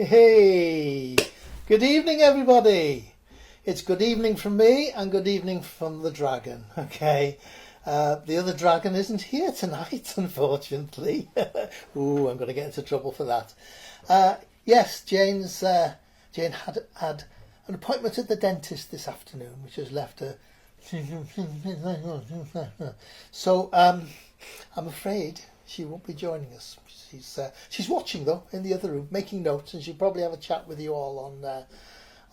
Hey, good evening everybody. It's good evening from me and good evening from the dragon. Okay, the other dragon isn't here tonight, unfortunately. Ooh, I'm going to get into trouble for that. Yes, Jane had an appointment at the dentist this afternoon, which has left her. So I'm afraid she won't be joining us. She's watching though in the other room, making notes, and she'll probably have a chat with you all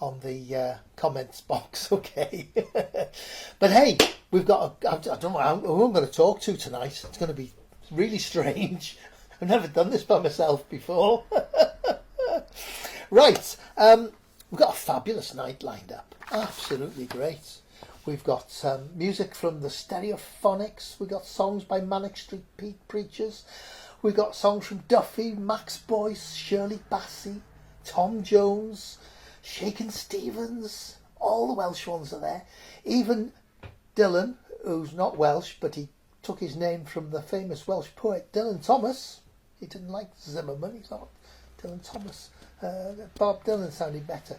on the comments box. Okay. But hey, we've got I don't know who I'm going to talk to tonight. It's going to be really strange. I've never done this by myself before. Right, we've got a fabulous night lined up. Absolutely great. We've got music from the Stereophonics. We've got songs by Manic Street Preachers. We've got songs from Duffy, Max Boyce, Shirley Bassey, Tom Jones, Shakin' Stevens. All the Welsh ones are there. Even Dylan, who's not Welsh, but he took his name from the famous Welsh poet Dylan Thomas. He didn't like Zimmerman. He's not Dylan Thomas. Bob Dylan sounded better.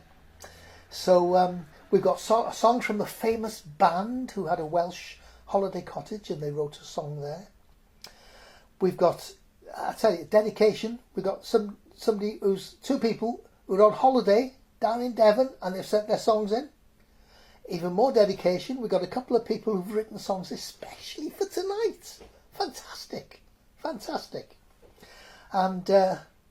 So we've got a song from the famous band who had a Welsh holiday cottage and they wrote a song there. We've got, I tell you, dedication. We've got two people who are on holiday down in Devon and they've sent their songs in. Even more dedication. We've got a couple of people who've written songs especially for tonight. Fantastic. Fantastic. And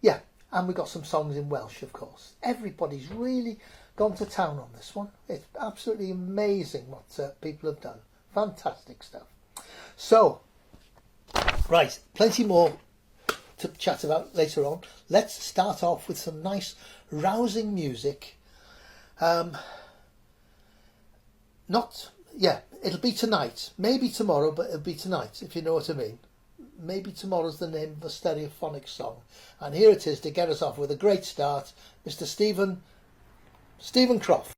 yeah, and we've got some songs in Welsh, of course. Everybody's really gone to town on this one. It's absolutely amazing what people have done. Fantastic stuff. So, right, plenty more to chat about later on. Let's start off with some nice rousing music. It'll be tonight. Maybe tomorrow, but it'll be tonight, if you know what I mean. Maybe Tomorrow's the name of the Stereophonic song. And here it is to get us off with a great start, Mr. Stephen Croft.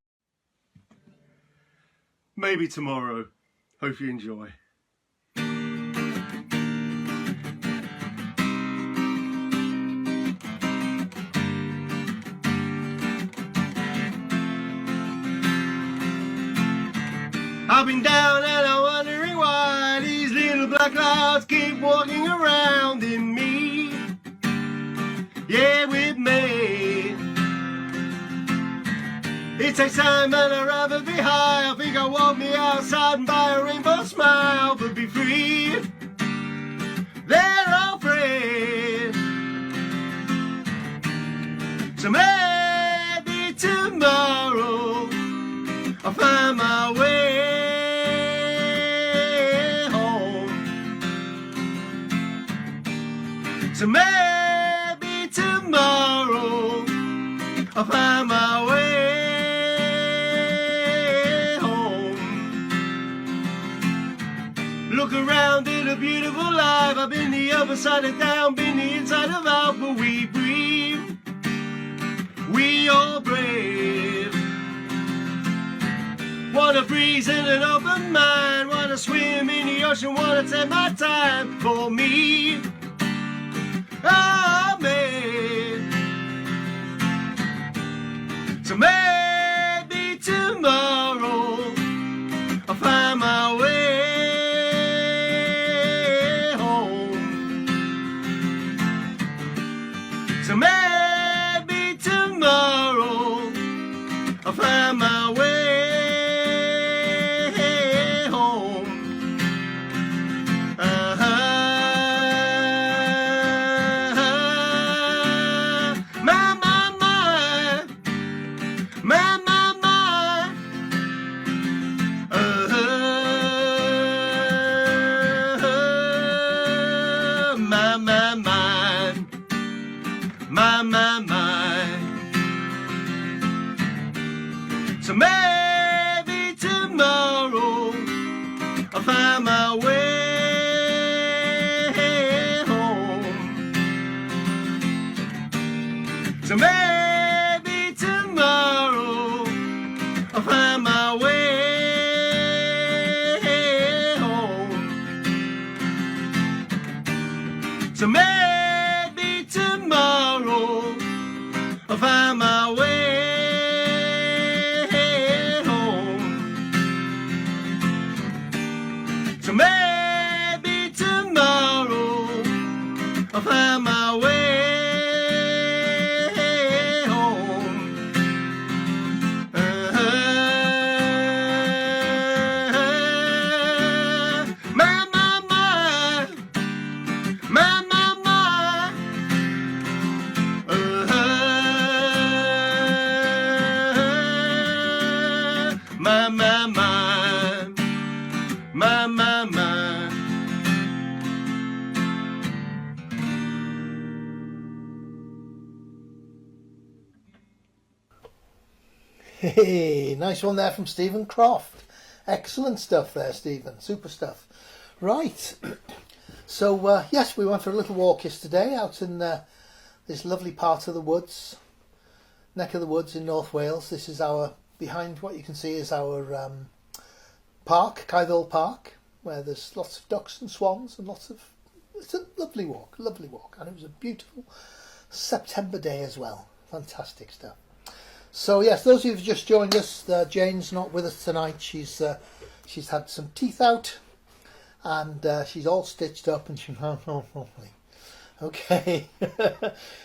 Maybe tomorrow. Hope you enjoy. I've been down and I'm wondering why these little black clouds keep walking around in me. Yeah, with me. It takes time and I'd rather be high. I think I'll walk me outside and buy a rainbow smile, but be free. They're all free. So maybe tomorrow I'll find my way home. So maybe tomorrow I'll find my way home. Look around at a beautiful life. I've been the other side of down, been the inside of out, but we breathe. We all brave. Wanna breeze in an open mind, wanna swim in the ocean, wanna take my time for me. Oh, man. So maybe tomorrow I'll find my way home. So maybe tomorrow I'll find my way home. So maybe tomorrow I'll find my way home. So maybe tomorrow I'll find my way home. So maybe tomorrow I'll find So maybe tomorrow I'll find my way home. My, my, my, my, my, my. My, my, my, my, my, my. Hey, nice one there from Stephen Croft. Excellent stuff there, Stephen. Super stuff. Right. So, yes, we went for a little walk yesterday out in this lovely part of the woods, neck of the woods in North Wales. This is our, behind what you can see is our park, Caethol Park, where there's lots of ducks and swans and lots of, it's a lovely walk, and it was a beautiful September day as well. Fantastic stuff. So yes, those of you who've just joined us, Jane's not with us tonight. She's had some teeth out, and she's all stitched up, and she's okay.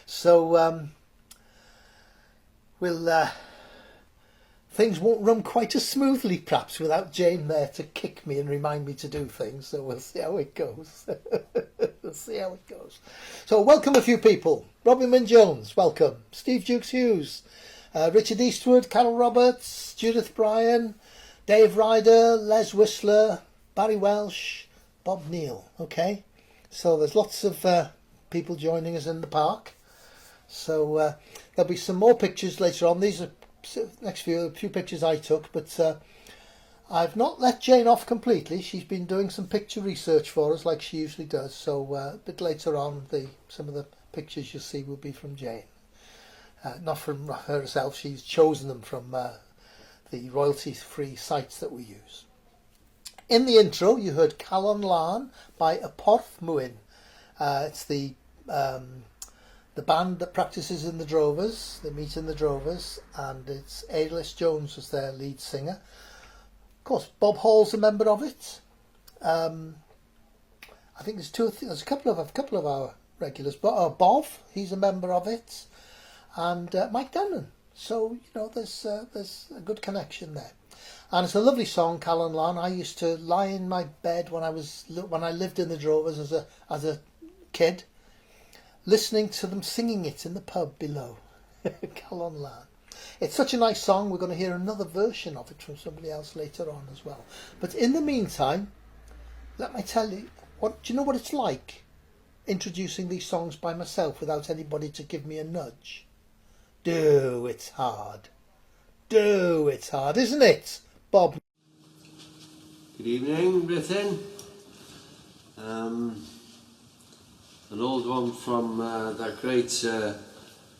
So we'll things won't run quite as smoothly perhaps without Jane there to kick me and remind me to do things. So we'll see how it goes. We'll see how it goes. So welcome a few people. Robin Wynne Jones, welcome. Steve Dukes Hughes. Richard Eastwood, Carol Roberts, Judith Bryan, Dave Ryder, Les Whistler, Barry Welsh, Bob Neal. Okay, so there's lots of people joining us in the park. So there'll be some more pictures later on. These are next few pictures I took, but I've not let Jane off completely. She's been doing some picture research for us like she usually does. So a bit later on, some of the pictures you'll see will be from Jane. Not from herself, she's chosen them from the royalty-free sites that we use. In the intro, you heard Calon Lan by Y Porth Mwyn. It's the band that practices in the Drovers, they meet in the Drovers, and it's Ailis Jones was their lead singer. Of course, Bob Hall's a member of it. I think there's a couple of our regulars. Bob, he's a member of it. And Mike Denman. So, there's a good connection there. And it's a lovely song, Calon Lan. I used to lie in my bed when I lived in the Drovers as a kid, listening to them singing it in the pub below. Calon Lan. It's such a nice song. We're going to hear another version of it from somebody else later on as well. But in the meantime, let me tell you, do you know what it's like introducing these songs by myself without anybody to give me a nudge? It's hard, isn't it, Bob? Good evening, Britain. An old one from that great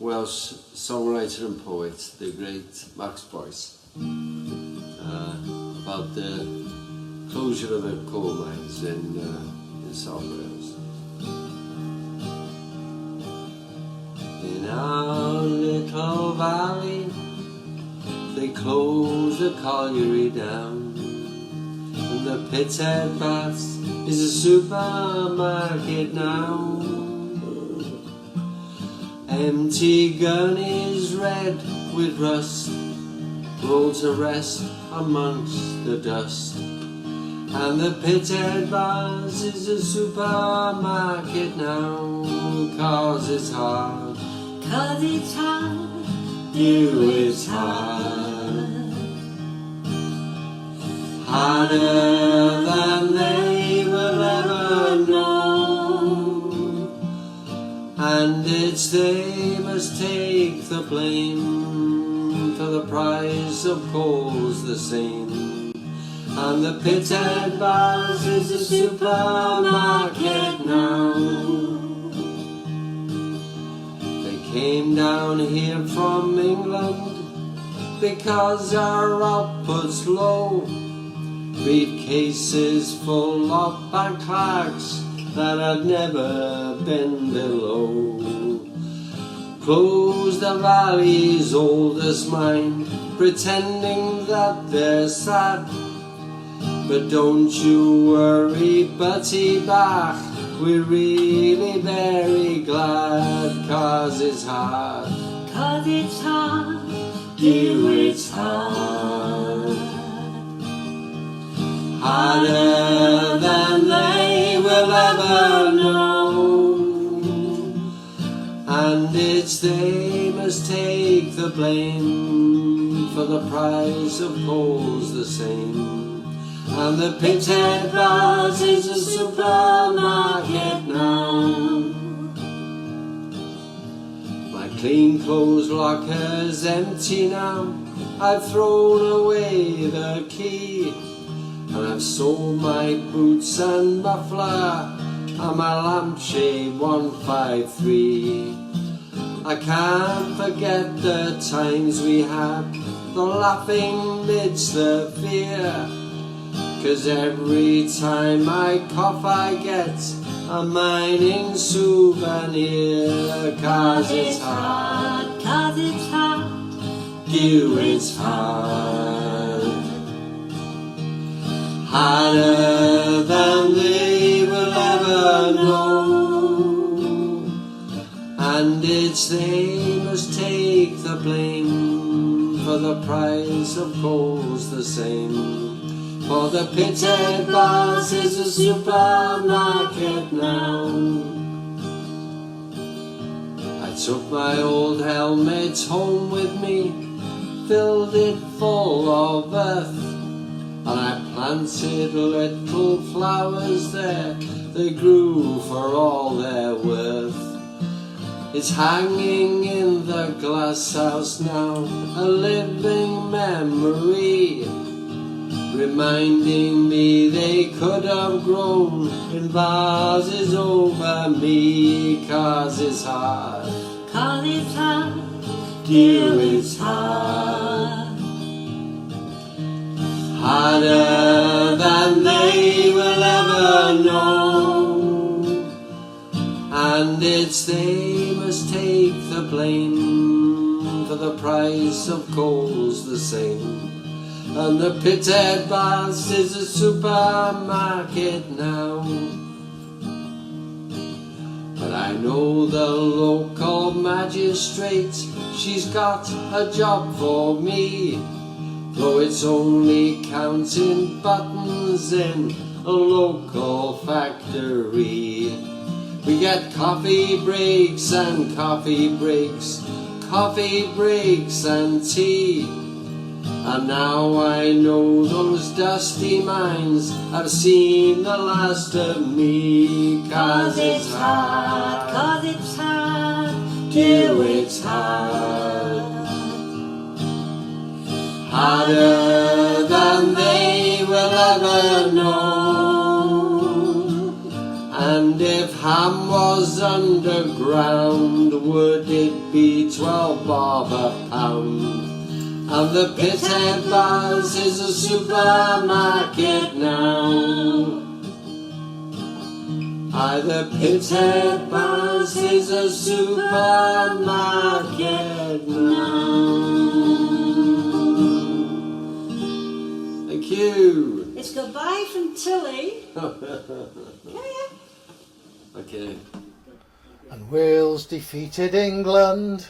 Welsh songwriter and poet, the great Max Boyce, about the closure of the coal mines in South Wales. In our little valley, they closed the colliery down, and the Pithead Baths is a supermarket now. Empty gurneys red with rust roll to rest amongst the dust, and the Pithead Baths is a supermarket now. 'Cause it's hard, 'cause it's hard, it's hard, harder than they will ever know, and it's they must take the blame, for the price of coal's the same, and the Pithead Baths is a supermarket now. Came down here from England because our output's low, briefcases full of bank clerks that had never been below. Close the valley's oldest mine, pretending that they're sad, But don't you worry, Buddy Bach, we're really very glad, 'cause it's hard. 'Cause it's hard, You, it's hard. Harder than they will ever know. And it's they must take the blame, for the price of coal's the same. And the Pithead Bars is a supermarket now. My clean clothes locker's empty now. I've thrown away the key, and I've sold my boots and muffler and my lampshade 153. I can't forget the times we had, the laughing midst the fear, 'cause every time I cough I get a mining souvenir. 'Cause it's hard, 'cause it's hard, you, it's hard. Harder than they will ever know. And it's they must take the blame, for the price of coal's the same. For the Pithead Bars is a supermarket now. I took my old helmet home with me, filled it full of earth, and I planted little flowers there. They grew for all they're worth. It's hanging in the glass house now, a living memory, reminding me they could have grown in vases over me. 'Cause it's hard, 'cause it's hard, dear, it's hard. Harder than they will ever know. And it's they must take the blame, for the price of coal's the same. And the Pithead Bars is a supermarket now. But I know the local magistrate, she's got a job for me, though it's only counting buttons in a local factory. We get coffee breaks and coffee breaks, coffee breaks and tea. And now I know those dusty mines have seen the last of me. 'Cause it's hard, 'cause it's hard, dear, it's hard. Harder than they will ever know. And if ham was underground, would it be 12 bob a pound? And the Pithead Bars is a supermarket now. Aye, the Pithead Bars is a supermarket now. Thank you. It's goodbye from Tilly. Okay. And Wales defeated England.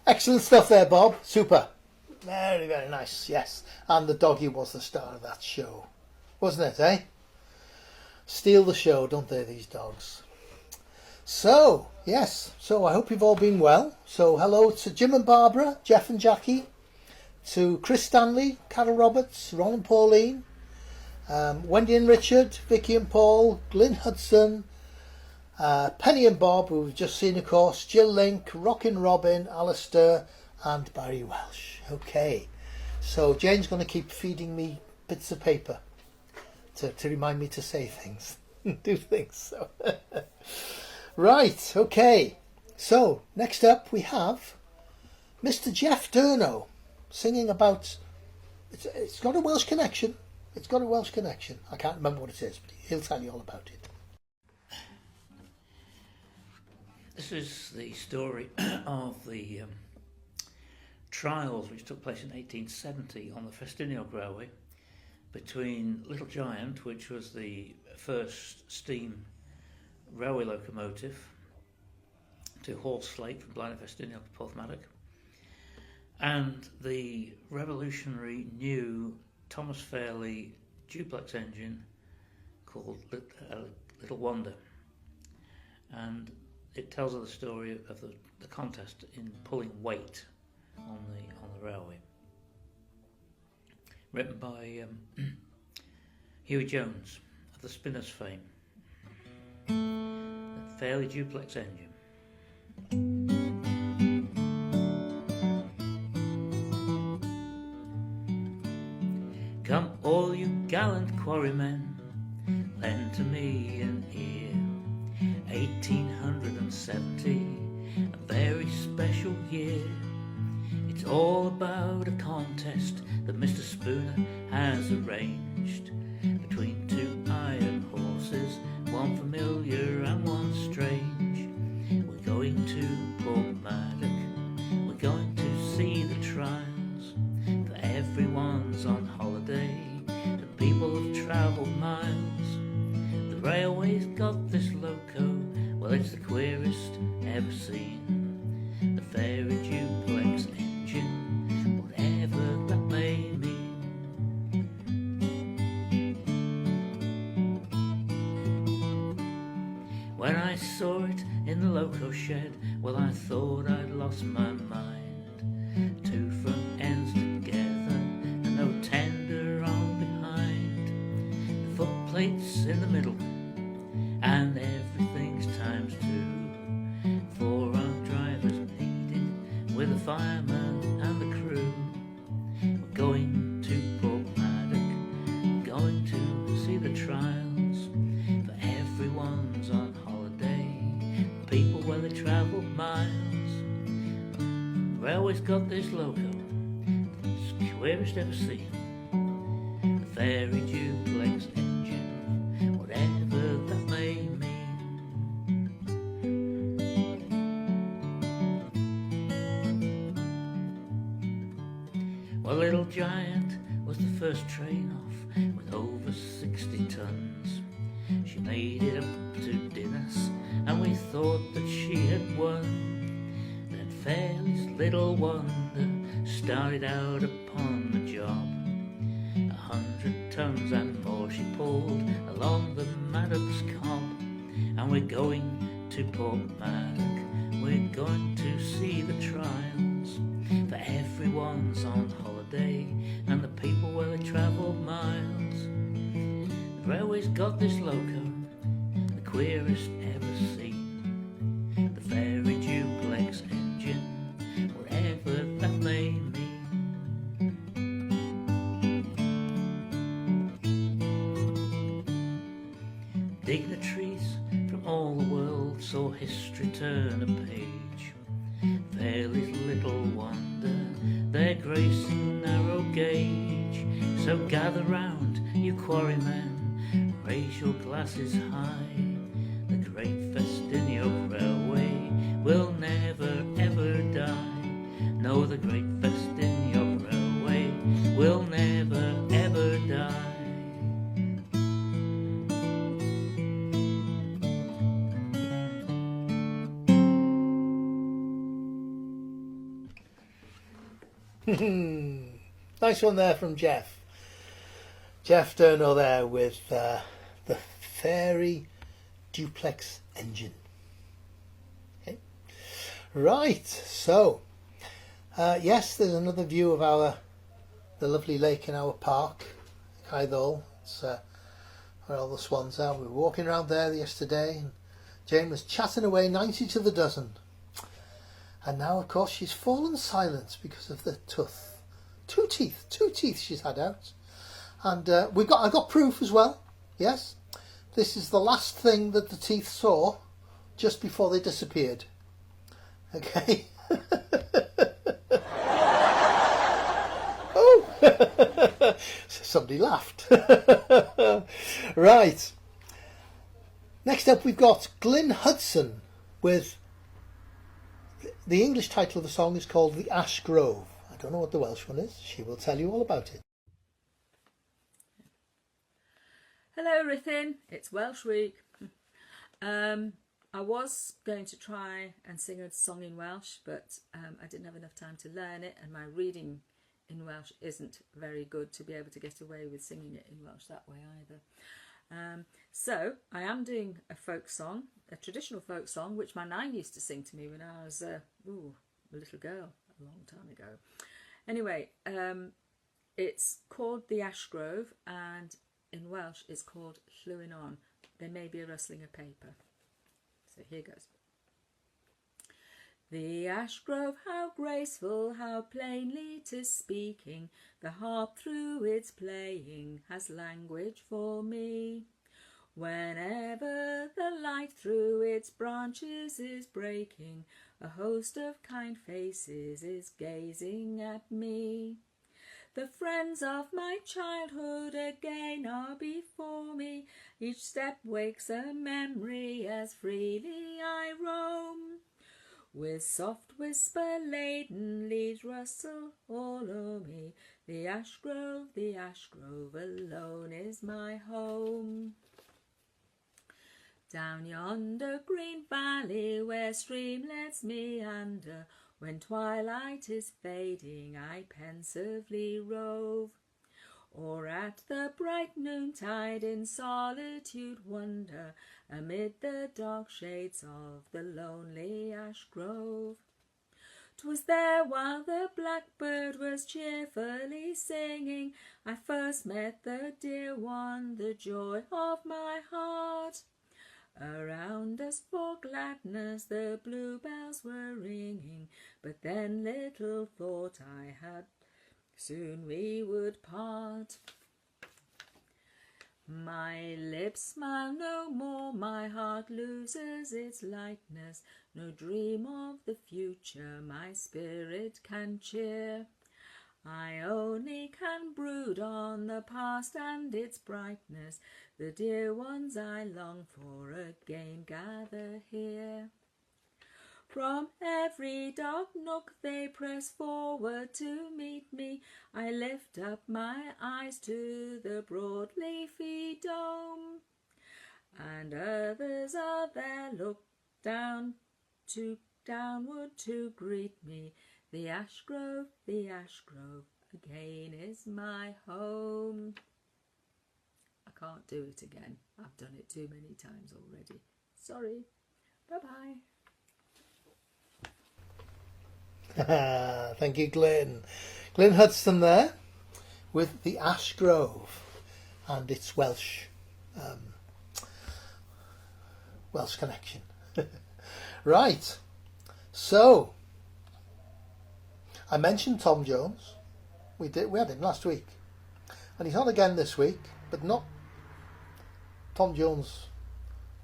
Excellent stuff there, Bob. Super. Very, very nice. Yes. And the doggy was the star of that show. Wasn't it, eh? Steal the show, don't they, these dogs? So, yes. So I hope you've all been well. So hello to Jim and Barbara, Jeff and Jackie, to Chris Stanley, Carol Roberts, Ron and Pauline, Wendy and Richard, Vicky and Paul, Glyn Hudson, Penny and Bob, who we've just seen, of course, Jill Link, Rockin' Robin, Alistair, and Barry Welsh. Okay, so Jane's going to keep feeding me bits of paper to remind me to say things, do things. So, right, okay. So next up we have Mr. Jeff Durno singing about. It's got a Welsh connection. It's got a Welsh connection. I can't remember what it is, but he'll tell you all about it. This is the story of the trials which took place in 1870 on the Festiniog Railway between Little Giant, which was the first steam railway locomotive, to Horse Slate from Blythe Festiniog to Porthmadog, and the revolutionary new Thomas Fairley duplex engine called Little Wonder. And it tells of the story of the contest in pulling weight on the railway. Written by Huey Jones of the Spinners fame. The Fairley duplex engine. Come all you gallant quarrymen, lend to me an ear. 1870, a very special year. It's all about a contest that Mr. Spooner has arranged between two iron horses, one familiar and one strange. We're going to Porthmadog, we're going to see the trials, for everyone's on holiday and people have travelled miles. The railway's got this loco, well it's the queerest ever seen. The fairy duplex engine, whatever that may mean. When I saw it in the loco shed, well I thought I'd lost my mind. Two front ends together and no tender on behind. The footplates in the middle and everything's times two. 4 armed drivers needed with the fireman and the crew. We're going to Porthmadog, going to see the trials, for everyone's on holiday, people where they travel miles. The railway's got this loco, it's the queerest ever seen. The fairy duplex engine, whatever that may mean. Well, Little Giant was the first train off with over 60 tons. She made it up to Dinas and we thought that she had won. Then Fairley's Little Wonder started out upon the job. 100 tons and more she pulled along the Maddox Cob. And we're going to Porthmadog, we're going to see the trials, for everyone's on holiday and the people where they travel miles. The railway's got this loco, the queerest ever seen. The fairy duplex engine, whatever that may mean. Dignitaries from all the world saw history turn a page. Fairly's Little Wonder, they're gracing narrow gauge. So gather round, you quarrymen, raise your glasses high. The great Festiniog Railway will never ever die. No, the great Festiniog Railway will never ever die. Nice one there from Jeff. Jeff Durno there with the fairy duplex engine. Okay. Right, so yes, there's another view of the lovely lake in our park, Caidhol. It's where all the swans are. We were walking around there yesterday and Jane was chatting away 90 to the dozen. And now, of course, she's fallen silent because of the tooth. Two teeth she's had out. And I got proof as well. Yes, this is the last thing that the teeth saw just before they disappeared. Okay. Oh, somebody laughed. Right. Next up, we've got Glyn Hudson with. The English title of the song is called The Ash Grove. I don't know what the Welsh one is. She will tell you all about it. Hello Rithin, it's Welsh Week. I was going to try and sing a song in Welsh, but I didn't have enough time to learn it, and my reading in Welsh isn't very good to be able to get away with singing it in Welsh that way either. So I am doing a folk song, a traditional folk song, which my nan used to sing to me when I was a little girl a long time ago. Anyway, it's called The Ashgrove, and in Welsh it's called Llywyn On. There may be a rustling of paper. So here goes. The Ashgrove, how graceful, how plainly 'tis speaking, the harp through its playing has language for me. Whenever the light through its branches is breaking, a host of kind faces is gazing at me. The friends of my childhood again are before me, each step wakes a memory as freely I roam. With soft whisper laden leaves rustle all o'er me, the Ashgrove alone is my home. Down yonder green valley where streamlets meander, when twilight is fading I pensively rove, or at the bright noontide in solitude wander, amid the dark shades of the lonely ash grove. 'Twas there while the blackbird was cheerfully singing, I first met the dear one, the joy of my heart. Around us for gladness the bluebells were ringing, but then little thought I had soon we would part. My lips smile no more, my heart loses its lightness, no dream of the future my spirit can cheer. I only can brood on the past and its brightness, the dear ones I long for again gather here. From every dark nook they press forward to meet me, I lift up my eyes to the broad leafy dome, and others are there look downward to greet me, the Ashgrove again is my home. I can't do it again. I've done it too many times already. Sorry. Bye-bye. Thank you, Glyn. Glyn Hudson there with the Ashgrove and its Welsh connection. Right. So I mentioned Tom Jones. We had him last week, and he's on again this week, but not Tom Jones,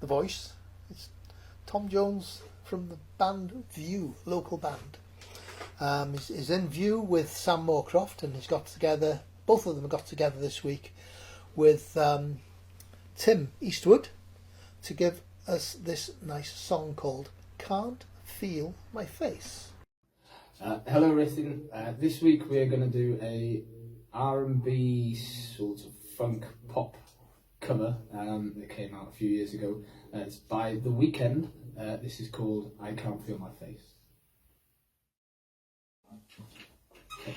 the voice. It's Tom Jones from the band View, local band. He's in View with Sam Moorcroft, and he's got together. Both of them got together this week with Tim Eastwood to give us this nice song called "Can't Feel My Face." Hello, Rithin. This week we're going to do a R&B sort of funk pop cover that came out a few years ago. It's by The Weeknd. This is called "I Can't Feel My Face." Okay.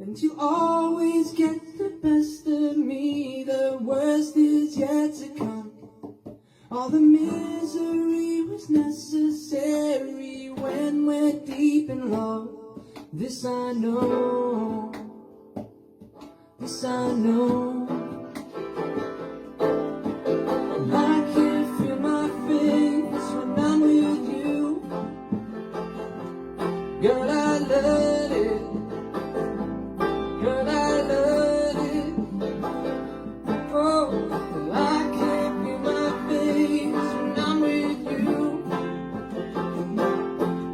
And you always get the best of me. The worst is yet to come. All the misery was necessary when we're deep in love. This I know. This I know. And I can't feel my face when I'm with you. Girl, I love it. Girl, I love it. Oh, I can't feel my face when I'm with you.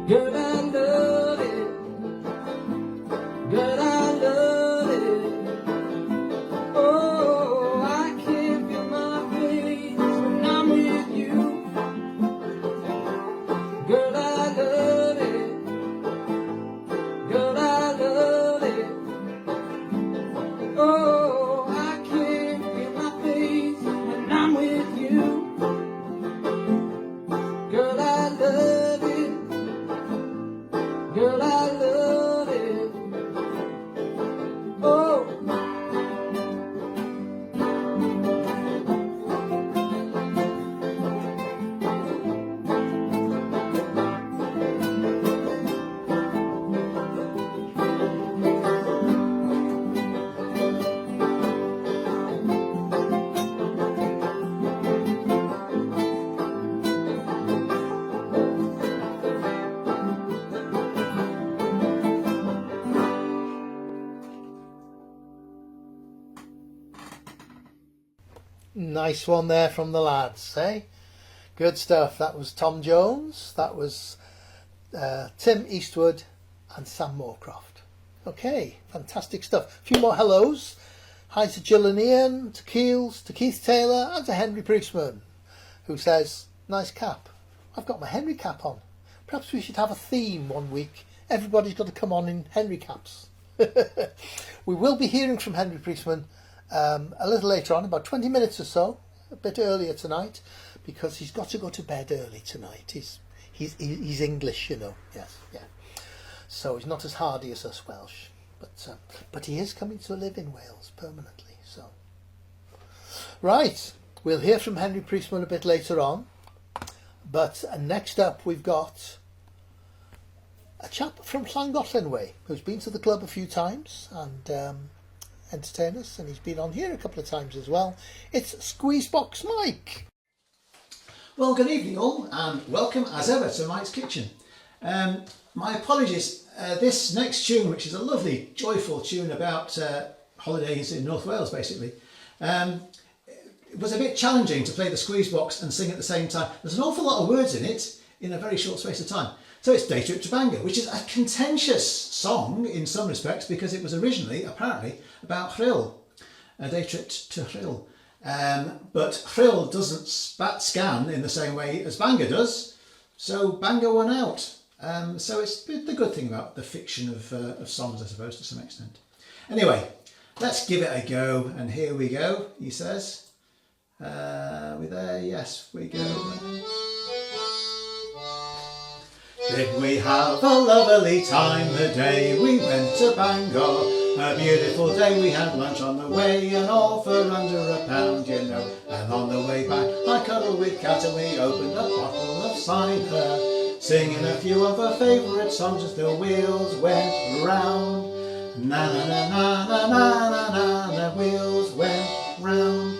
Girl, I love it. Girl, I love it. Oh, I can't feel my face when I'm with you. Girl, I love it. Girl, I love it. Oh, I can't feel my face when I'm with you. Girl, I love it. Girl, I love it. Oh. Nice one there from the lads, eh? Good stuff. That was Tom Jones, that was Tim Eastwood and Sam Moorcroft. Okay, fantastic stuff. A few more hellos. Hi to Jill and Ian, to Keels, to Keith Taylor and to Henry Priestman, who says, nice cap. I've got my Henry cap on. Perhaps we should have a theme one week. Everybody's got to come on in Henry caps. We will be hearing from Henry Priestman a little later on, about 20 minutes or so, a bit earlier tonight, because he's got to go to bed early tonight. He's English, you know. Yes, yeah. So he's not as hardy as us Welsh, but he is coming to live in Wales permanently. So, right, we'll hear from Henry Priestman a bit later on. But next up, we've got a chap from Llangollen Way who's been to the club a few times and entertain us, and he's been on here a couple of times as well. It's Squeezebox Mike. Well, good evening all, and welcome as ever to Mike's Kitchen. My apologies, this next tune, which is a lovely joyful tune about holidays in North Wales basically, it was a bit challenging to play the squeeze box and sing at the same time. There's an awful lot of words in it in a very short space of time. So it's Day Trip to Bangor, which is a contentious song in some respects because it was originally, apparently, about Rhyl, a day trip to Rhyl. But Rhyl doesn't scan in the same way as Bangor does, so Bangor won out. So it's the good thing about the fiction of songs, I suppose, to some extent. Anyway, let's give it a go, and here we go, he says. We there? Yes, we go. Did we have a lovely time the day we went to Bangor? A beautiful day, we had lunch on the way, and all for under £1, you know. And on the way back, I cuddled with Kat and we opened a bottle of cider, singing a few of her favourite songs as the wheels went round. Na na na na na na na na, the wheels went round.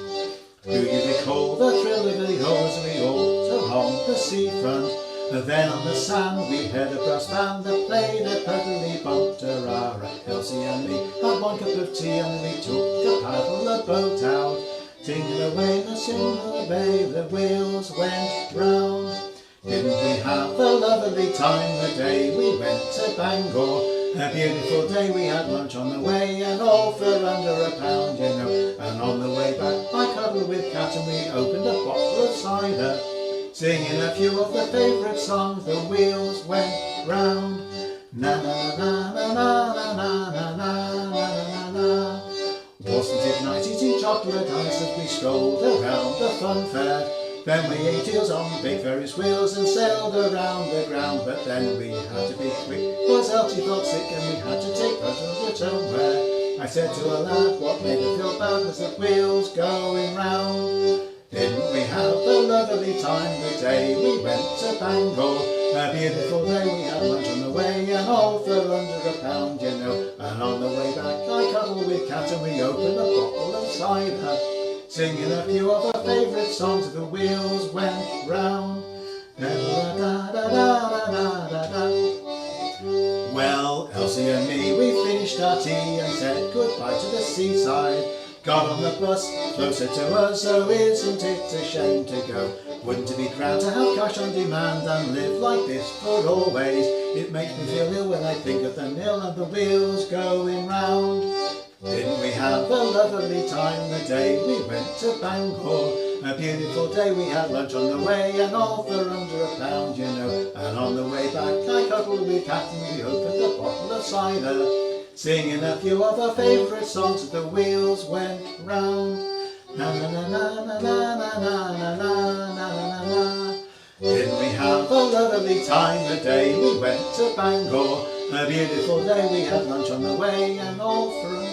Do you recall the thrill of the oars we walked along the seafront? Then on the sand we heard a brass band that played a pedally bum-ta-ra-ra. Elsie and me had one cup of tea and we took to paddle the boat out. Tingle away, the single bay, the wheels went round. Didn't we have a lovely time the day we went to Bangor? A beautiful day, we had lunch on the way, and all for under £1, you know. And on the way back I cuddled with Kat and we opened a bottle of cider, singing a few of the favourite songs, the wheels went round. Na na na na na na na na na na na. Wasn't it nice eating chocolate ice as we strolled around the fun fair? Then we ate eels on big Ferris wheels and sailed around the ground. But then we had to be quick, cause Elsie felt sick and we had to take photos at somewhere. I said to a lad, what made her feel bad was the wheels going round. Didn't we have a lovely time the day we went to Bangor? A beautiful day, we had lunch on the way, and all for under £1, you know. And on the way back I cuddled with Cat and we opened a bottle of cider, singing a few of our favourite songs as the wheels went round. Well, Elsie and me, we finished our tea and said goodbye to the seaside. Got on the bus closer to us, so isn't it a shame to go? Wouldn't it be grand to have cash on demand and live like this for always? It makes me feel ill when I think of the mill and the wheels going round. Didn't we have a lovely time the day we went to Bangor? A beautiful day, we had lunch on the way, and all for under £1, you know. And on the way back I cuddled with Cat and we opened a bottle of cider, singing a few of our favourite songs as the wheels went round. Na na na na na na na na na na na. Didn't we have a lovely time the day we went to Bangor? A beautiful day, we had lunch on the way, and all for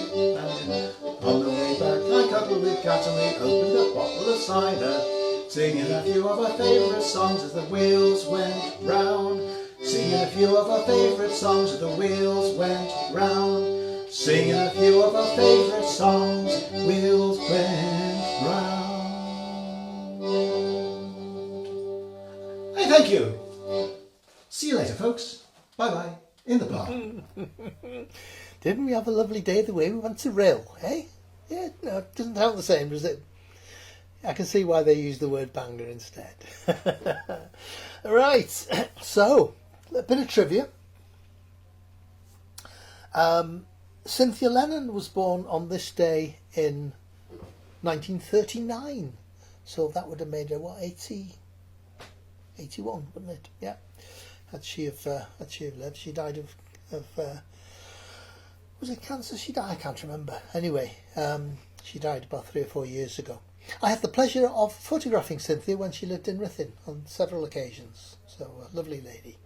on the way back I cuddled with Cat and we opened a bottle of cider, singing a few of our favourite songs as the wheels went round. Singing a few of our favourite songs as the wheels went round. Singing a few of our favourite songs, wheels went round. Hey, thank you. See you later, folks. Bye-bye. In the bar. Didn't we have a lovely day the way we went to Rill, eh? Yeah, no, it doesn't sound the same, does it? I can see why they use the word banger instead. Right, so, a bit of trivia. Cynthia Lennon was born on this day in 1939. So that would have made her, what, 81, wouldn't it? Yeah. Had she have lived, she died of was it cancer she died? I can't remember. Anyway, she died about 3 or 4 years ago. I had the pleasure of photographing Cynthia when she lived in Ruthin on several occasions. So, a lovely lady.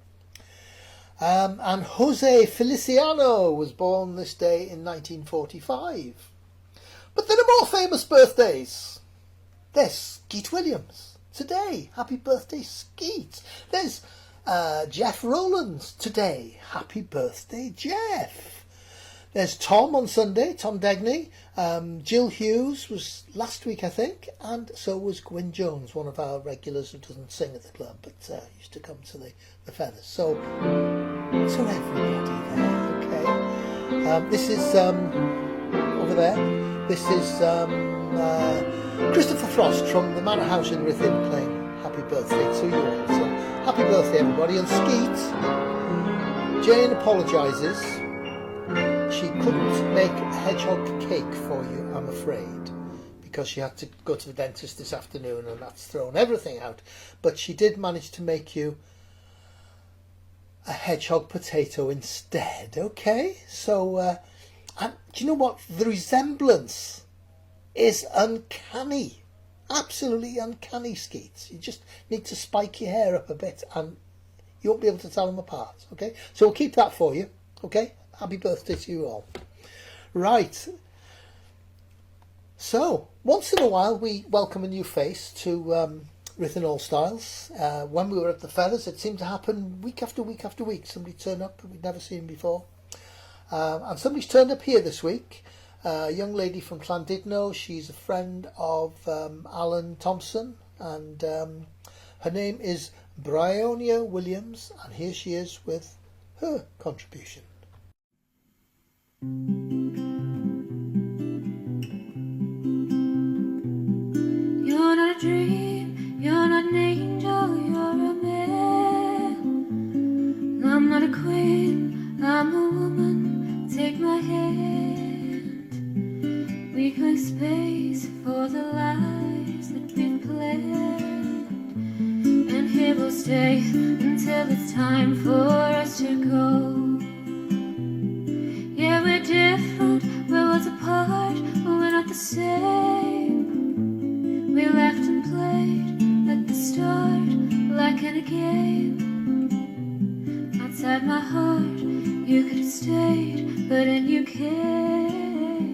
And Jose Feliciano was born this day in 1945. But there are more famous birthdays. There's Skeet Williams today. Happy birthday, Skeet. There's Jeff Rowlands today. Happy birthday, Jeff. There's Tom on Sunday, Tom Degney. Jill Hughes was last week, I think, and so was Gwyn Jones, one of our regulars who doesn't sing at the club, but used to come to the Feathers. So everybody there, okay. This is over there. This is Christopher Frost from the Manor House in Ruthin playing Happy Birthday to you all. So happy birthday, everybody. And Skeet, Jane apologises. She couldn't make a hedgehog cake for you, I'm afraid, because she had to go to the dentist this afternoon and that's thrown everything out. But she did manage to make you a hedgehog potato instead, okay? So, and do you know what? The resemblance is uncanny. Absolutely uncanny, Skeets. You just need to spike your hair up a bit and you won't be able to tell them apart, okay? So we'll keep that for you, okay? Happy birthday to you all. Right. So, once in a while we welcome a new face to Ruthin All Styles. When we were at the Feathers, it seemed to happen week after week after week. Somebody turned up that we'd never seen before. And somebody's turned up here this week. A young lady from Llandudno. She's a friend of Alan Thompson. And her name is Bryonia Williams. And here she is with her contribution. You're not a dream, you're not an angel, you're a man. I'm not a queen, I'm a woman, take my hand. We make space for the lives that we've planned. And here we'll stay until it's time for us to go. Yeah, we're different, we're worlds apart, but we're not the same. We laughed and played at the start, like in a game. Outside my heart, you could have stayed, but then you came.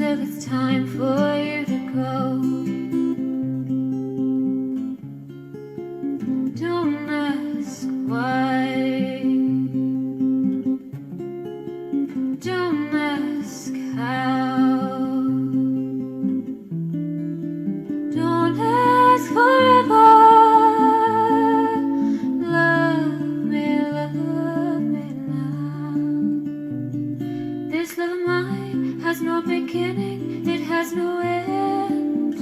until it's time for you to go. Don't ask why. Don't ask how. Don't ask forever. Love me now. This love of mine has no beginning, it has no end.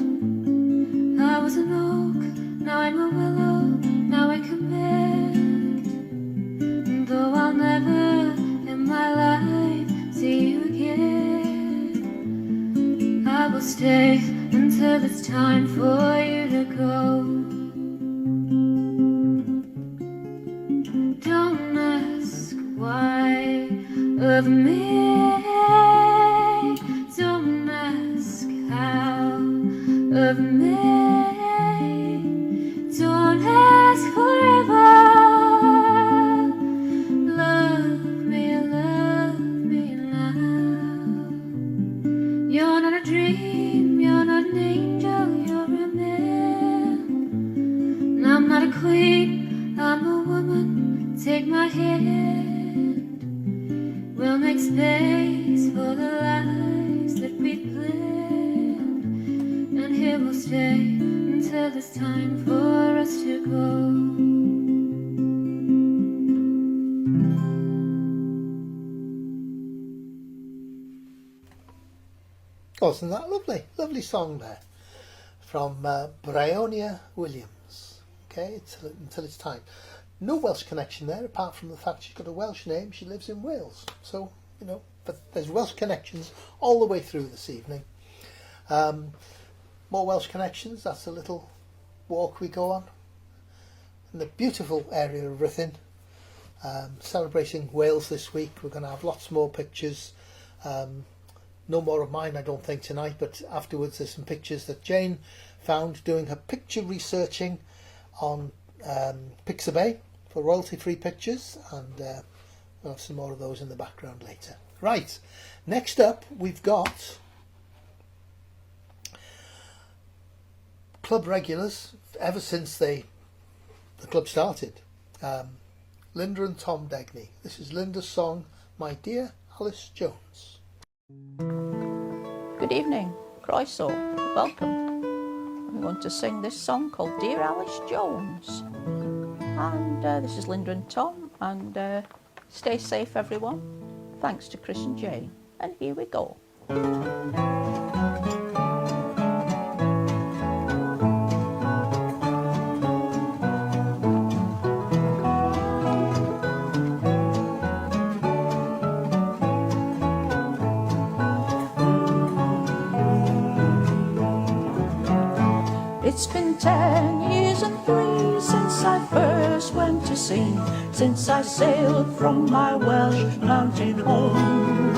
I was an oak, now I'm a willow, now I command. And though I'll never in my life see you again, I will stay until it's time for you to go. Don't ask why of me. Don't ask how of me. Don't ask forever. Love me now. You're not a dream, you're not an angel, you're a man. And I'm not a queen, I'm a woman. Take my hand. We'll make space for the lives that we planned. And here we'll stay until it's time for us to go. Oh, isn't that lovely? Lovely song there from Bryonia Williams. Okay, until it's time. No Welsh connection there, apart from the fact she's got a Welsh name. She lives in Wales, so you know. But there's Welsh connections all the way through this evening. More Welsh connections. That's a little walk we go on in the beautiful area of Ruthin. Celebrating Wales this week. We're going to have lots more pictures. No more of mine, I don't think, tonight, but afterwards there's some pictures that Jane found doing her picture researching on Pixabay for royalty-free pictures, and we'll have some more of those in the background later. Right, next up we've got club regulars ever since the club started. Linda and Tom Degney. This is Linda's song, My Dear Alice Jones. Good evening, Croeso, welcome. I'm going to sing this song called Dear Alice Jones. And this is Linda and Tom, and stay safe everyone. Thanks to Chris and Jane. And here we go. It's been 10 years and 3 since I first went to sea, since I sailed from my Welsh mountain home.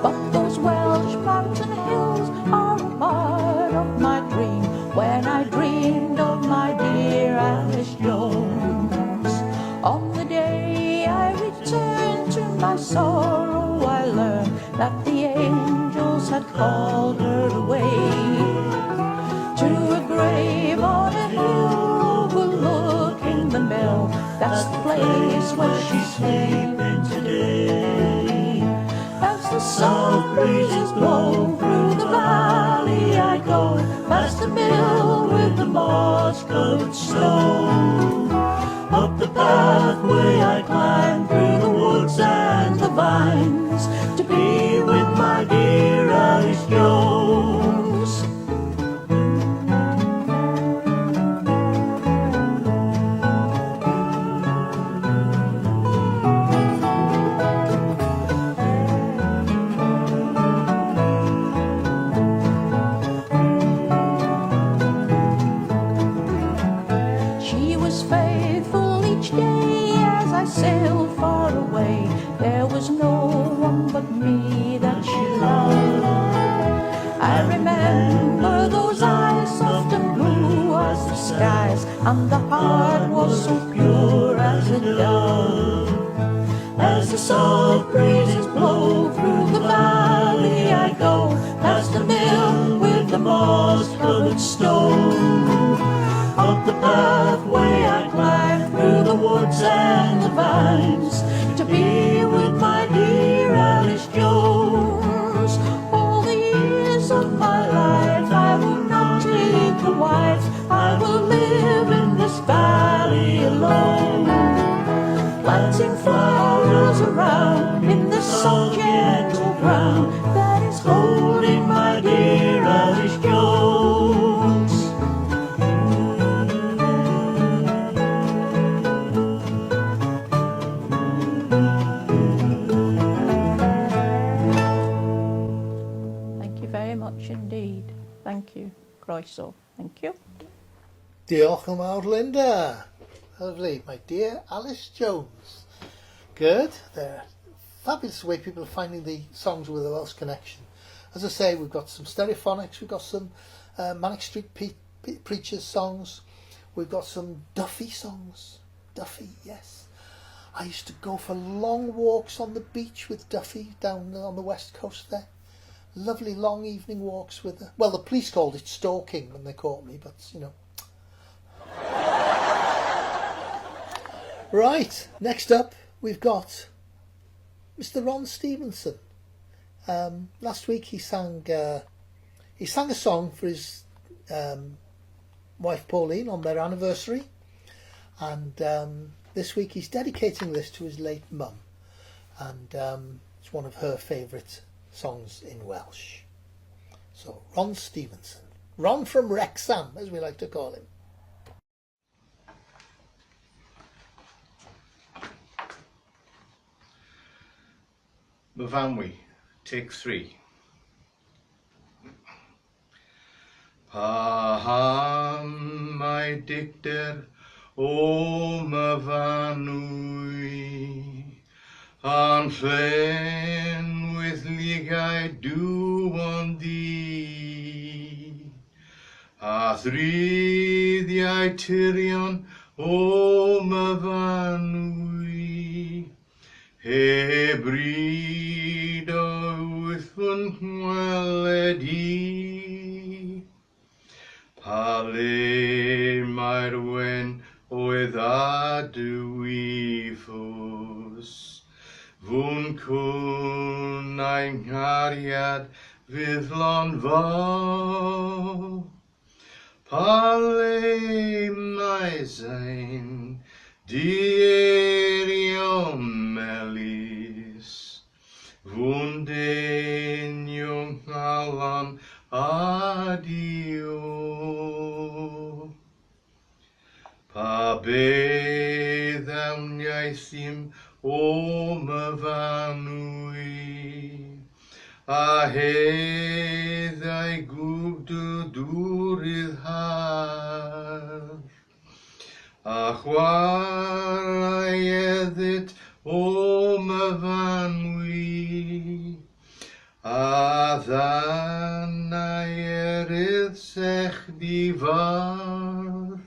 But those Welsh mountain hills are a part of my dream, when I dreamed of my dear Alice Jones. On the day I returned to my sorrow, I learned that the angels had called her away to a grave on a hill overlooking the mill. That's the place where she's sleeping today. As the soft breezes blow through the valley, I go past the mill with the moss-covered snow. Up the pathway I climb through the woods and the vines to be with my dear Alice Jones. Sailed far away, there was no one but me that she loved. I remember those eyes, soft and blue as the skies, and the heart was so pure as a dove. As the soft breezes blow through the valley, I go past Thank you. Croeso. Thank you. Diolch yn fawr, Linda. Lovely. My dear Alice Jones. Good. There. Fabulous way people are finding the songs with a Welsh connection. As I say, we've got some Stereophonics, we've got some Manic Street Preachers songs, we've got some Duffy songs. Duffy, yes. I used to go for long walks on the beach with Duffy down on the west coast there. Lovely long evening walks with her. Well, the police called it stalking when they caught me, but you know. Right, next up we've got Mr. Ron Stevenson. Last week he sang a song for his wife Pauline on their anniversary, and this week he's dedicating this to his late mum, and it's one of her favourite songs in Welsh. So Ron Stevenson, Ron from Wrexham as we like to call him. Myfanwy, take 3. Paham mae dicter o Myfanwy, am llen with ligau dŵon di, a ddryddiau tirion o Myfanwy, heb bryd o wyth fy ngweledi, pa le mae'r wen oedd a dwi ffws, fwn cwn a'n nghariad fyddlon fo, pa le mae zain Dierio melis, vundenium halan adio. Pa beddam iaithim o Myfanwy, a heddau gwbd dwrydd har, a chwarae eddyt o Myfanwy, a ddanau erydd sech difar,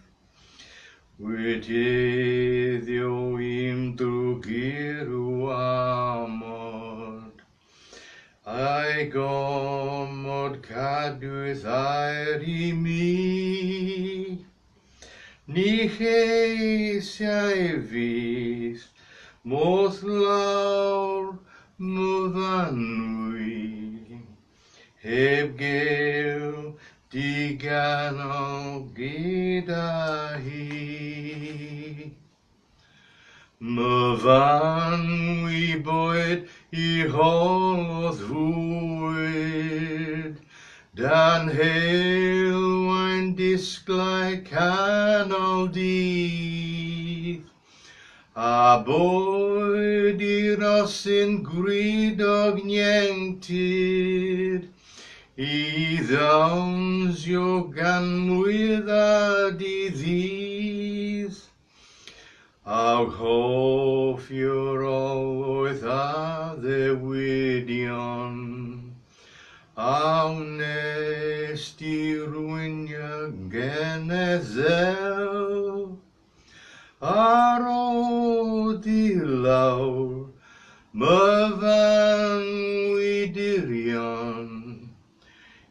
wedyddio i'm drwgirw amod, a'i gomod cadwydd air i mi, ni cheisiau fydd, modd lawr Myfanwy, heb gew diganol gyda hi. Myfanwy boed I holodd fwyd, dan heilwain disglau canol dydd, a boed I rosyn gwridog nientyd, I ddawnsio ganwydd a diddydd, a hoffio'r olwydd a ddewidion, a wnest I rwyniau genedzel, ar ôl I lawr Myfanwy dirion,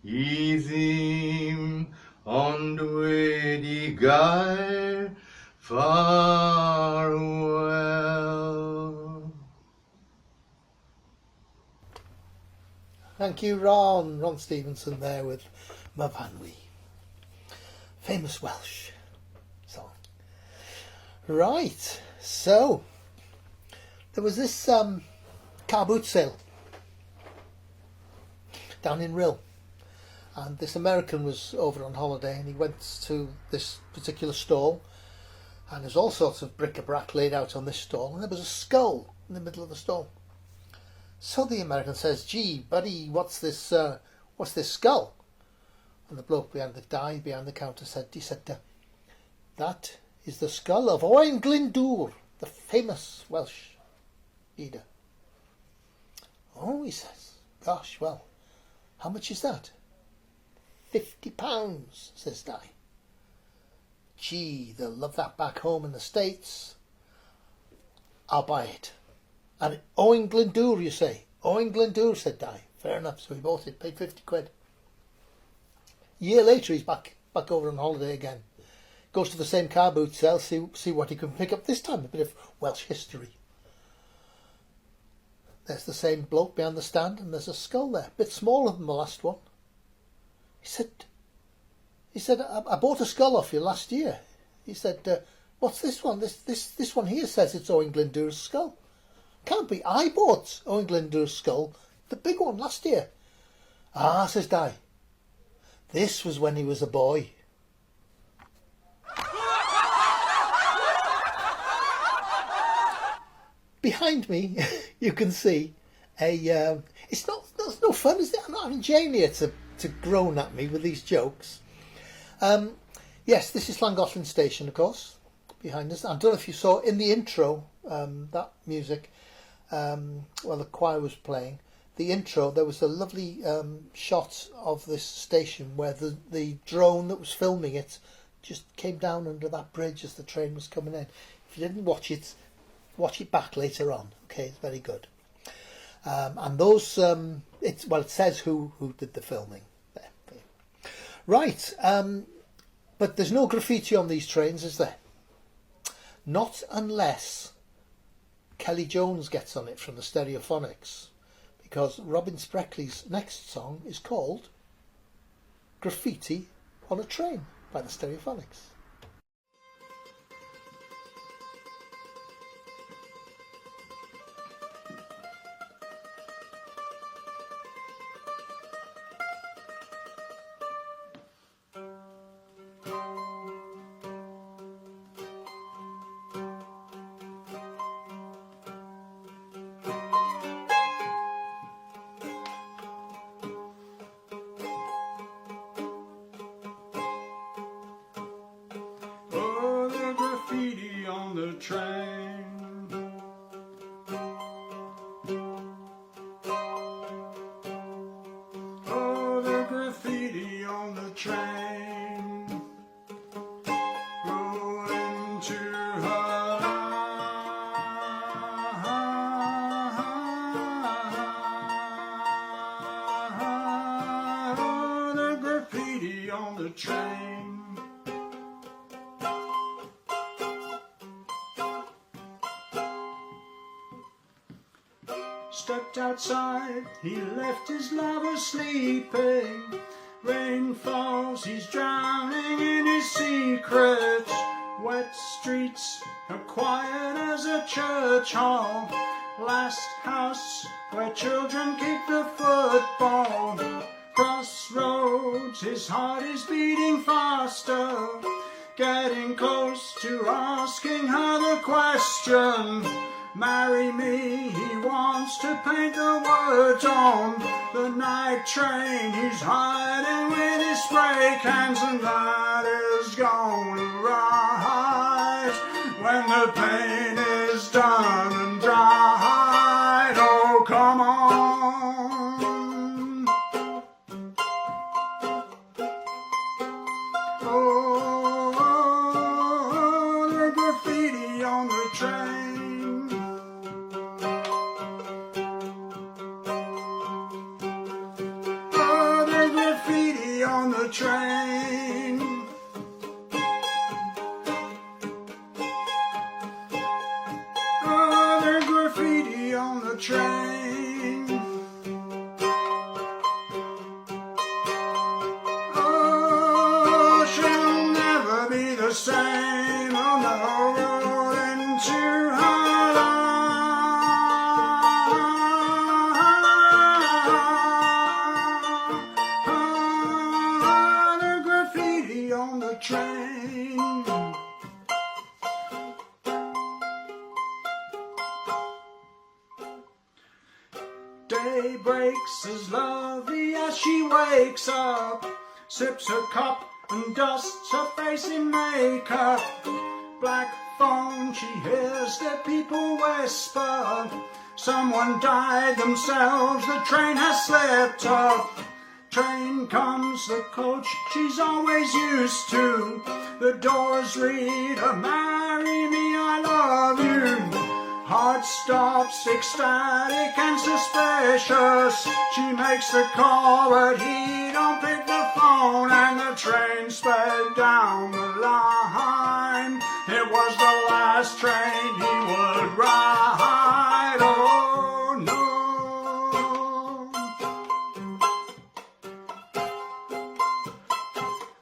I ddim ond wedi gael farewell. Thank you, Ron. Ron Stevenson there with Myfanwy. Famous Welsh song. Right, so there was this car boot sale down in Rill, and this American was over on holiday and he went to this particular stall, and there's all sorts of bric-a-brac laid out on this stall, and there was a skull in the middle of the stall. So the American says, "Gee, buddy, what's this skull?" And the bloke behind the counter said, that is the skull of Owain Glyndŵr, the famous Welsh leader. Oh, he says, gosh, well, how much is that? £50, says Di. Gee, they'll love that back home in the States. I'll buy it. And Owain Glyndŵr, you say? Owain Glyndŵr, said Di. Fair enough, so he bought it, paid 50 quid. A year later, he's back over on holiday again. Goes to the same car boot sale, see what he can pick up this time. A bit of Welsh history. There's the same bloke behind the stand, and there's a skull there, a bit smaller than the last one. He said, I bought a skull off you last year. He said, what's this one? This one here says it's Owain Glyndŵr's skull. Can't be. I bought Owain Glyndŵr's skull, the big one, last year. Ah, says Di. This was when he was a boy. Behind me, you can see it's no fun, is it? I'm not having Jane here to groan at me with these jokes. Yes, this is Llangollen Station, of course, behind us. I don't know if you saw in the intro, that music, while the choir was playing, the intro, there was a lovely shot of this station where the drone that was filming it just came down under that bridge as the train was coming in. If you didn't watch it back later on. Okay, it's very good. And those, it says who did the filming. There. Right, but there's no graffiti on these trains, is there? Not unless Kelly Jones gets on it from the Stereophonics, because Robin Spreckley's next song is called Graffiti on a Train by the Stereophonics. Stepped outside, he left his lover sleeping. Rain falls, he's drowning in his secrets. Wet streets are quiet as a church hall. Last house where children kick the football. Crossroads, his heart is beating faster. Getting close to asking her the question. Marry me, he wants to paint the words on the night train. He's hiding with his spray cans, and that is gonna rise when the paint is done and dried. Oh, come on. Oh, the graffiti on the train. On the train. Oh, there's graffiti on the train. Oh, she'll never be the same on the road into her life. On the train. Day breaks as lovely as she wakes up. sips her cup and dusts her face in makeup. Black phone, she hears the people whisper, someone died themselves, the train has slipped up. Train comes the coach she's always used to, the doors read, marry me, I love you. Heart stops, ecstatic and suspicious. She makes the call, but he don't pick the phone, and the train sped down the line. It was the last train he would ride. Oh no.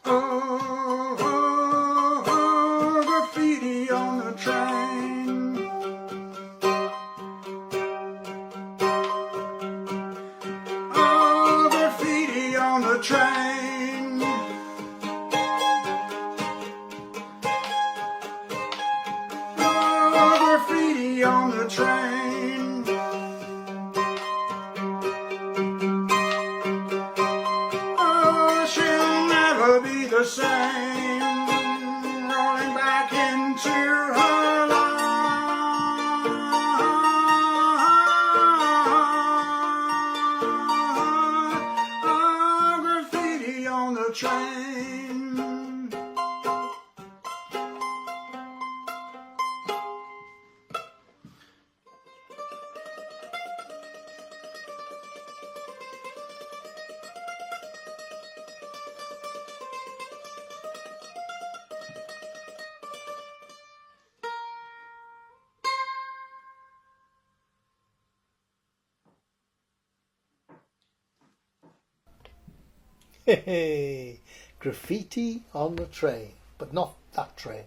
Oh, oh, oh, graffiti on the train. Oh, graffiti on the train. Oh, graffiti on the train. Oh, she'll never be the same, rolling back into her life. Oh, graffiti on the train. Hey, graffiti on the train, but not that train.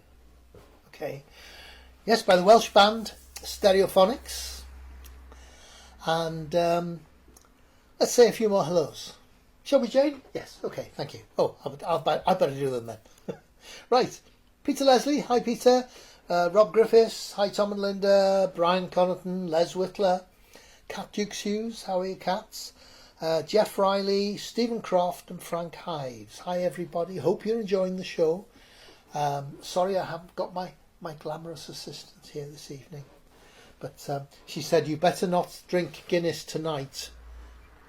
Okay. Yes, by the Welsh band Stereophonics. And let's say a few more hellos. Shall we, Jane? Yes. Okay. Thank you. Oh, I better do them then. Right. Peter Leslie. Hi, Peter. Rob Griffiths. Hi, Tom and Linda. Brian Connaughton. Les Whitler. Cat Dukes Hughes. How are you, cats? Jeff Riley, Stephen Croft and Frank Hives. Hi everybody, hope you're enjoying the show. Sorry I haven't got my glamorous assistant here this evening, but she said you better not drink Guinness tonight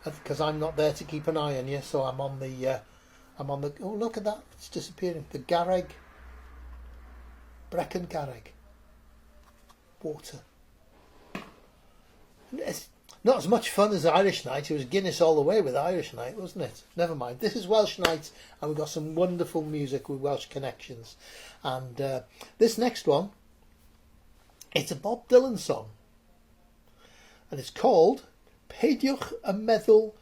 because I'm not there to keep an eye on you, so I'm on the oh look at that, it's disappearing, the Garreg, Brecon Garreg water. It's not as much fun as Irish Night. It was Guinness all the way with Irish Night, wasn't it? Never mind. This is Welsh Night, and we've got some wonderful music with Welsh connections. And this next one, it's a Bob Dylan song. And it's called Peidiwch y meddwl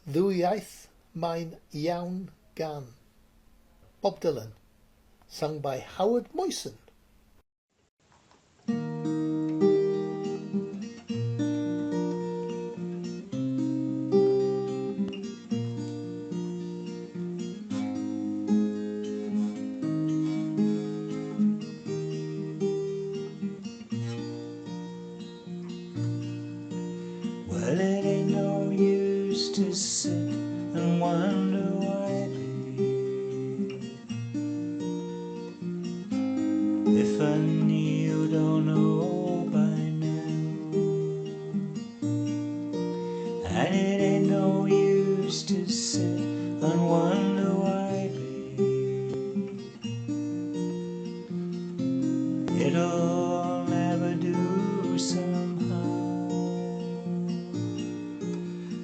ddwyieith mae'n iawn gan. Bob Dylan, sung by Howard Moyson. Well, it ain't no use to sit and wonder why, if I knew you don't know by now. And it ain't no use to sit and wonder why, it'll never do somehow.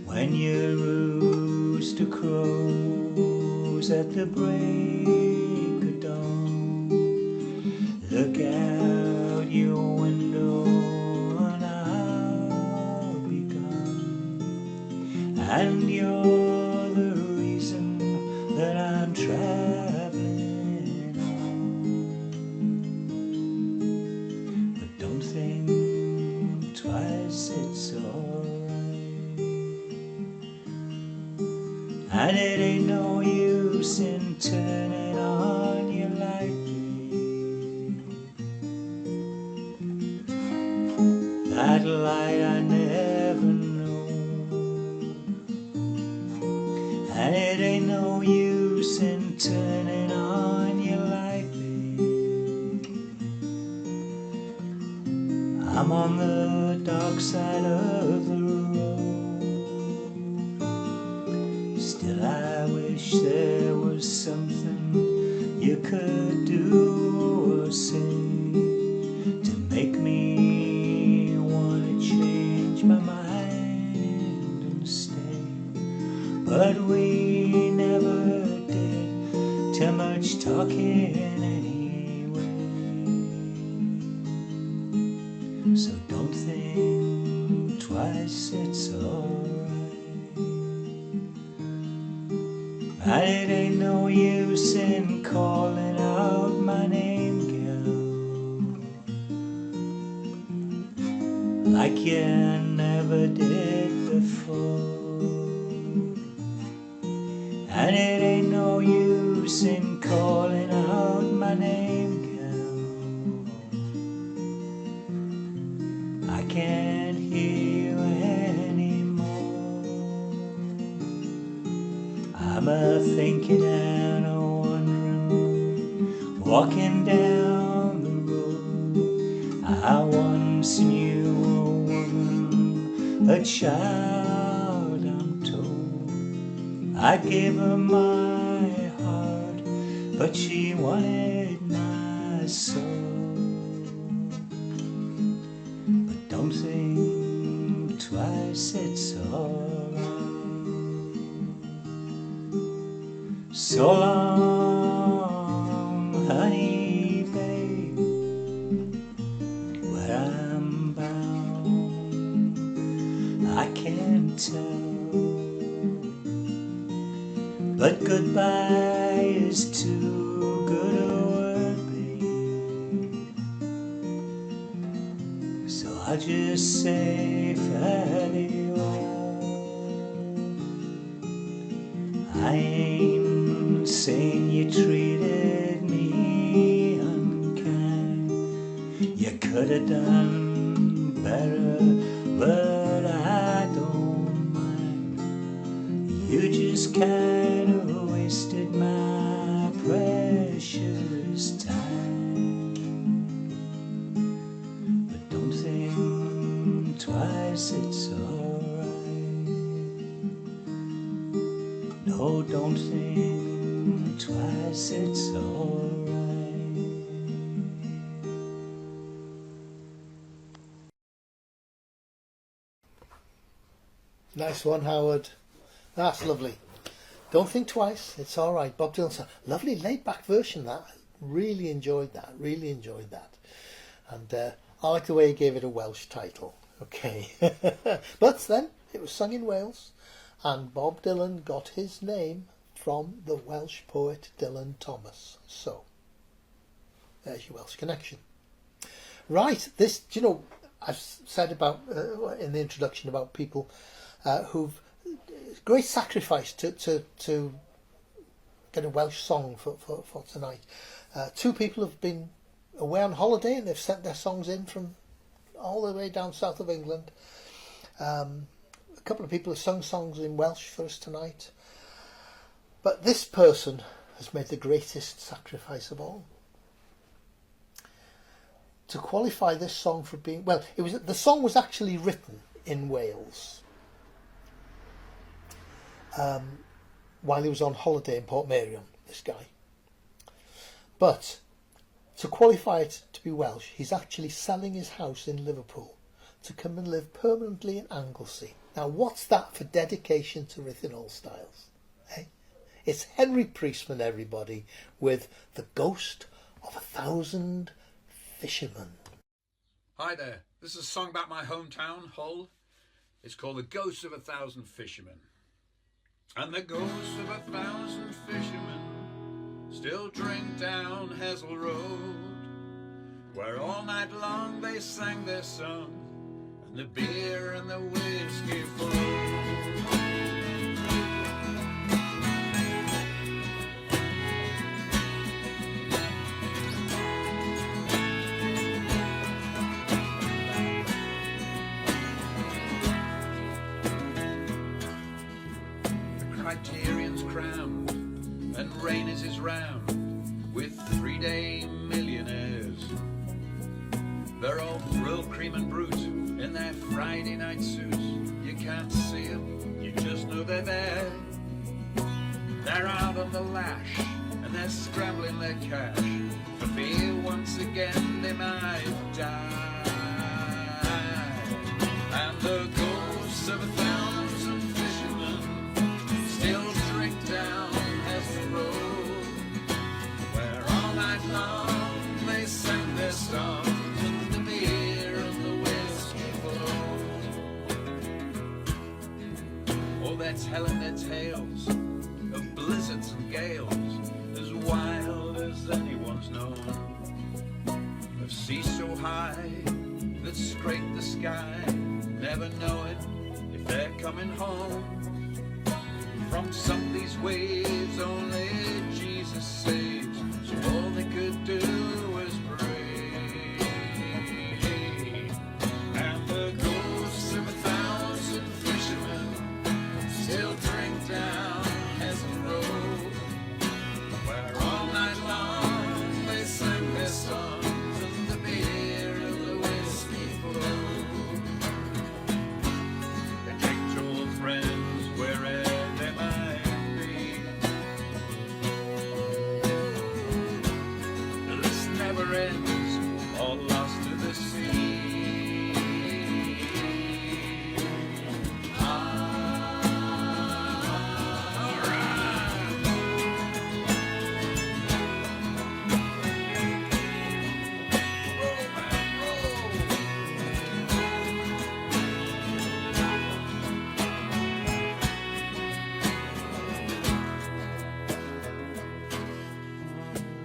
When your rooster crows at the break of dawn, look out your window and I'll be gone. And you're the reason that I'm traveling on. But don't think twice, it's alright. And it ain't no use in turning on your light. That light I never know. And it ain't no use use in turning on you lightly. I'm on the dark side of the road. Still I wish there was something you could do or say to make me wanna change my mind and stay. But we never did too much talking anyway. So don't think twice, it's alright. And it ain't no use in calling out my name, girl, like you never did before. And it ain't no use in calling out my name, girl, I can't hear you anymore. I'm a-thinking and a-wondering, walking down the road. I once knew a woman, a child, I'm told. I gave her my heart, but she wanted my soul. But don't think twice, it's alright. So long, honey, babe, where I'm bound I can't tell. But goodbye is too good a word, babe. So I'll just say farewell. I ain't saying you treated me unkind. You could have done better, but I don't mind. You just kinda wasted my precious time. But don't think twice, it's alright. No, don't think twice, it's alright. Nice one, Howard. That's lovely. Don't think twice, it's all right. Bob Dylan, lovely laid-back version. That really enjoyed that. Really enjoyed that. And I like the way he gave it a Welsh title. Okay, but then it was sung in Wales, and Bob Dylan got his name from the Welsh poet Dylan Thomas. So there's your Welsh connection. Right, this, you know, I've said about in the introduction about people who've great sacrifice to get a Welsh song for tonight. Two people have been away on holiday and they've sent their songs in from all the way down south of England. A couple of people have sung songs in Welsh for us tonight. But this person has made the greatest sacrifice of all. To qualify this song for being, well, the song was actually written in Wales while he was on holiday in Portmeirion, this guy. But to qualify it to be Welsh, he's actually selling his house in Liverpool to come and live permanently in Anglesey. Now, what's that for dedication to Rhythm All Styles? Eh? It's Henry Priestman, everybody, with The Ghost of 1,000 Fishermen. Hi there, this is a song about my hometown, Hull. It's called The Ghost of 1,000 Fishermen. And the ghosts of 1,000 fishermen still drink down Hessel Road, where all night long they sang their song, and the beer and the whiskey flowed. Criterion's crammed, and rain is his round with 3-day millionaires. They're all brill, cream and brute in their Friday night suits. You can't see them, you just know they're there. They're out on the lash and they're scrambling their cash for fear once again they might die. And the ghosts of 1,000 fishermen still drink down Hester Road, where all night long they sang their songs and the beer and the whiskey flowed. Oh, they're telling their tales of blizzards and gales as wild as anyone's known, of seas so high that scrape the sky, never knowing if they're coming home. From some of these waves only Jesus saves, so all they could do was pray. And the ghosts of 1,000 fishermen still drink down Hester Road, where all night long they sang their songs and the beer and the whiskey flowed. They take to old friends wherever they might be. The list never ends, all lost to the sea.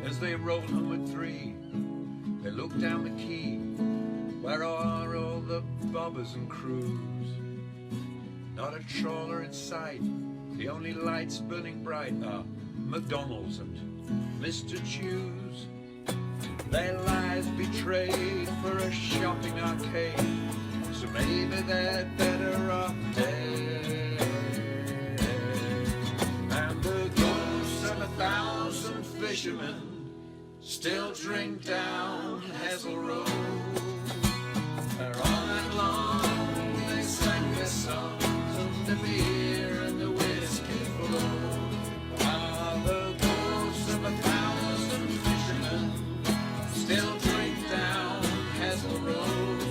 As they rolled home at 3, they looked down the quay, where are all the bobbers and crews? Not a trawler in sight, the only lights burning bright are McDonald's and Mr. Chew's. Their lives betrayed for a shopping arcade, so maybe they're better off dead. And the ghosts of 1,000 fishermen still drink down Hester Road, where all night long they sang their songs and the beer and the whiskey flowed. Ah, the ghosts of 1,000 fishermen still drink down Hester Road.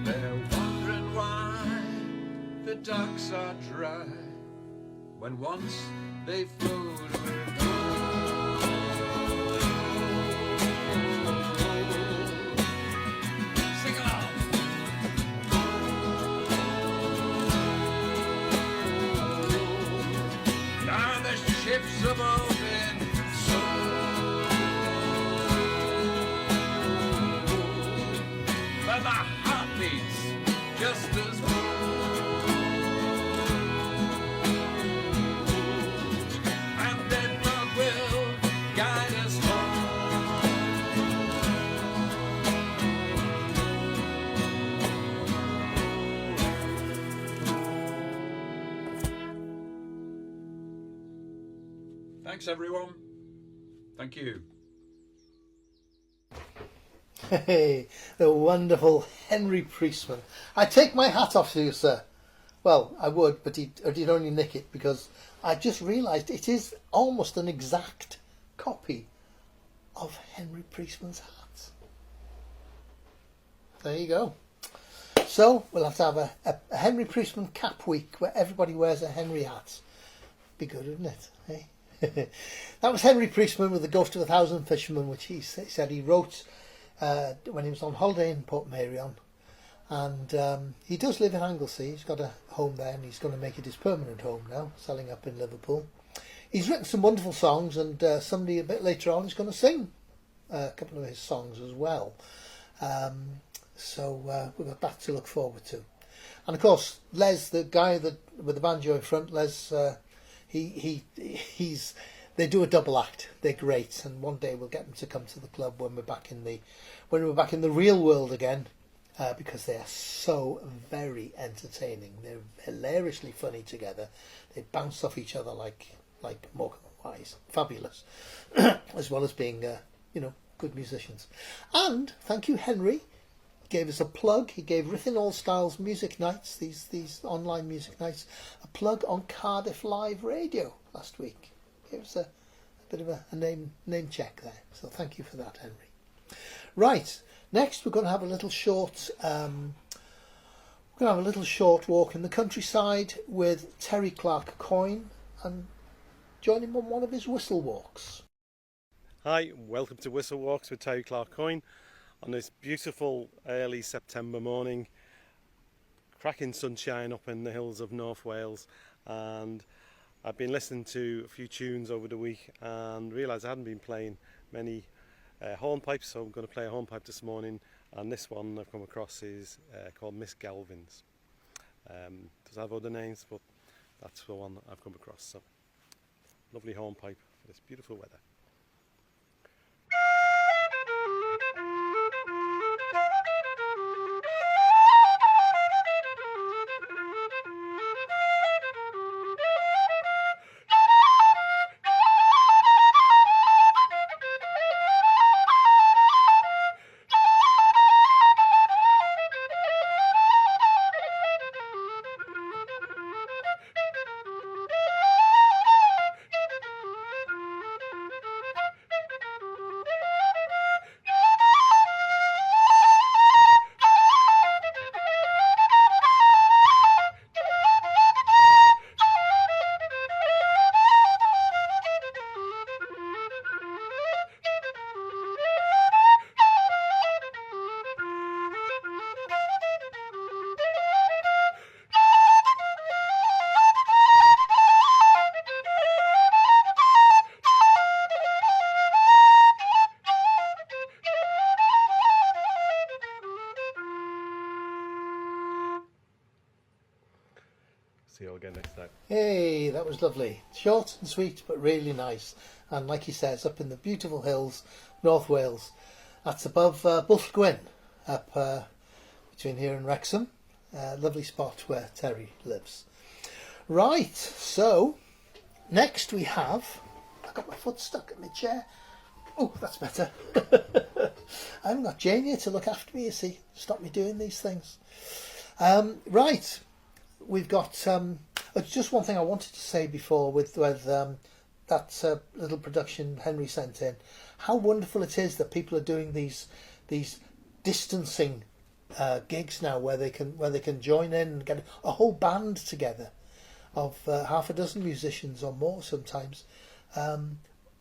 They're wondering why the docks are dry, when once they flowed with gold. Sing along. Now the ships have all been sold, but my heart beats just as bold, and Denmark will guide us home. Thanks everyone. Thank you. Hey, the wonderful Henry Priestman. I take my hat off to you, sir. Well, I would, but he'd only nick it because I just realised it is almost an exact copy of Henry Priestman's hat. There you go. So we'll have to have a Henry Priestman cap week where everybody wears a Henry hat. Be good, wouldn't it? Hey? That was Henry Priestman with The Ghost of 1,000 Fishermen, which he said he wrote when he was on holiday in Portmeirion. And he does live in Anglesey. He's got a home there and he's going to make it his permanent home now, selling up in Liverpool. He's written some wonderful songs, and somebody a bit later on is going to sing a couple of his songs as well. So we've got that to look forward to. And of course, Les, the guy that with the banjo in front, Les, they do a double act. They're great, and one day we'll get them to come to the club when we're back in the real world again, because they are so very entertaining. They're hilariously funny together. They bounce off each other like music-wise, fabulous, as well as being, good musicians. And thank you, Henry. Gave us a plug. He gave Rhythm All Styles music nights, these online music nights, a plug on Cardiff Live Radio last week. Gave us a bit of a name check there. So thank you for that, Henry. Right, next we're going to have a little short walk in the countryside with Terry Clark Coyne and join him on one of his whistle walks. Hi, welcome to Whistle Walks with Terry Clark Coyne on this beautiful early September morning. Cracking sunshine up in the hills of North Wales, and I've been listening to a few tunes over the week and realised I hadn't been playing many hornpipes, so I'm going to play a hornpipe this morning, and this one I've come across is called Miss Galvin's. Does have other names, but that's the one that I've come across. So lovely hornpipe for this beautiful weather. See you all again next time. Hey, that was lovely. Short and sweet, but really nice. And like he says, up in the beautiful hills, North Wales. That's above Gwyn, up between here and Wrexham. Lovely spot where Terry lives. Right, so next we have... I got my foot stuck in my chair. Oh, that's better. I haven't got Jane here to look after me, you see. Stop me doing these things. Right. We've got just one thing I wanted to say before with that little production Henry sent in. How wonderful it is that people are doing these distancing gigs now, where they can join in and get a whole band together of half a dozen musicians or more sometimes,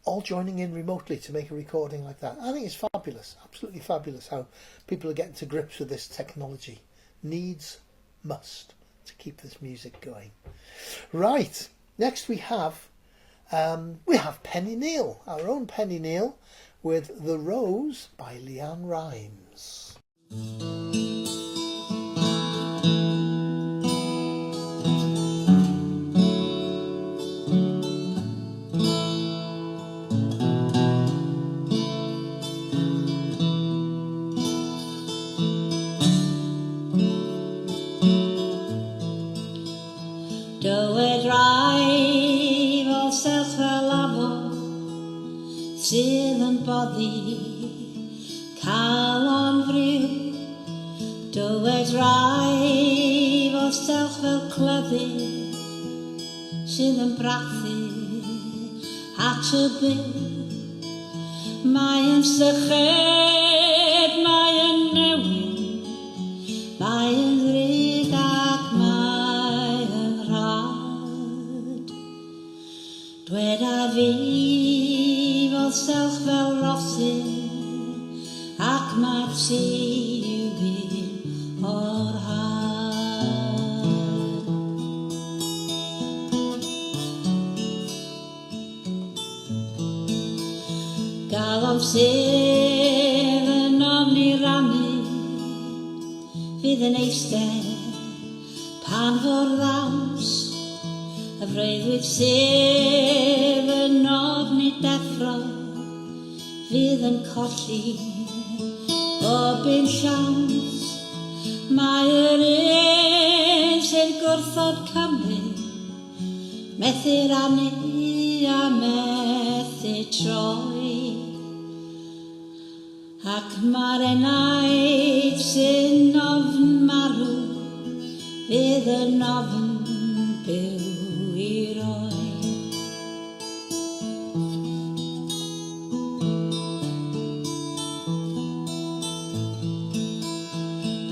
all joining in remotely to make a recording like that. I think it's fabulous, absolutely fabulous how people are getting to grips with this technology. Must. To keep this music going. Right, next we have Penny Neal, our own Penny Neal, with The Rose by Leanne Rimes. Sydd yn boddi cael o'n friw, dywed rai fo stelch fel clyddu sydd yn brathu at y byw. Mae'n syched, mae'n newid, mae'n ddrud ac mae'n rhad. Dweda fi self fel rosyn ac mae'r siwyn o'r had. Galon sydd yn ofni rannu fydd yn eistedd pan fo'r ddaws, y freuddwyd sydd yn ofni deffro fydd yn colli bob un siawns. Mae'r un sy'n gwrthod Cymru methu rannu a methu troi, ac mae'r enaid sy'n ofn marw, fydd yn ofn byw I roi.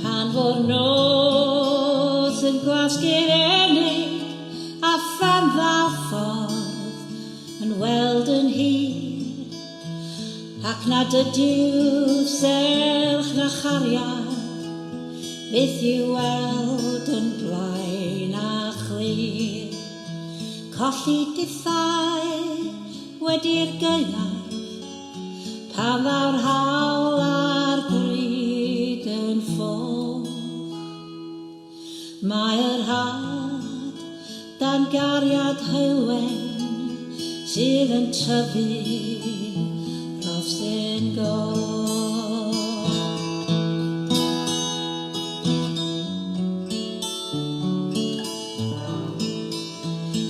Pan fo'r nos yn gwasgu'r enig a phan ddal ffordd yn weld yn hir, ac nad ydyw serch na chariad byth i'w weld yn blaen a chlir. Colli dithau wedi'r gaeaf, pan ddaw'r hawl a'r bryd yn ffwrdd. Mae'r had dan gariad heilwen sydd yn tyfu dros yn gof.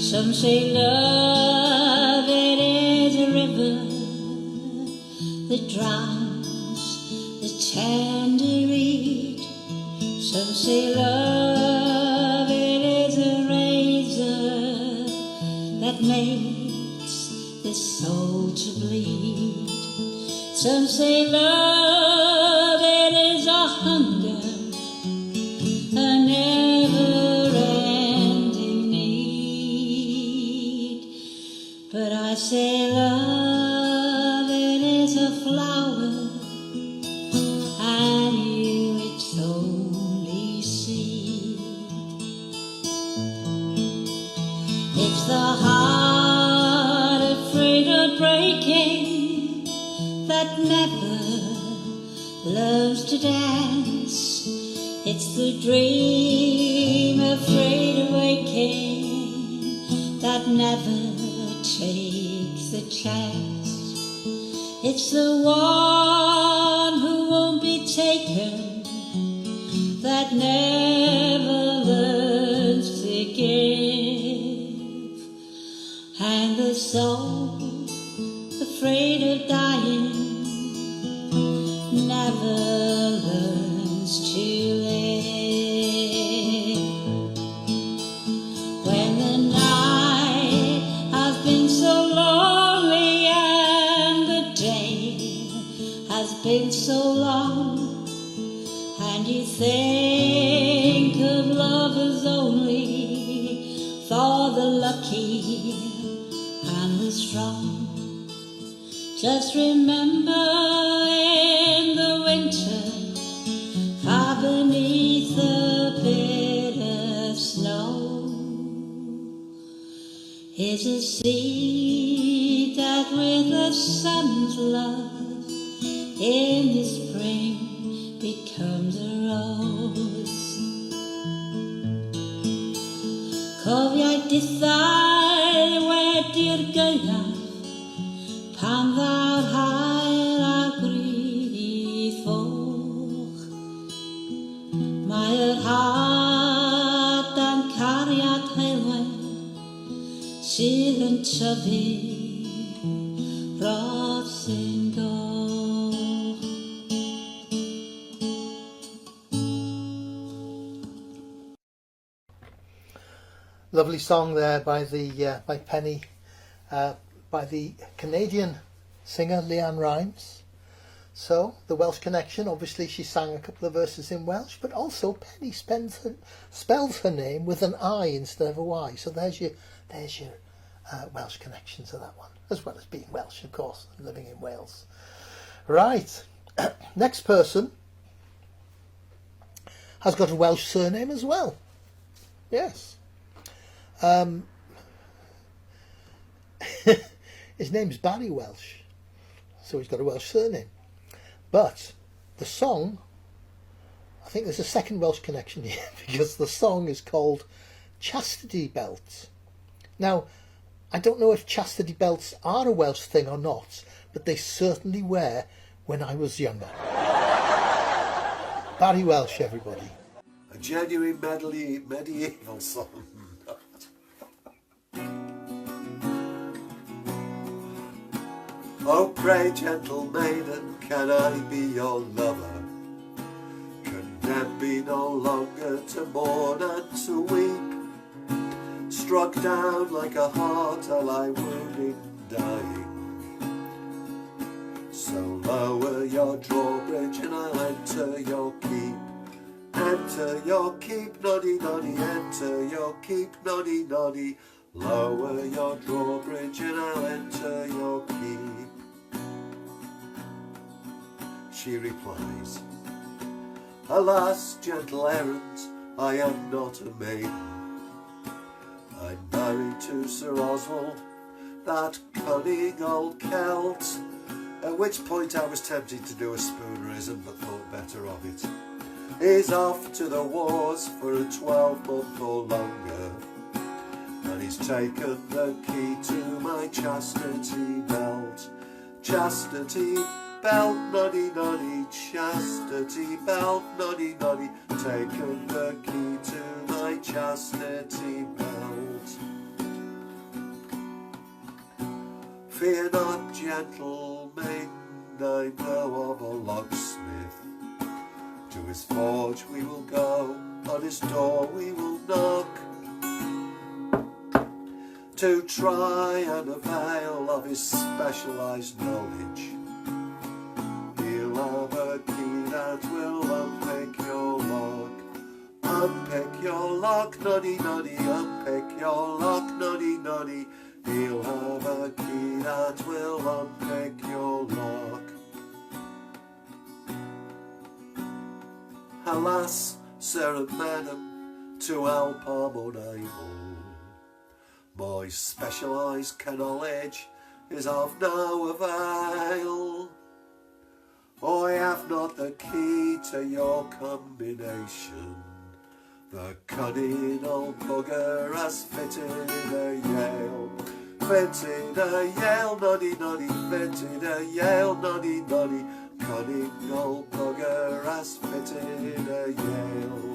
Some say love it is a river that drowns the tender reed. Some say love it is a razor that makes the soul to bleed. Some say love it is a hunger, a never-ending need. But I say love it is a flower, and you its only seed. It's the heart afraid of breaking that never learns to dance. It's the dream afraid of waking that never takes the chance. It's the one who won't be taken that never learns to give. And the soul afraid of dying never learns to live. When the night has been so lonely and the day has been so long, and you think of lovers only for the lucky and the strong, just remember in the winter, far beneath the bed of snow, is a seed that with the sun's love in the spring becomes a rose. Cofiai dithau wedi'r gaeaf, pan ddaw'r haul a gwrith foch. Mae'r had dan cariad heilwen sydd yn tyfu dros yn goch. Lovely song there by Penny, by the Canadian singer Leanne Rhymes. So the Welsh connection, obviously she sang a couple of verses in Welsh, but also Penny spells her name with an I instead of a Y. So there's your Welsh connection to that one, as well as being Welsh, of course, and living in Wales. Right, next person has got a Welsh surname as well. Yes. His name's Barry Welsh, so he's got a Welsh surname. But the song, I think there's a second Welsh connection here, because the song is called Chastity Belt. Now, I don't know if chastity belts are a Welsh thing or not, but they certainly were when I was younger. Barry Welsh, everybody. A genuine medieval song. Oh, pray, gentle maiden, can I be your lover? Condemned me no longer to mourn and to weep. Struck down like a hart, I lie wounded, dying. So lower your drawbridge and I'll enter your keep. Enter your keep, noddy noddy, enter your keep, noddy noddy. Lower your drawbridge and I'll enter your keep. She replies, alas, gentle errant, I am not a maiden. I'm married to Sir Oswald, that cunning old Celt. At which point I was tempted to do a spoonerism, but thought better of it. He's off to the wars for a 12-month or longer, and he's taken the key to my chastity belt. Chastity belt, noddy noddy, chastity belt, noddy noddy, taken the key to my chastity belt. Fear not, gentle maiden, I know of a locksmith. To his forge we will go, on his door we will knock, to try and avail of his specialised knowledge. He'll have a key that will unpick your lock. Unpick your lock, noddy noddy, unpick your lock, noddy noddy. He'll have a key that will unpick your lock. Alas, sir and madam, to help I'm unable. My specialised knowledge is of no avail. I have not the key to your combination. The cunning old bugger has fitted a Yale. Fitted a Yale, noddy noddy, fitted a Yale, noddy noddy. Cunning old bugger has fitted a Yale.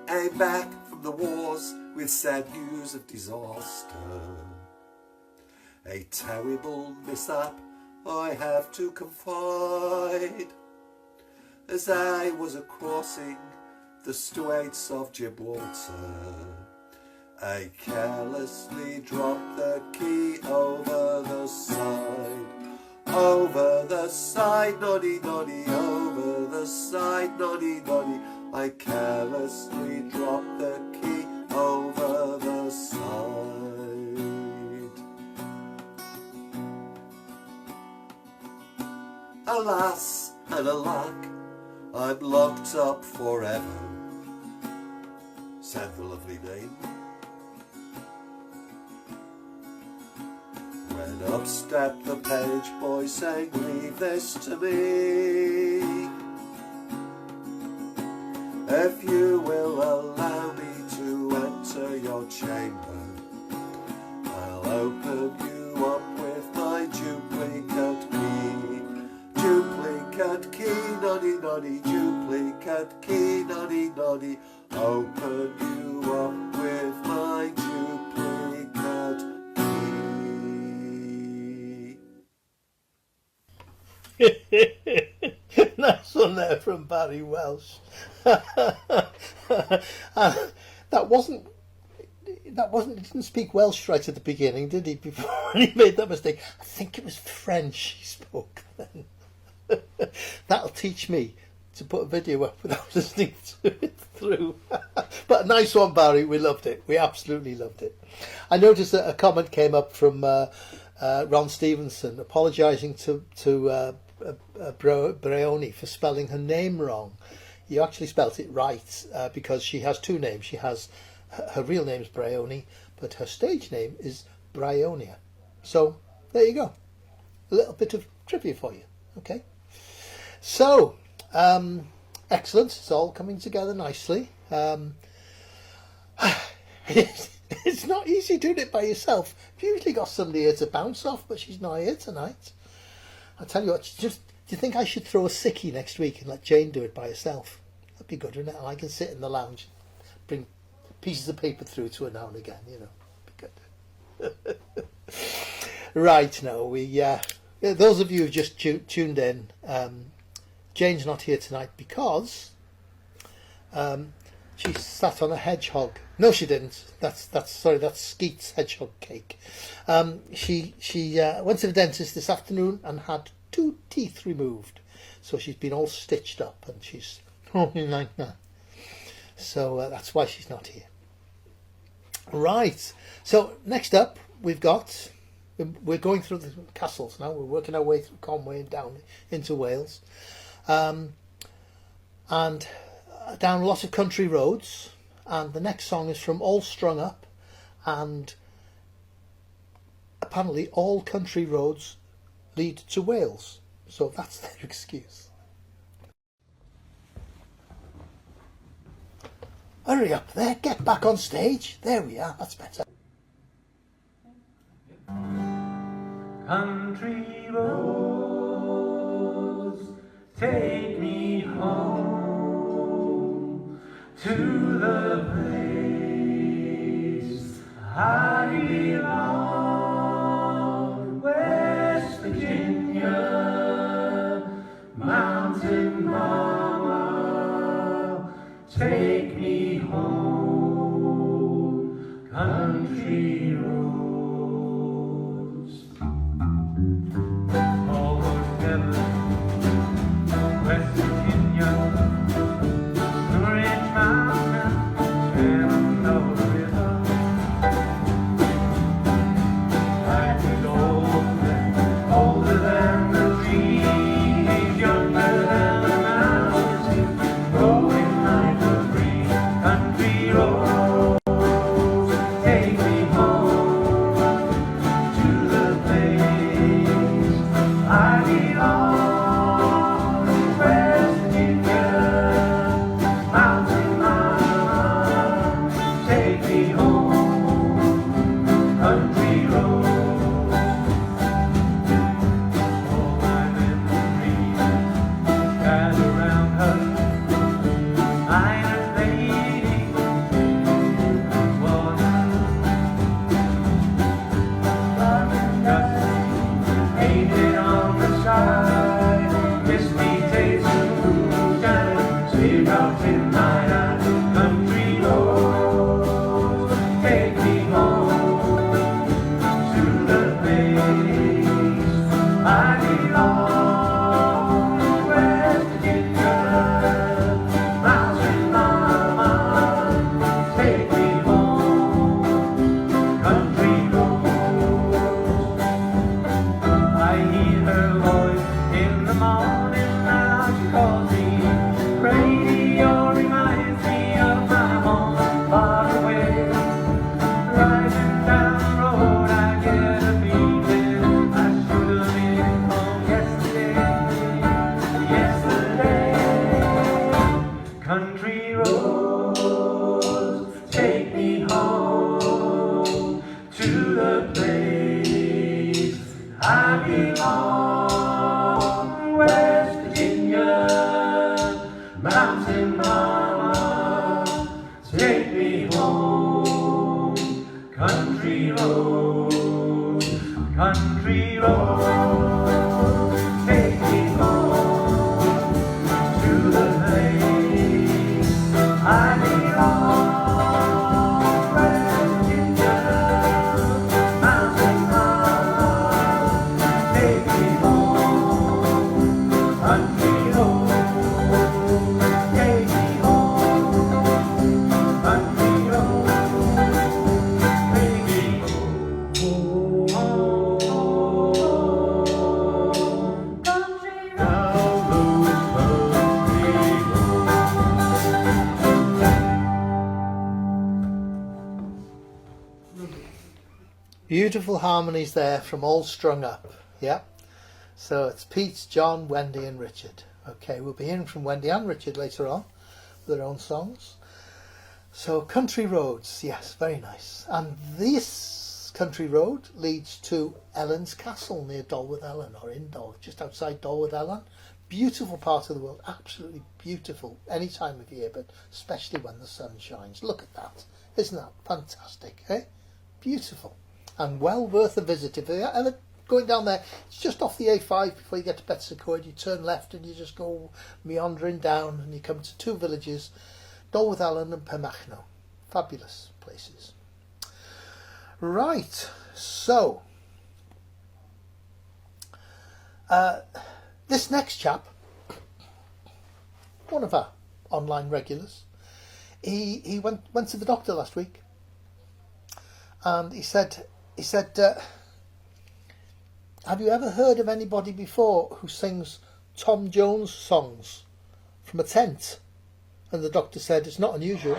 I'm back from the wars with sad news of disaster. A terrible mishap I have to confide. As I was a-crossing the Straits of Gibraltar, I carelessly dropped the key over the side. Over the side, noddy noddy, over the side, noddy noddy. I carelessly dropped the key over the side. Alas and alack, I'm locked up forever, said the lovely maiden. When up stepped the page boy saying, leave this to me. If you will allow me to enter your chamber, I'll open you up with my duplicate key. Duplicate key, noddy noddy, duplicate key, noddy noddy. Open you up with my duplicate key. Nice one there from Barry Welsh. He didn't speak Welsh right at the beginning, did he, before he made that mistake? I think it was French he spoke then. That'll teach me to put a video up without listening to it through. But nice one, Barry. We loved it. We absolutely loved it. I noticed that a comment came up from Ron Stevenson apologising to Breoni for spelling her name wrong. You actually spelt it right because she has two names. She has her real name is Breoni, but her stage name is Bryonia. So there you go. A little bit of trivia for you. Okay. So excellent. It's all coming together nicely. It's not easy doing it by yourself. You've usually got somebody here to bounce off, but she's not here tonight. I'll tell you what, do you think I should throw a sickie next week and let Jane do it by herself? That'd be good, wouldn't it? And I can sit in the lounge, bring pieces of paper through to her now and again, you know. Be good. Right, now, those of you who've just tuned in, Jane's not here tonight because she sat on a hedgehog. No, she didn't. That's Skeet's hedgehog cake. She went to the dentist this afternoon and had 2 teeth removed, so she's been all stitched up and she's talking like that. So that's why she's not here. Right. So next up, we're going through the castles now. We're working our way through Conway and down into Wales, and down a lot of country roads. And the next song is from All Strung Up, and apparently all country roads lead to Wales, so that's their excuse. Hurry up there, get back on stage. There we are, that's better. Country roads, take me home to the place I belong, West Virginia, Mountain Mama, take me home, country roads. Almost heaven, West Virginia, Ridge Mountain, Shenandoah River. Life is older than the trees, younger than the mountains, rolling like a free country road. Take me home to the place I belong, West Virginia, Mountain Mama, take me home, country road. All my memories gather round her, Iron Lady, water, love and dust painted on the side, misty taste of moonshine, sweet out in my eyes, country roads, take me home to the place I belong, West Virginia, Mountain Mama, take me home, country roads. I hear her voice in the morning now, she calls me. Radio reminds me of my home far away. Riding down the road I get a feeling I should have been home yesterday. Country roads, take me home to the place I belong, West Virginia, Mountain Mama, take me home, country roads, country roads, take me home to the place I belong, West Virginia, Mountain Mama, take me home, country roads, take me home, country roads, take me home, country Beautiful harmonies there from All Strung Up. Yeah. So it's Pete, John, Wendy and Richard. Okay, we'll be hearing from Wendy and Richard later on with their own songs. So country roads, yes, very nice. And this country road leads to Ellen's Castle near Dolworth Ellen, or in Dolworth, just outside Dolworth Ellen. beautiful part of the world, absolutely beautiful any time of year, but especially when the sun shines. Look at that. Isn't that fantastic, eh? Beautiful. And well worth a visit. If you're ever going down there, it's just off the A5 before you get to Betsacoed. You turn left and you just go meandering down and you come to two villages, Dolwith Allen and Pemachno. Fabulous places. Right, so this next chap, one of our online regulars, he went to the doctor last week, and he said, have you ever heard of anybody before who sings Tom Jones songs from a tent? And the doctor said it's not unusual.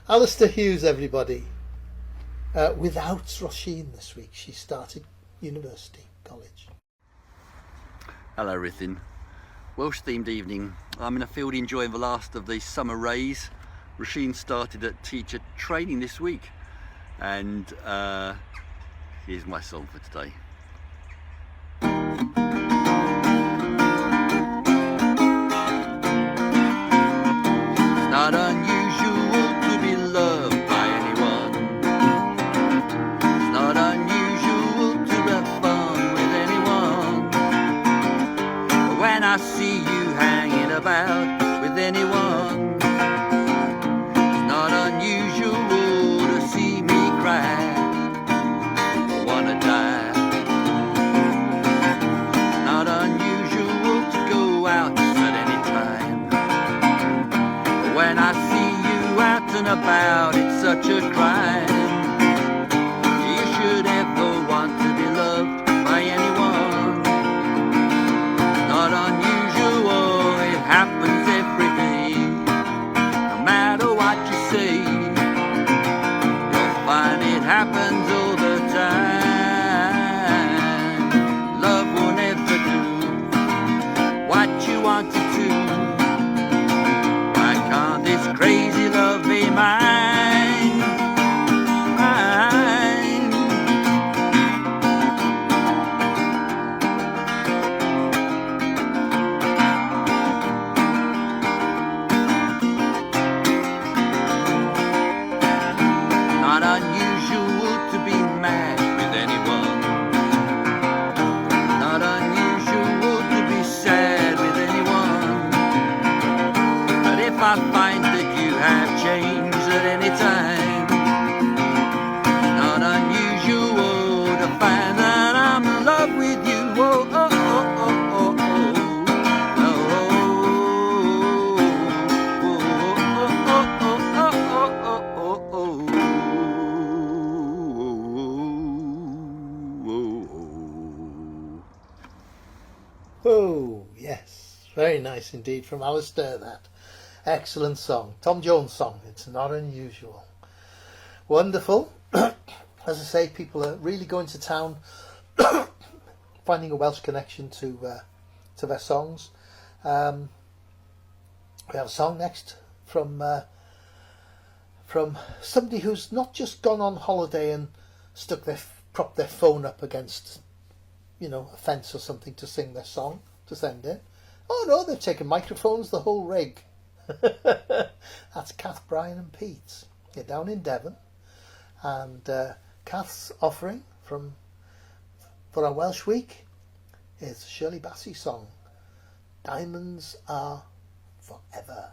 Alistair Hughes, everybody. Without Roisin this week. She started university, college. Hello, Rithin. Welsh themed evening. I'm in a field enjoying the last of the summer rays. Roisin started at teacher training this week, and here's my song for today. It's not unusual to be loved by anyone. It's not unusual to have fun with anyone. But when I see you hanging about with anyone, it's not unusual to see me cry or wanna die. It's not unusual to go out at any time. But when I see you out and about, it's such a crime. You should ever want to be loved by anyone. Not unusual, it happens every day. No matter what you say, you'll find it happens all the time. Love will never do what you want it to. Why can't this crazy love be mine? Mine. Not unusual to be mad with anyone. Not unusual to be sad with anyone. But if I find that you have changed at any time, it's not unusual to find that I'm in love with you. Oh, oh, oh, oh, oh, Oh, yes. Very nice indeed from Alistair, that. Excellent song. Tom Jones song. It's not unusual. Wonderful. As I say, people are really going to town, finding a Welsh connection to their songs. We have a song next from somebody who's not just gone on holiday and propped their phone up against, a fence or something to sing their song, to send it. Oh no, they've taken microphones, the whole rig. That's Kath, Brian and Pete. They're down in Devon, and Kath's offering for our Welsh week is Shirley Bassey's song, Diamonds Are Forever.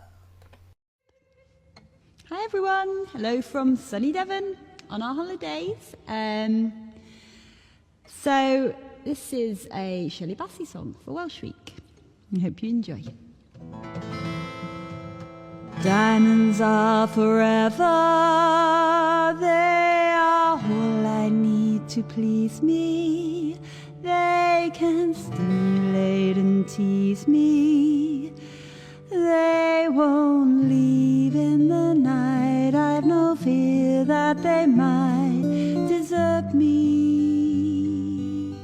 Hi everyone, hello from sunny Devon on our holidays. So this is a Shirley Bassey song for Welsh Week. I hope you enjoy it. Diamonds are forever, they are all I need to please me. They can stimulate and tease me. They won't leave in the night. I've no fear that they might desert me.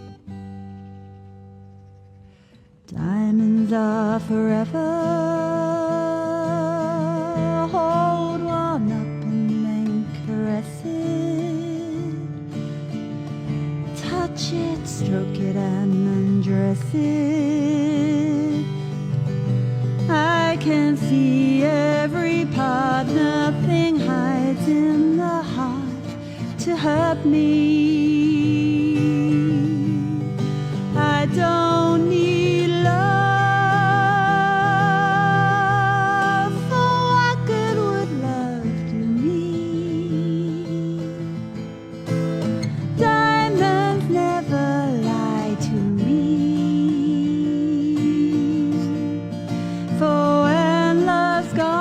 Diamonds are forever. Hold one up and then caress it. blessed. I can see every part, nothing hides in the heart to hurt me. I don't need love, for what good would love do me? Diamonds never lie to me, for when love's gone,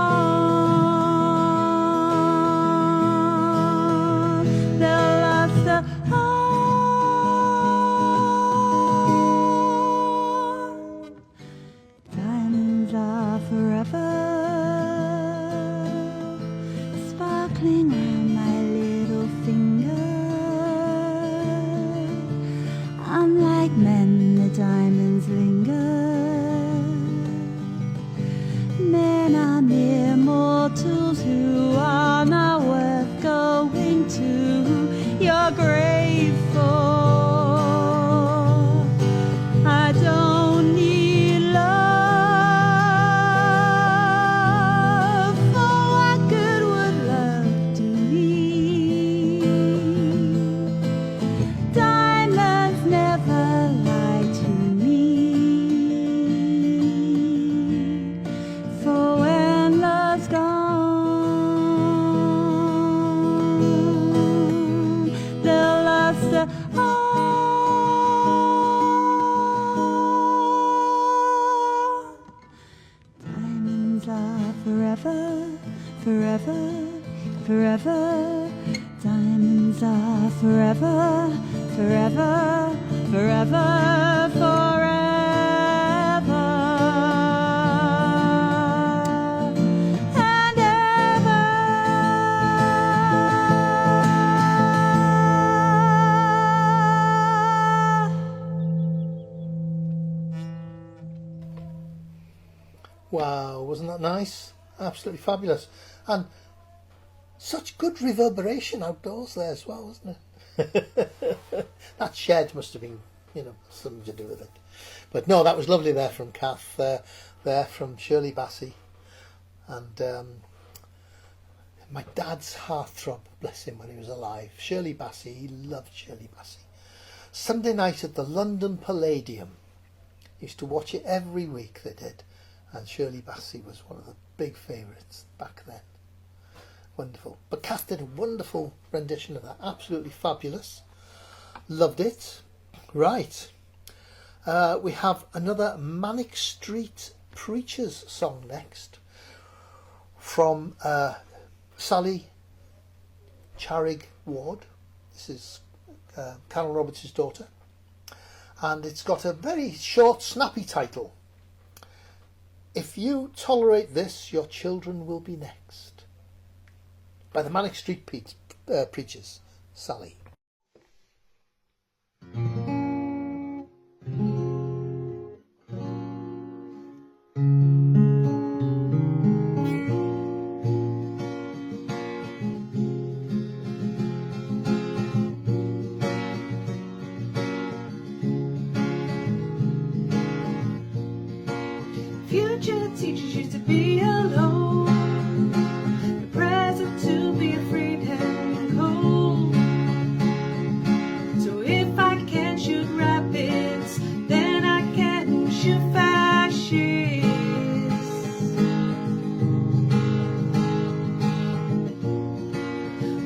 they'll last a diamonds are forever, sparkling round my little finger. Unlike men, the diamonds linger. Men are mere mortals who are not worth going to your grave for. I don't need love, for what good would love do me? Diamonds never lie to me, for when love's gone, they'll last a diamonds are forever, forever, forever. Diamonds are forever, forever, forever, forever and ever. Wow, wasn't that nice? Absolutely fabulous. And such good reverberation outdoors there as well, wasn't it? That shed must have been, something to do with it. But no, that was lovely there from Kath, there from Shirley Bassey. And my dad's heartthrob, bless him, when he was alive. Shirley Bassey, he loved Shirley Bassey. Sunday night at the London Palladium. Used to watch it every week, they did. And Shirley Bassey was one of the big favourites back then. Wonderful. But Kath did a wonderful rendition of that. Absolutely fabulous. Loved it. Right. We have another Manic Street Preachers song next. From Sally Charig Ward. This is Carol Roberts' daughter. And it's got a very short, snappy title. If you tolerate this, your children will be next. By the Manic Street Preachers, Sally. Future teachers used to be alone, the present to be afraid and cold. So if I can shoot rabbits, then I can shoot fascists.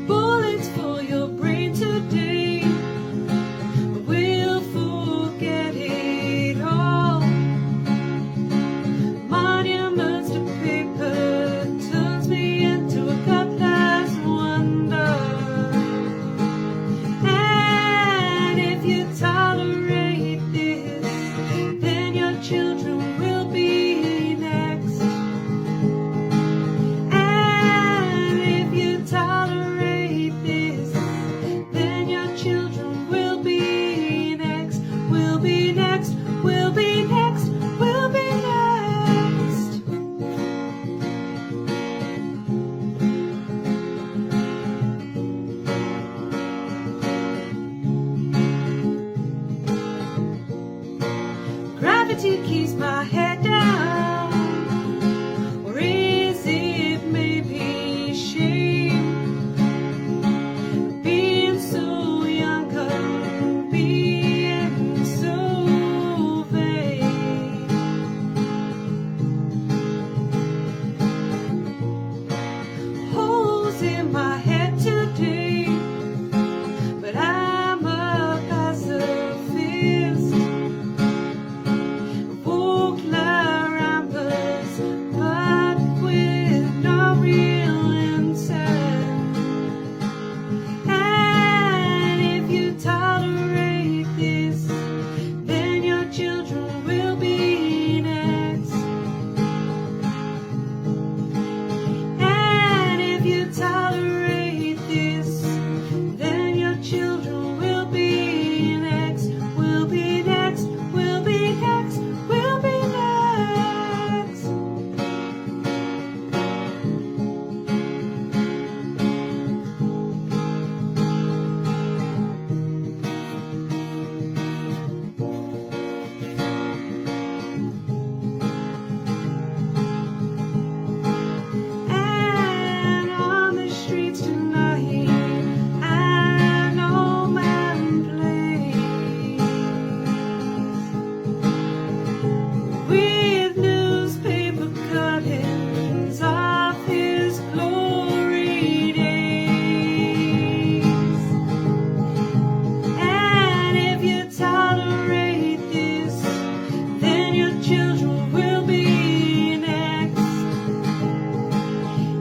Bullets for your brain today, but we'll forget it all. Monuments to paper turns me into a godless wonder. And if you tolerate this, then your children will be next. And if you tolerate this, then your children will be next. Will be next. Will be next. Will be next. gravity keeps my head down? Or is it maybe shame? Being so young, being so vain. Holes in my head today, but I'm a pacifist. Vogler ramblers, but with no real intent. And if you tolerate this, then your children will be next. And if you tolerate this, then your children will be next, will be next, will be next, will be next. And on the streets tonight, an old man plays with newspaper cuttings of his glory days. And if you tolerate this, then your children will be next.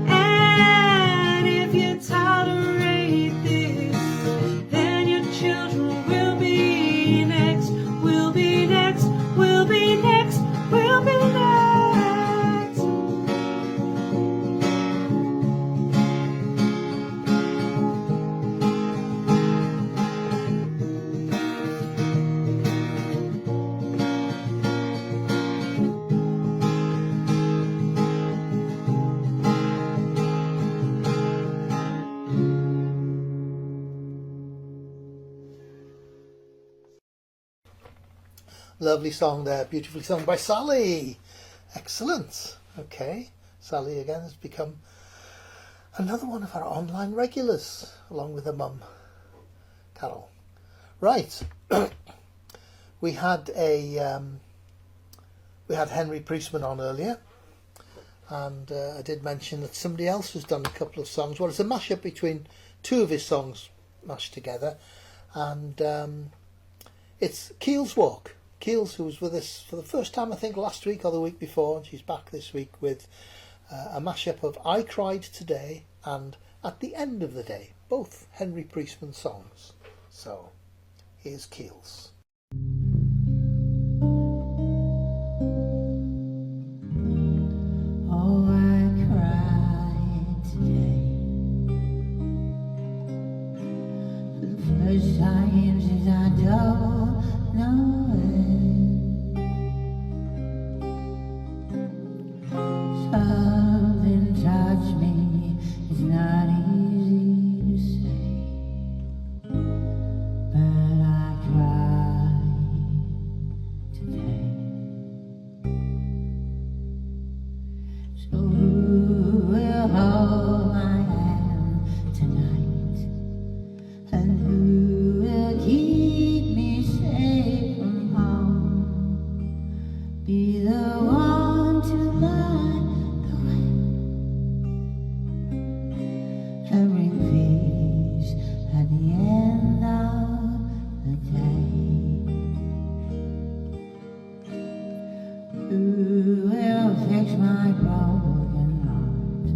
And if you tolerate this, then your children will be next, will be next, will be next, will be next. Lovely song there, beautifully sung by Sally. Excellent. Okay, Sally again has become another one of our online regulars, along with her mum, Carol. Right, we had Henry Priestman on earlier, and I did mention that somebody else has done a couple of songs. Well, it's a mashup between two of his songs mashed together, and it's Keel's Walk. Keels, who was with us for the first time, I think, last week or the week before, and she's back this week with a mashup of I Cried Today and At the End of the Day, both Henry Priestman songs. So, here's Keels. Oh, I cried today for the first time since I don't know it. Something touched me, it's not easy to say, but I cried today. So who will hold my hand tonight? And who will keep me safe from harm? Be the one to light the way and bring peace at the end of the day. Who will fix my broken heart?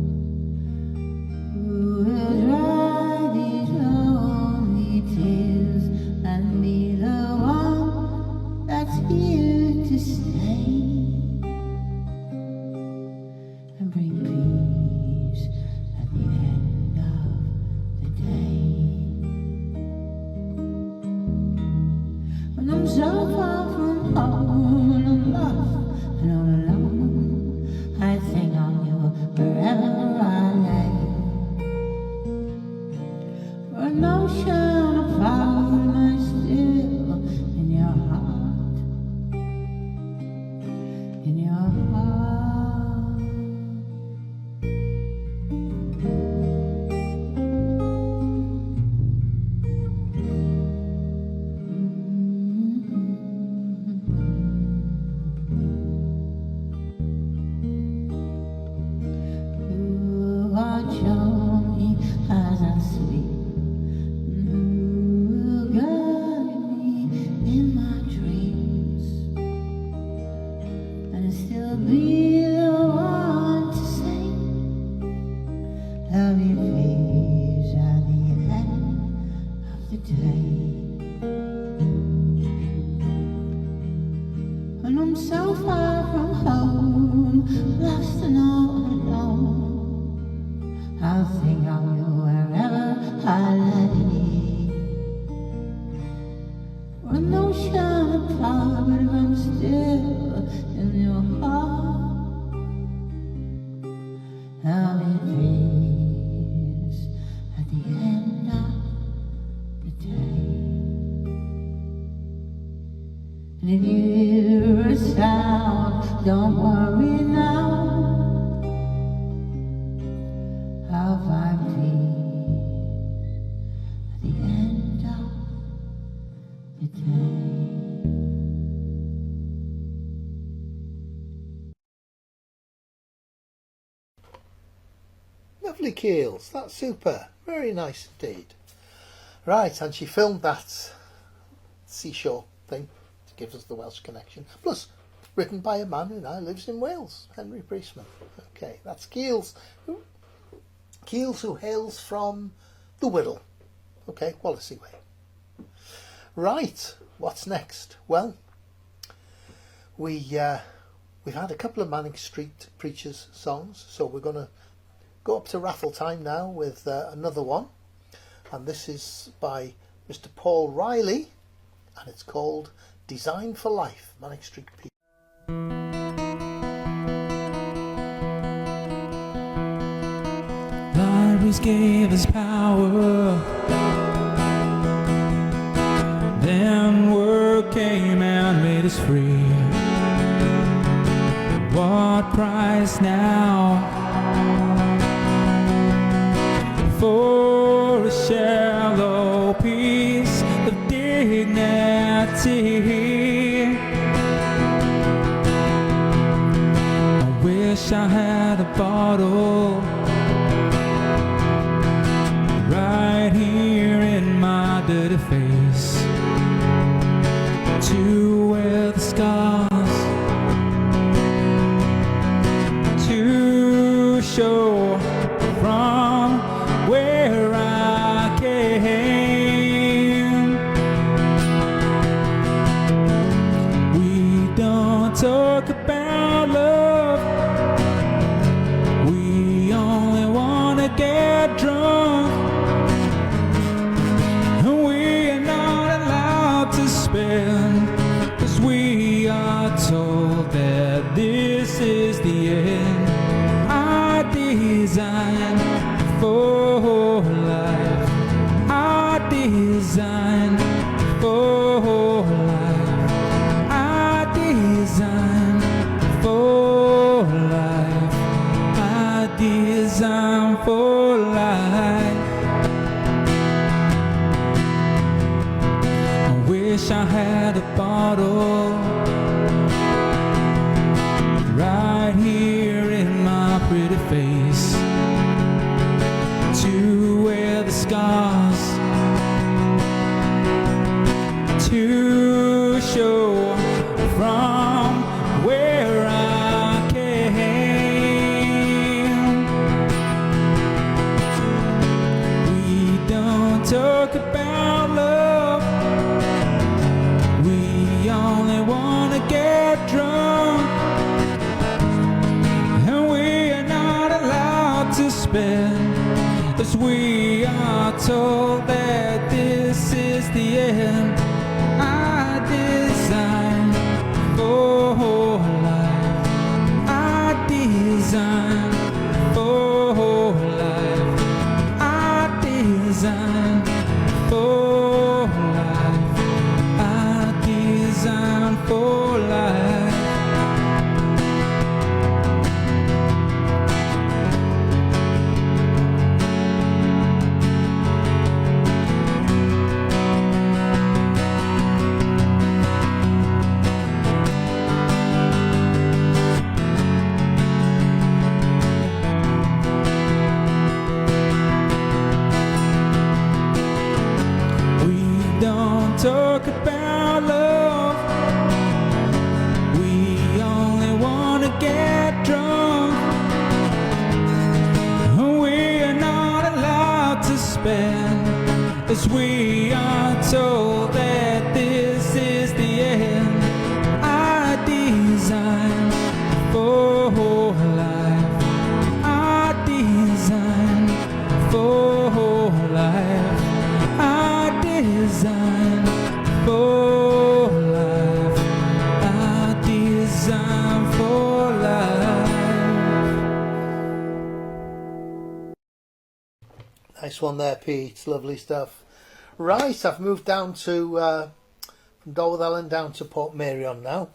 Who will dry these lonely tears and be the one that's here to stay and bring peace at the end of the day? When I'm so far from home and I'm lost and all alone, I think of you wherever I lay. For an ocean apart, am I still in your heart? be the one to say, love you please at the end of the day. And I'm so far from home, lost and all alone. I'll think of you wherever I lay. We're an ocean apart, but if I'm still in your heart, I'll be peace at the end of the day. And if you hear a sound, don't worry now, I'll find peace at the end of the day. Lovely Keels, that's super, very nice indeed. Right, and she filmed that seashore thing to give us the Welsh connection. Plus, written by a man who now lives in Wales, Henry Priestman. Okay, that's Keels. Keels, who hails from the Wirral. Okay, Wallasey way. Right, what's next? Well, we've had a couple of Manning Street Preachers songs, so we're going to go up to raffle time now with another one, and this is by Mr. Paul Riley, and it's called Design for Life, Manning Street Preachers. God always gave us power, then word came and made us free. What price now for a shallow piece of dignity? I wish I had a bottle right here in my dirty face to wear the scars, to show from where I came. We don't talk about love, we only wanna get drunk, and we are not allowed to spend, 'cause we are told that this is the end. I designed for life, I designed for life, I designed for life, I designed for life. I wish I had a bottle right here in my pretty face to wear the scars, to show from where I came. We don't talk about love, we only wanna get drunk, and we are not allowed to spend, 'cause we are told that this is the end. I designed for life, I designed for life, I designed for life, I designed for life. We don't talk about love, Nice one there, Pete. Lovely stuff. Right, I've moved down to from Dolworth Ellen down to Port Merion now,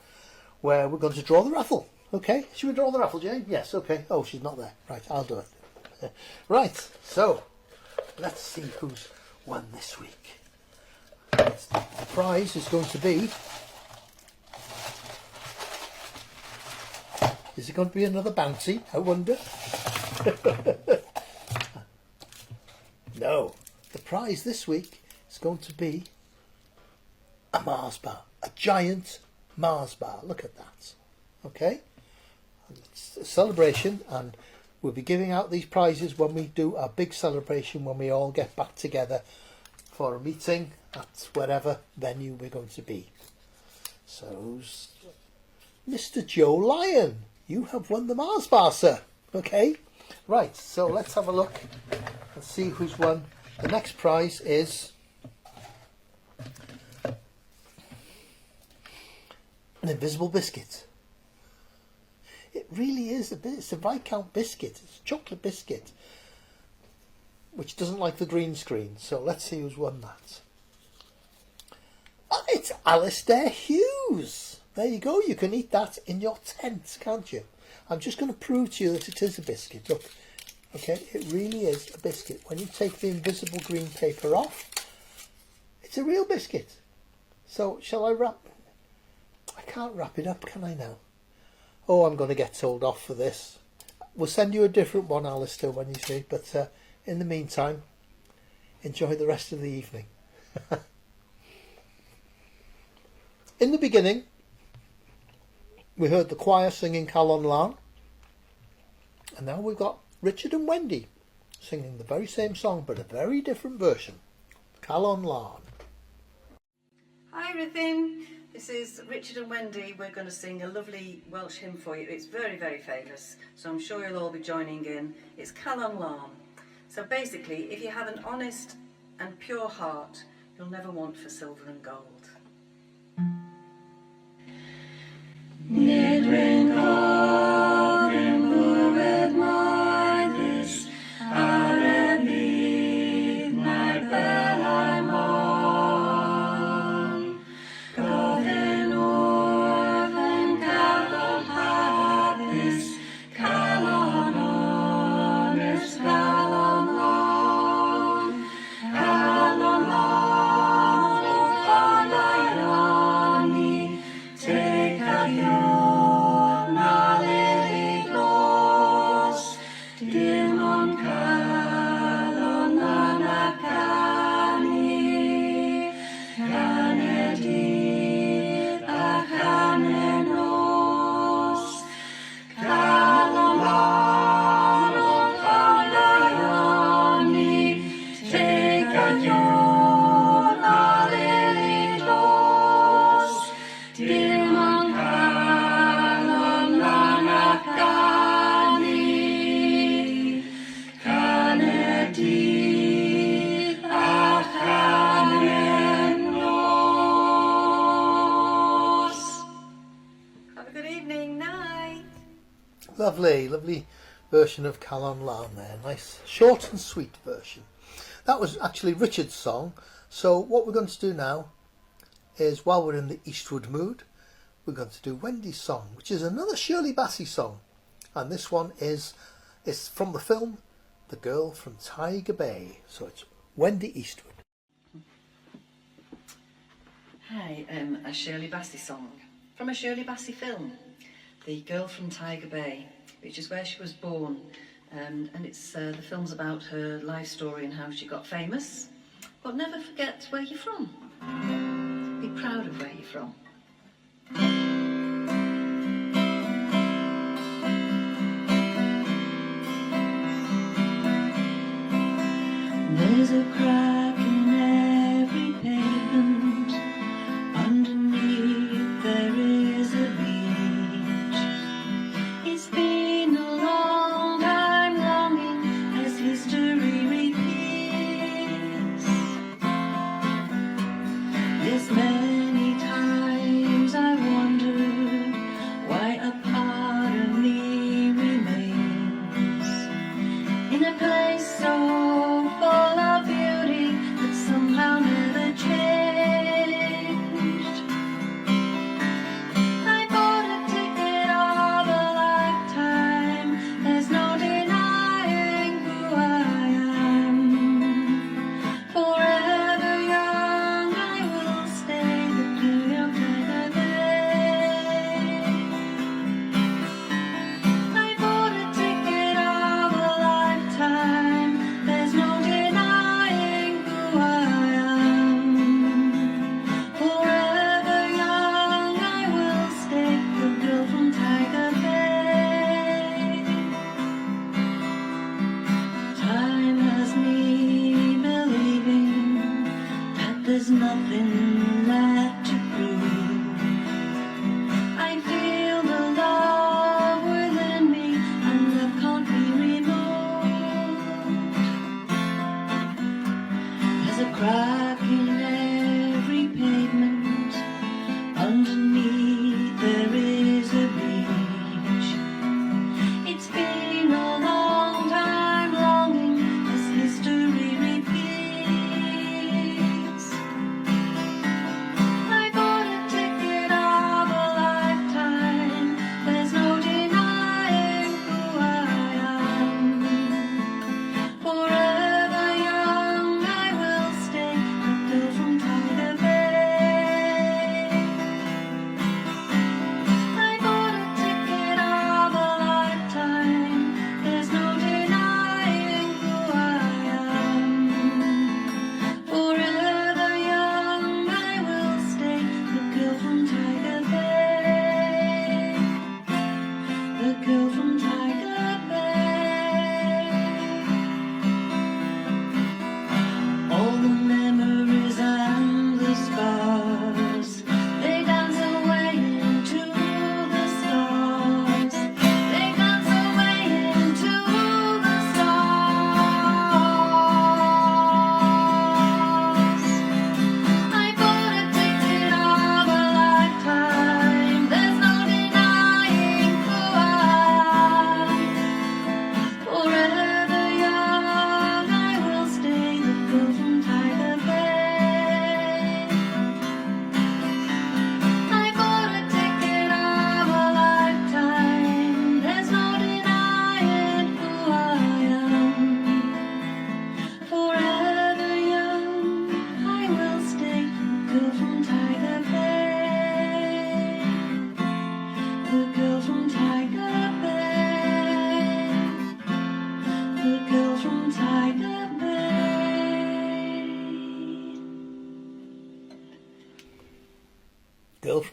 where we're going to draw the raffle. Okay, should we draw the raffle, Jane? Yes, okay. Oh, she's not there. Right, I'll do it. Right, so let's see who's won this week. The prize is going to be... Is it going to be another bounty, I wonder? No. The prize this week is going to be a Mars bar. A giant Mars bar. Look at that. Okay? It's a celebration, and we'll be giving out these prizes when we do our big celebration, when we all get back together for a meeting at wherever venue we're going to be. So, Mr. Joe Lyon, you have won the Mars bar, sir. Okay? Right, so let's have a look and see who's won. The next prize is an invisible biscuit. It really is it's a Viscount biscuit. It's a chocolate biscuit, which doesn't like the green screen. So let's see who's won that. Oh, it's Alistair Hughes. There you go. You can eat that in your tent, can't you? I'm just going to prove to you that it is a biscuit. Look, okay, it really is a biscuit. When you take the invisible green paper off, it's a real biscuit. So shall I wrap? I can't wrap it up, can I now? Oh, I'm going to get told off for this. We'll send you a different one, Alistair, when you see. But in the meantime, enjoy the rest of the evening. In the beginning, we heard the choir singing Calon Lan. And now we've got Richard and Wendy singing the very same song, but a very different version. Calon Lan. Hi, Rhythm. This is Richard and Wendy. We're going to sing a lovely Welsh hymn for you. It's very, very famous, so I'm sure you'll all be joining in. It's Calon Lan. So basically, if you have an honest and pure heart, you'll never want for silver and gold. Nid ring gofyn bwyd moedus, ar y bydd na'r belau mon. Gofyn wrth yn calon hapus, calon honest, calon long. Calon long, o Ioni, take a you. Dim ond calon lan a canu, canedydd a canenos. Calon lan o Ioni, take a diwn a lily glos. Dim ond calon lan a canu, canedydd a canenos. Have a good evening. Night. Lovely, lovely version of Calon Lan there. Nice, short and sweet version. That was actually Richard's song. So what we're going to do now is, while we're in the Eastwood mood, we're going to do Wendy's song, which is another Shirley Bassey song. And this one is from the film The Girl from Tiger Bay. So it's Wendy Eastwood. Hi, a Shirley Bassey song from a Shirley Bassey film, The Girl from Tiger Bay, which is where she was born. And it's the film's about her life story and how she got famous. But never forget where you're from. Be proud of where you're from. There's a crack in every pavement, underneath there is a beach. It's been a long time longing as history repeats. Yes, many times I wonder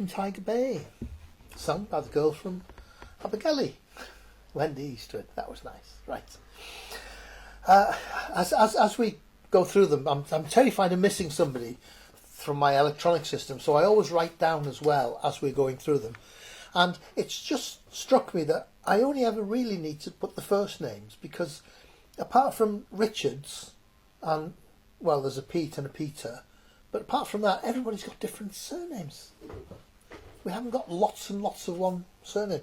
from Tiger Bay, sung by the girl from Abergele, Wendy Eastwood. That was nice, right. As we go through them, I'm terrified of missing somebody from my electronic system, so I always write down as well as we're going through them. And it's just struck me that I only ever really need to put the first names, because apart from Richards, and well, there's a Pete and a Peter, but apart from that, everybody's got different surnames. We haven't got lots and lots of one surname.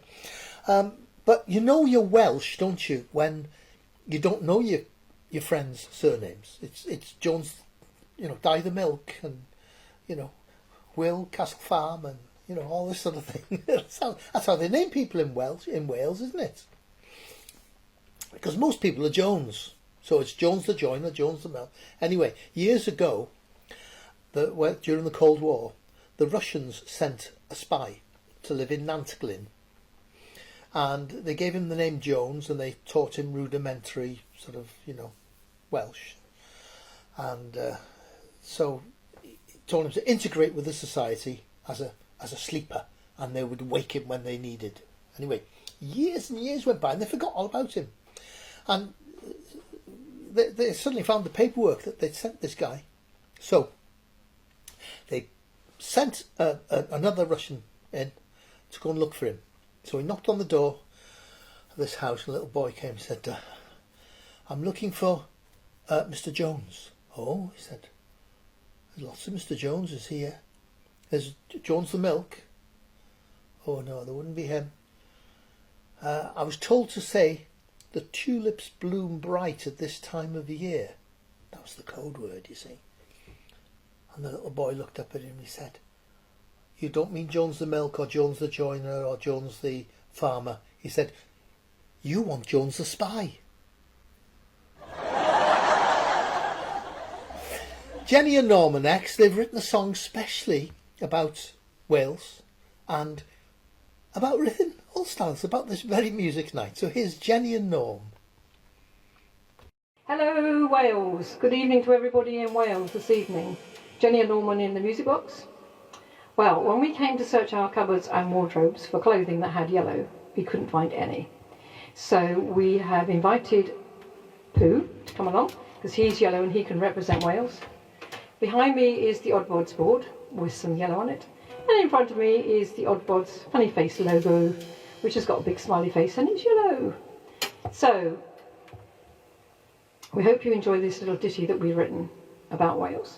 But you know you're Welsh, don't you, when you don't know your friends' surnames. It's Jones, Dye the Milk, and Will Castle Farm, and all this sort of thing. that's how they name people in Wales, isn't it? Because most people are Jones, so it's Jones the Joiner, Jones the Mill. Anyway, years ago, during the Cold War, the Russians sent a spy to live in Nantglyn, and they gave him the name Jones, and they taught him rudimentary sort of Welsh, and so told him to integrate with the society as a sleeper, and they would wake him when they needed. Anyway, years and years went by, and they forgot all about him, and they suddenly found the paperwork that they'd sent this guy. So they sent another Russian in to go and look for him. So he knocked on the door of this house, and a little boy came and said, I'm looking for Mr. Jones. Oh, he said, there's lots of Mr. Joneses here. There's Jones the Milk. Oh no, there wouldn't be him. I was told to say the tulips bloom bright at this time of year. That was the code word, you see. And the little boy looked up at him and he said, you don't mean Jones the Milk or Jones the Joiner or Jones the Farmer. He said, you want Jones the Spy. Jenny and Norma next. They've written a song specially about Wales and about Rhythm All Stars, about this very music night. So here's Jenny and Norm. Hello Wales, good evening to everybody in Wales this evening. Jenny and Norman in the music box. Well, when we came to search our cupboards and wardrobes for clothing that had yellow, we couldn't find any. So we have invited Pooh to come along, because he's yellow and he can represent Wales. Behind me is the Oddbods board with some yellow on it, and in front of me is the Oddbods funny face logo, which has got a big smiley face and it's yellow. So we hope you enjoy this little ditty that we've written about Wales.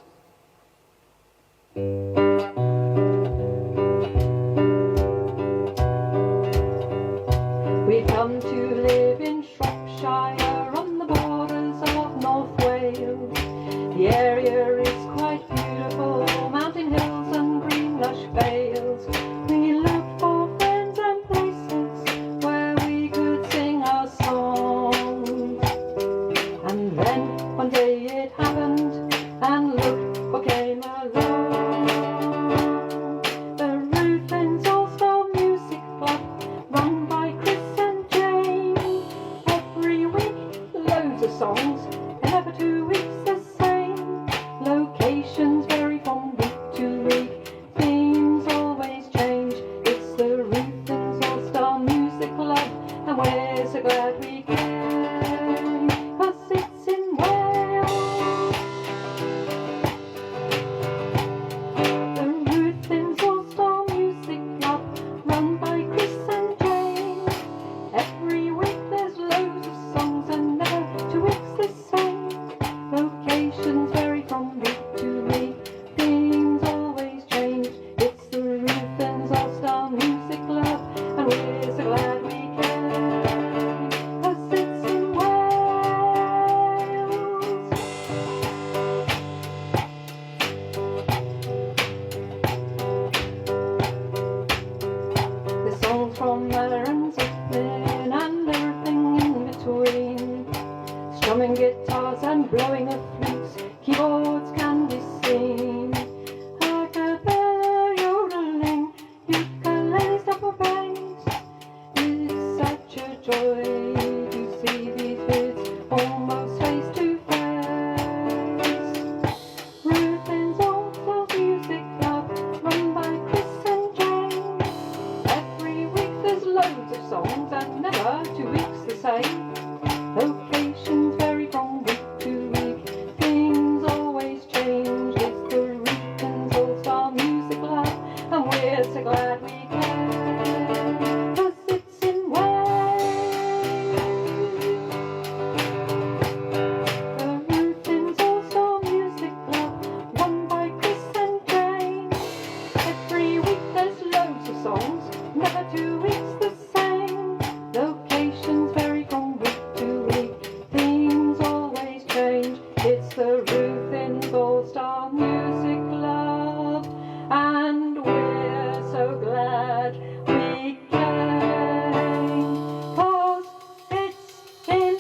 We've come to live in Shropshire on the borders of North Wales. The area is quite beautiful, mountain hills and green lush vales. We looked for friends and places where we could sing our songs. And then one day it happened, and look what came along. say. Locations vary from week to week. Things always change. It's the Rutland's All-Star Music Lab, and we're so glad we can, 'cause it's in Wales. The Rutland's All-Star Music Lab, run by Chris and Jane. Every week there's loads of songs, never 2 weeks the same. Locations vary from week to week, things always change. It's the Rutland's All-Star Music Club, and we're so glad we came, 'cause it's in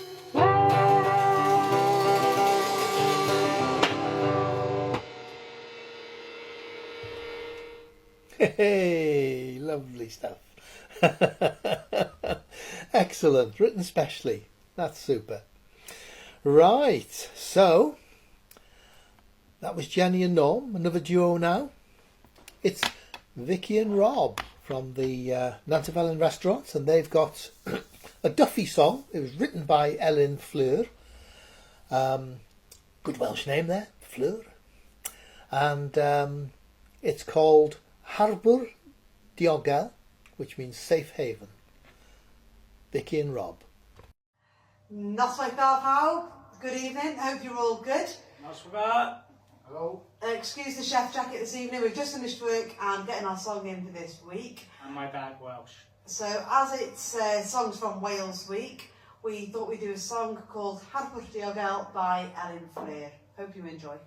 Hey, lovely stuff. Excellent, written specially. That's super. Right, so that was Jenny and Norm, another duo now. It's Vicky and Rob from the Nanterfell restaurant, and they've got a Duffy song. It was written by Ellen Fleur. Good Welsh name there, Fleur. And it's called Harbour Diogel, which means safe haven. Vicky and Rob. Noswaith da pawb, good evening, hope you're all good. Noswaith. Hello. Excuse the chef jacket this evening, we've just finished work and getting our song in for this week. And my bad Welsh. So as it's Songs from Wales week, we thought we'd do a song called Harbour Diogel by Ellen Fleur. Hope you enjoy.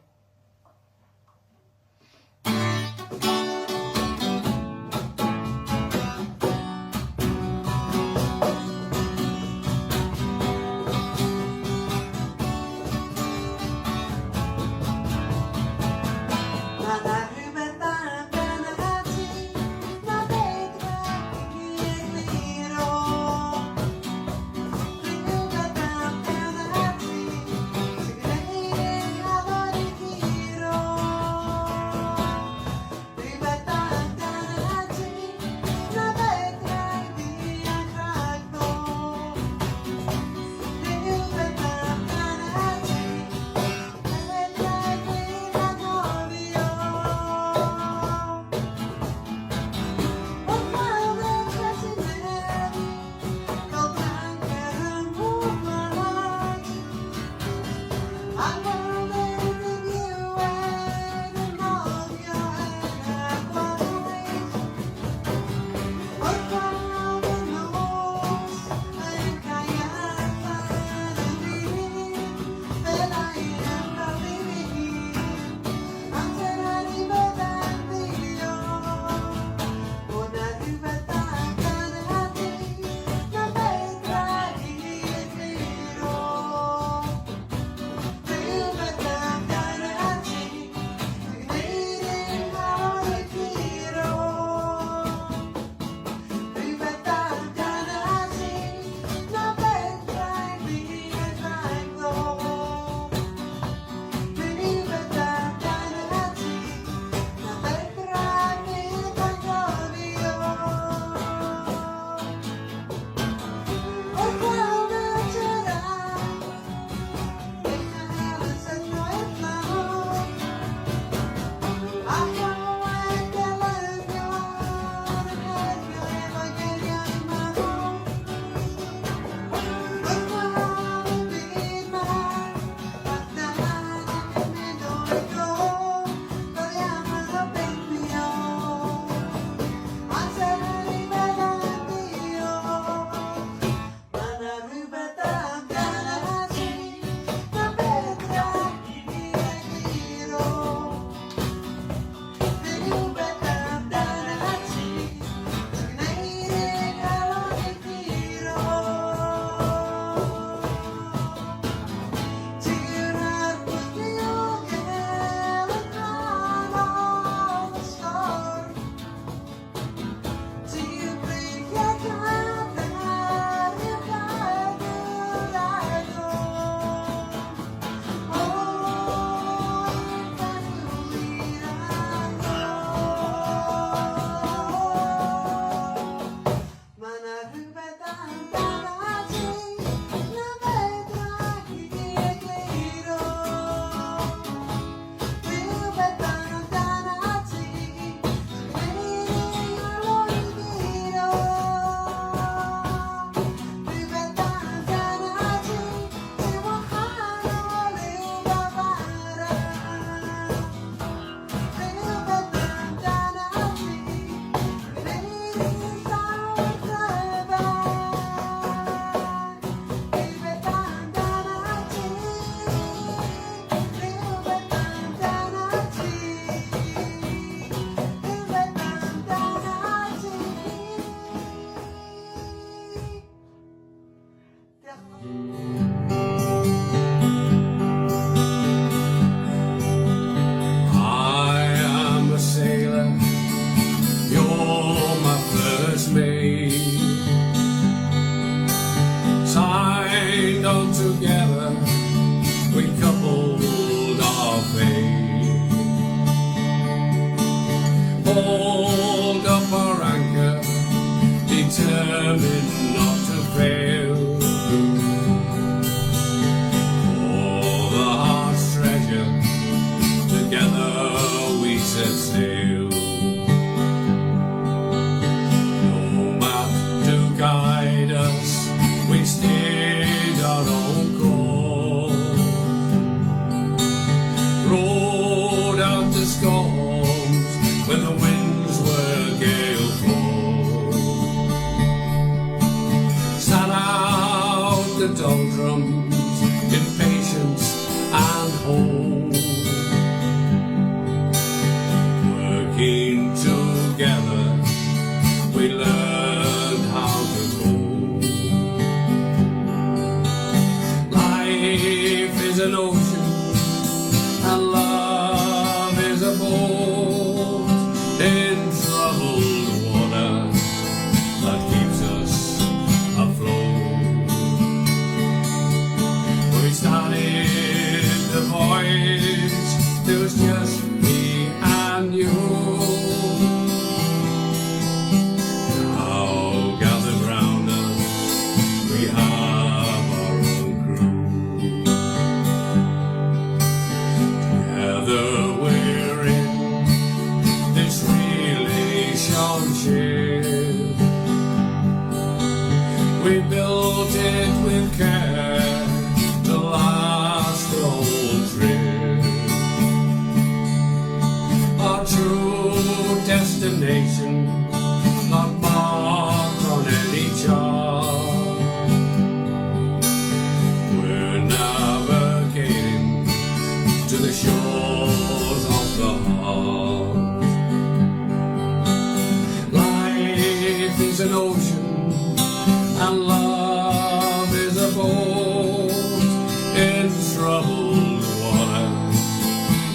way. Signed all together, we coupled our fate. Hold up our anchor, determined not to fail. For the heart's treasure, together we set sail. No map to guide us, we steered our own course. Rode out the storms when the winds were gale force. Sat out the doldrums in patience and hope. Working together, we learned how to cope. Life is an ocean, and love is a boat in troubled water that keeps us afloat. We started the voyage, it was just me and you. Now gathered round us, we have our own crew. Together we're in this relationship. We built it with care to last the whole trip. Our true destination, not marked on any chart. We're navigating to the shores of the heart. Life is an ocean, and love is a boat in troubled water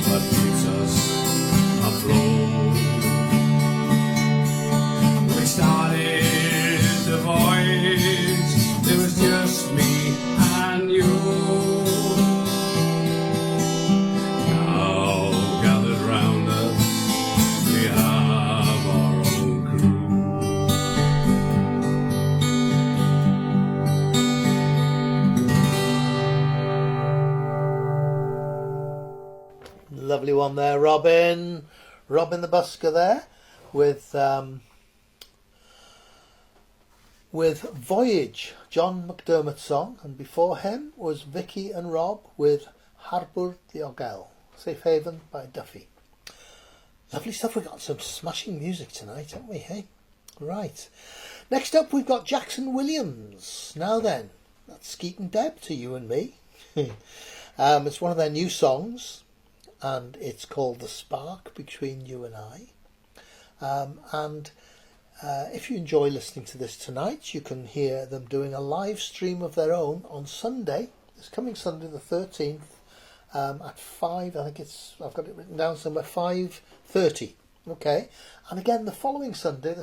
that keeps us afloat. We started the voyage, it was just me and you. Now gathered round us, we have our own crew. Lovely one there, Robin. Robin the Busker there with Voyage, John McDermott's song, and before him was Vicky and Rob with Harbour Diogel, Safe Haven by Duffy. Lovely stuff. We've got some smashing music tonight, haven't we, hey? Right. Next up we've got Jackson Williams. Now then, that's Skeet and Deb to you and me. It's one of their new songs, and it's called The Spark Between You and I. If you enjoy listening to this tonight, you can hear them doing a live stream of their own on Sunday. It's coming Sunday the 13th at 5. I think I've got it written down somewhere, 5:30. Okay, and again the following Sunday,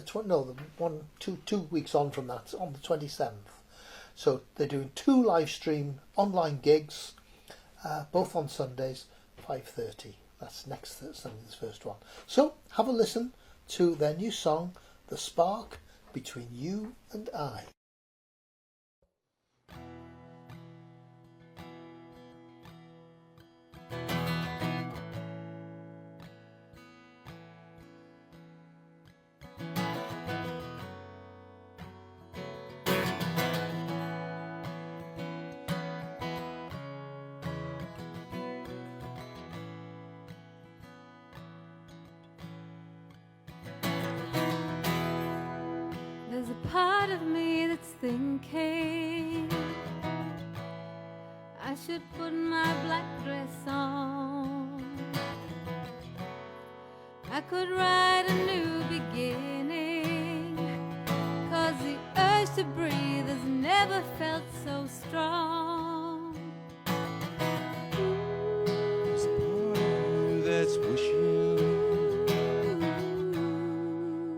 two weeks on from that, on the 27th. So they're doing 2 live stream online gigs, both on Sundays, 5:30. That's next Sunday, this first one. So have a listen to their new song, The Spark Between You and I. There's a part of me that's thinking I should put my black dress on. I could write a new beginning, 'cause the urge to breathe has never felt so strong. There's a part of you that's wishing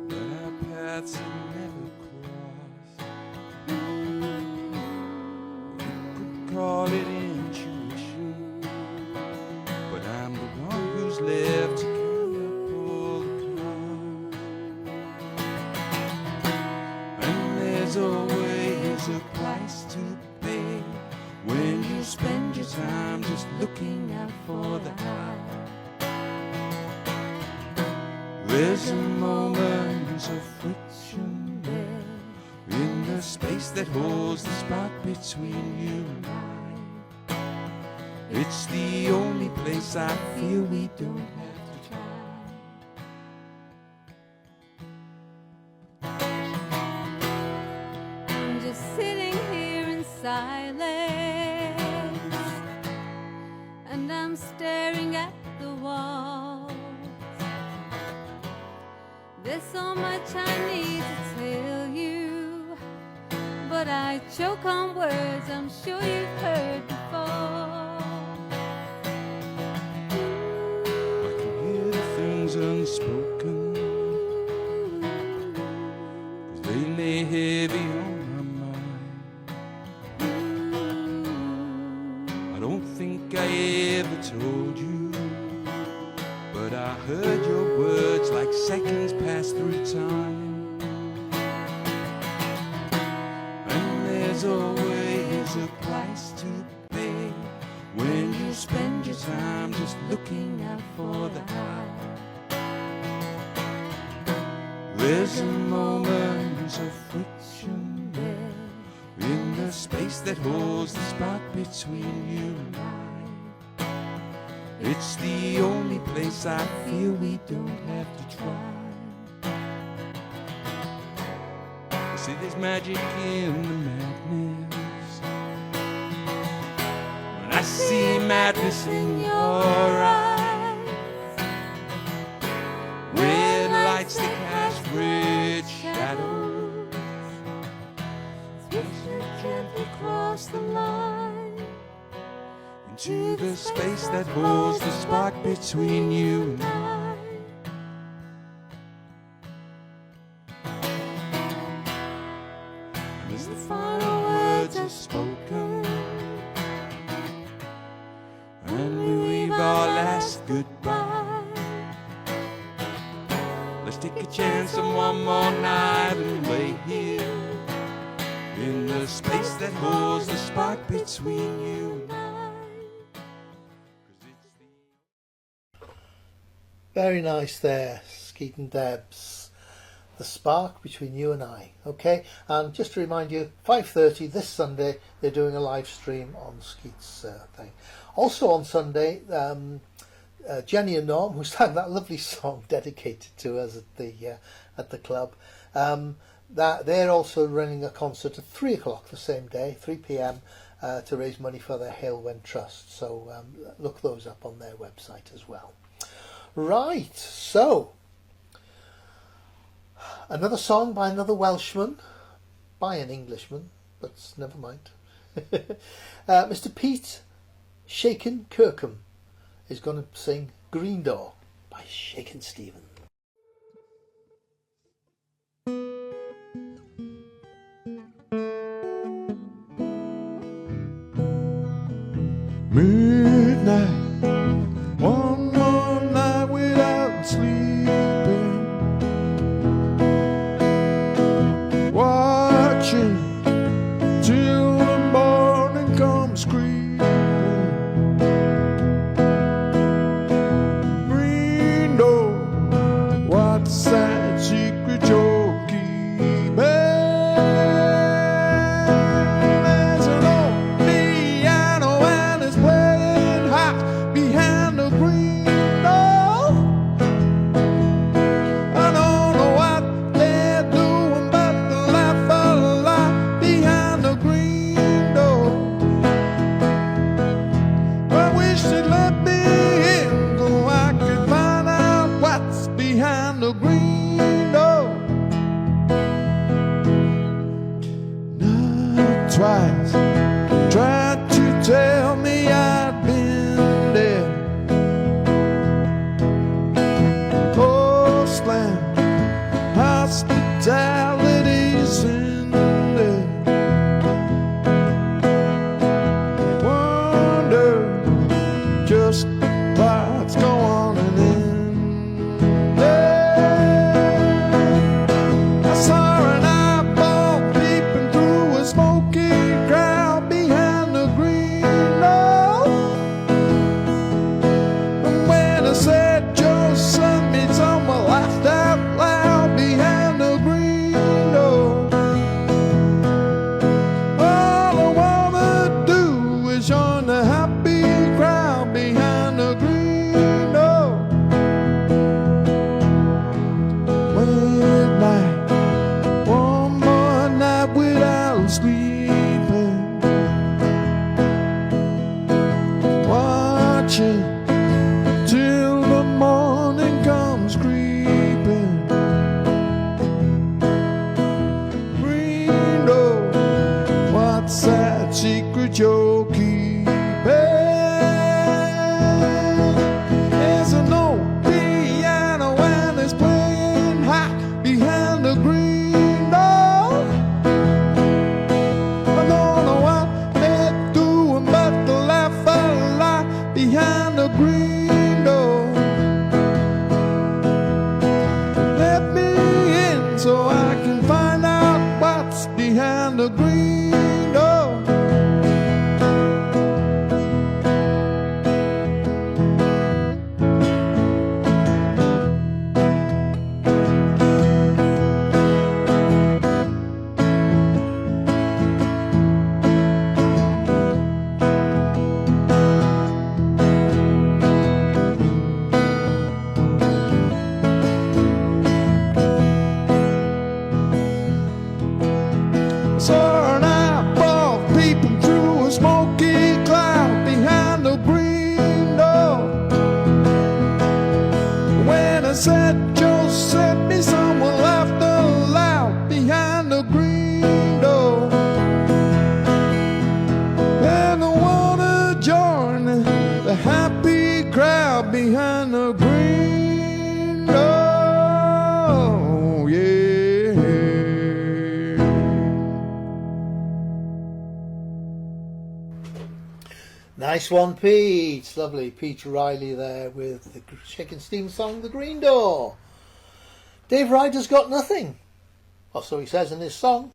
that our paths had never crossed. there's always a price to pay when you spend your time just looking out for the high. There's a moment of friction there in the space that holds the spark between you and I. It's the only place I feel we don't have to try. I'm just sitting here in silence, and I'm staring at the walls. There's so much I need to tell you, but I choke on words I'm sure you've heard before. I can hear things unspoken, 'cause they lay heavy on my mind. I don't think I ever told you, but I heard your words like seconds pass through time. And there's always a price to pay when you spend your time just looking out for the high. There's a moment of friction there in the space that holds the spark between you and I. It's the only place I feel we don't have to try. You see, there's magic in the madness. When I see madness in your eyes, red lights that cast red shadows, swishing gently across the line into the space that holds the spark between you and I. And as the final words are spoken, and we leave our last goodbye, let's take a chance on one more night and lay here in the space that holds the spark between you and I. Very nice there, Skeet and Debs. The spark between you and I. Okay, and just to remind you, 5:30 this Sunday, they're doing a live stream on Skeet's thing. Also on Sunday, Jenny and Norm, who sang that lovely song dedicated to us at the club, that they're also running a concert at 3 o'clock the same day, 3 p.m, to raise money for their Halewind Trust. So look those up on their website as well. Right, so another song by another Welshman, by an Englishman, but never mind. Mr. Pete Shakin Kirkham is going to sing Green Door by Shakin' Stephen. Midnight, one more night without sleeping, watching till the morning comes creeping. Green door, what's that secret you're keeping? There's an old piano and it's playing hot behind the green door. I don't know what they're doing, but they laugh a lot behind the green door. I wish they'd let me in so I could find out what's behind the green door. Not twice tried to tell me I'd been there. Coastland hospitality's in there. Wonder just what's going on in there. I saw an eyeball peep Saw an eyeball peeping through a smoky cloud behind the green door. When I said, Joe sent me, someone laughed aloud behind the green door. And I wanna join the happy crowd behind the green door. Yeah. Nice one, Pete. Lovely. Pete Riley there with the Shakin' Stevens song, The Green Door. Dave Ryder's got nothing. Or so he says in his song.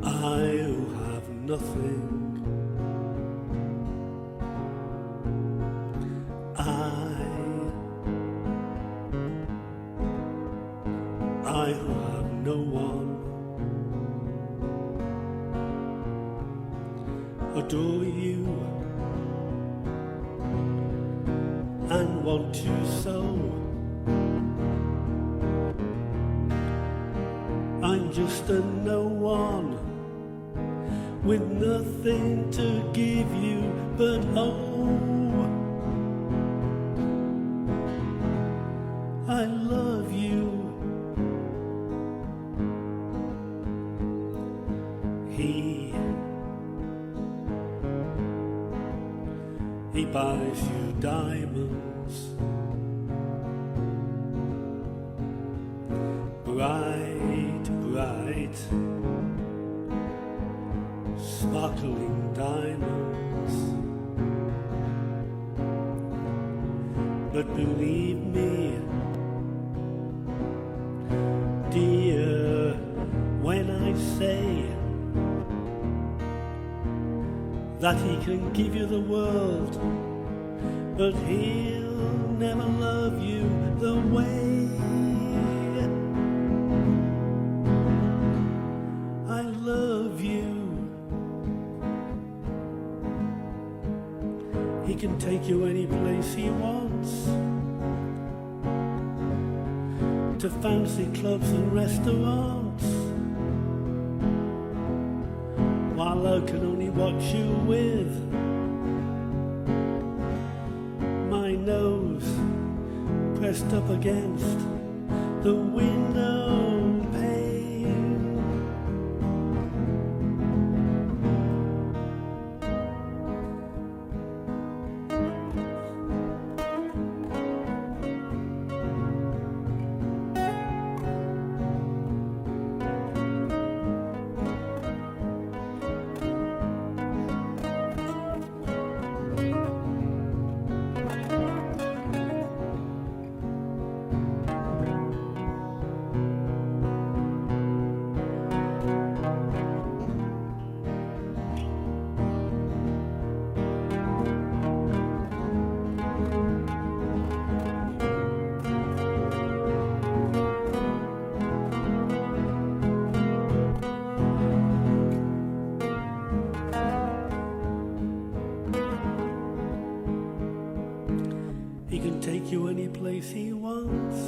I who have nothing, I who have no one, adore you and want to so. I'm just a no one with nothing to give you but I love you. He buys you diamonds, bright, bright, sparkling diamonds. But believe me, dear, when I say that he can give you the world, but he'll never love you the way I love you. He can take you any place he wants, to fancy clubs and restaurants, while I can only watch you with my nose pressed up against the window pane. He can take you any place he wants,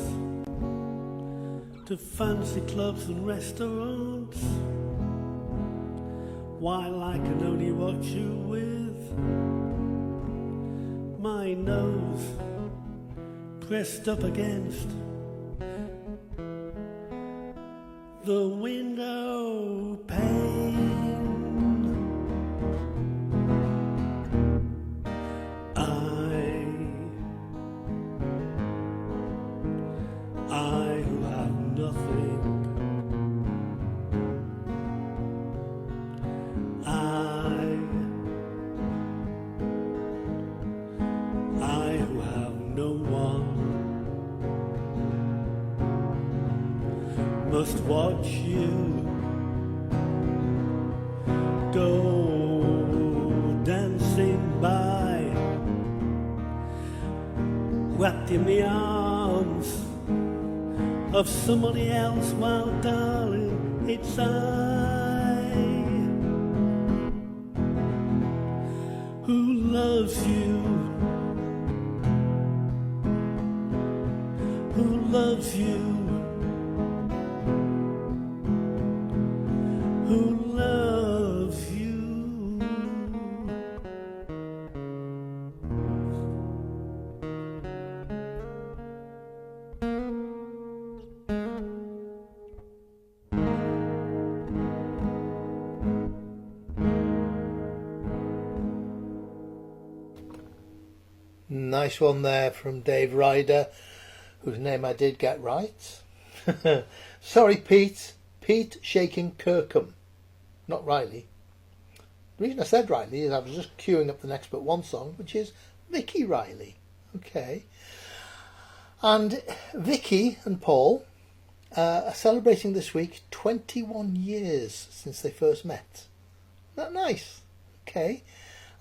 to fancy clubs and restaurants, while I can only watch you with my nose pressed up against the window pane. I who have nothing, watch you go dancing by, wrapped in the arms of somebody else, while darling, it's I who loves you, who loves you, who loves you. Nice one there from Dave Ryder, whose name I did get right. Sorry, Pete. Pete Shaking Kirkham, not Riley. The reason I said Riley is I was just queuing up the next but one song, which is Vicky Riley. Okay. And Vicky and Paul are celebrating this week 21 years since they first met. Isn't that nice? Okay.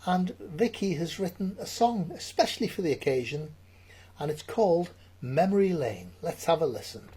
And Vicky has written a song especially for the occasion, and it's called Memory Lane. Let's have a listen.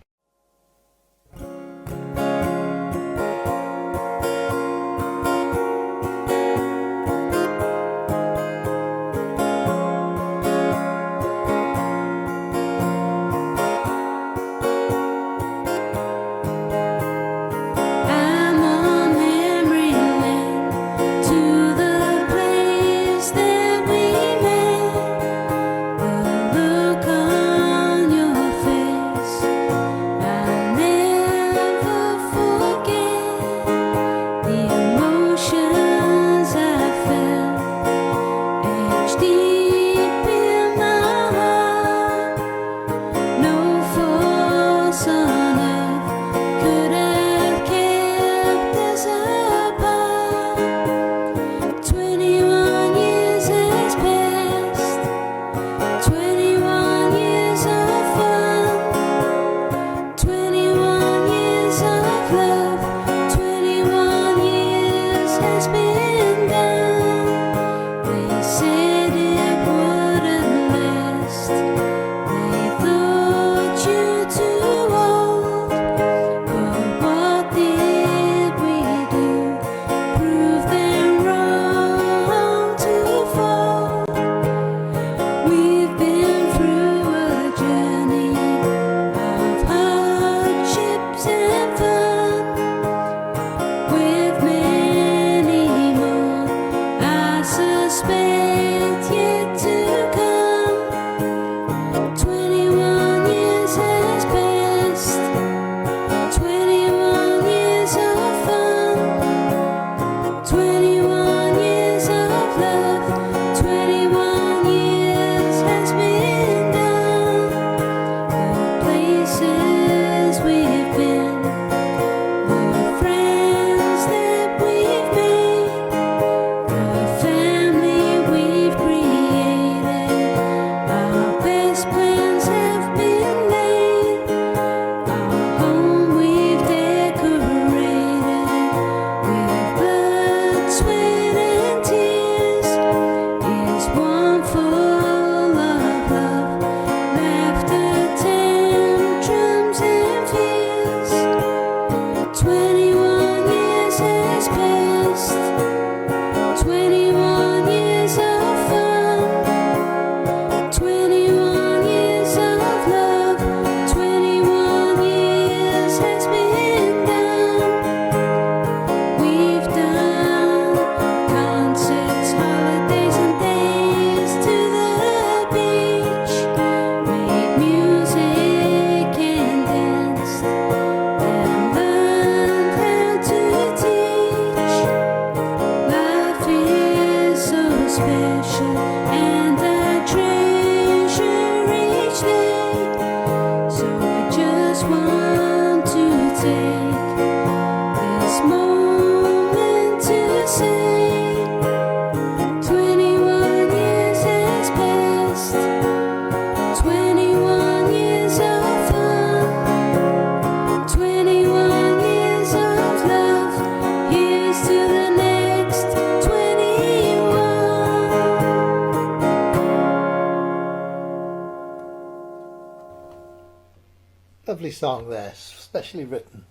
song there, specially written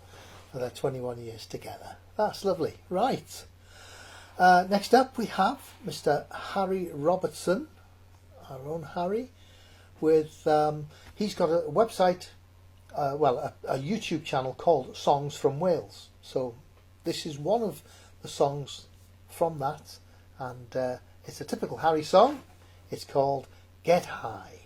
for their 21 years together. That's lovely. Right. Next up we have Mr. Harry Robertson, our own Harry, with he's got a website, a YouTube channel called Songs from Wales. So this is one of the songs from that, and it's a typical Harry song. It's called Get High.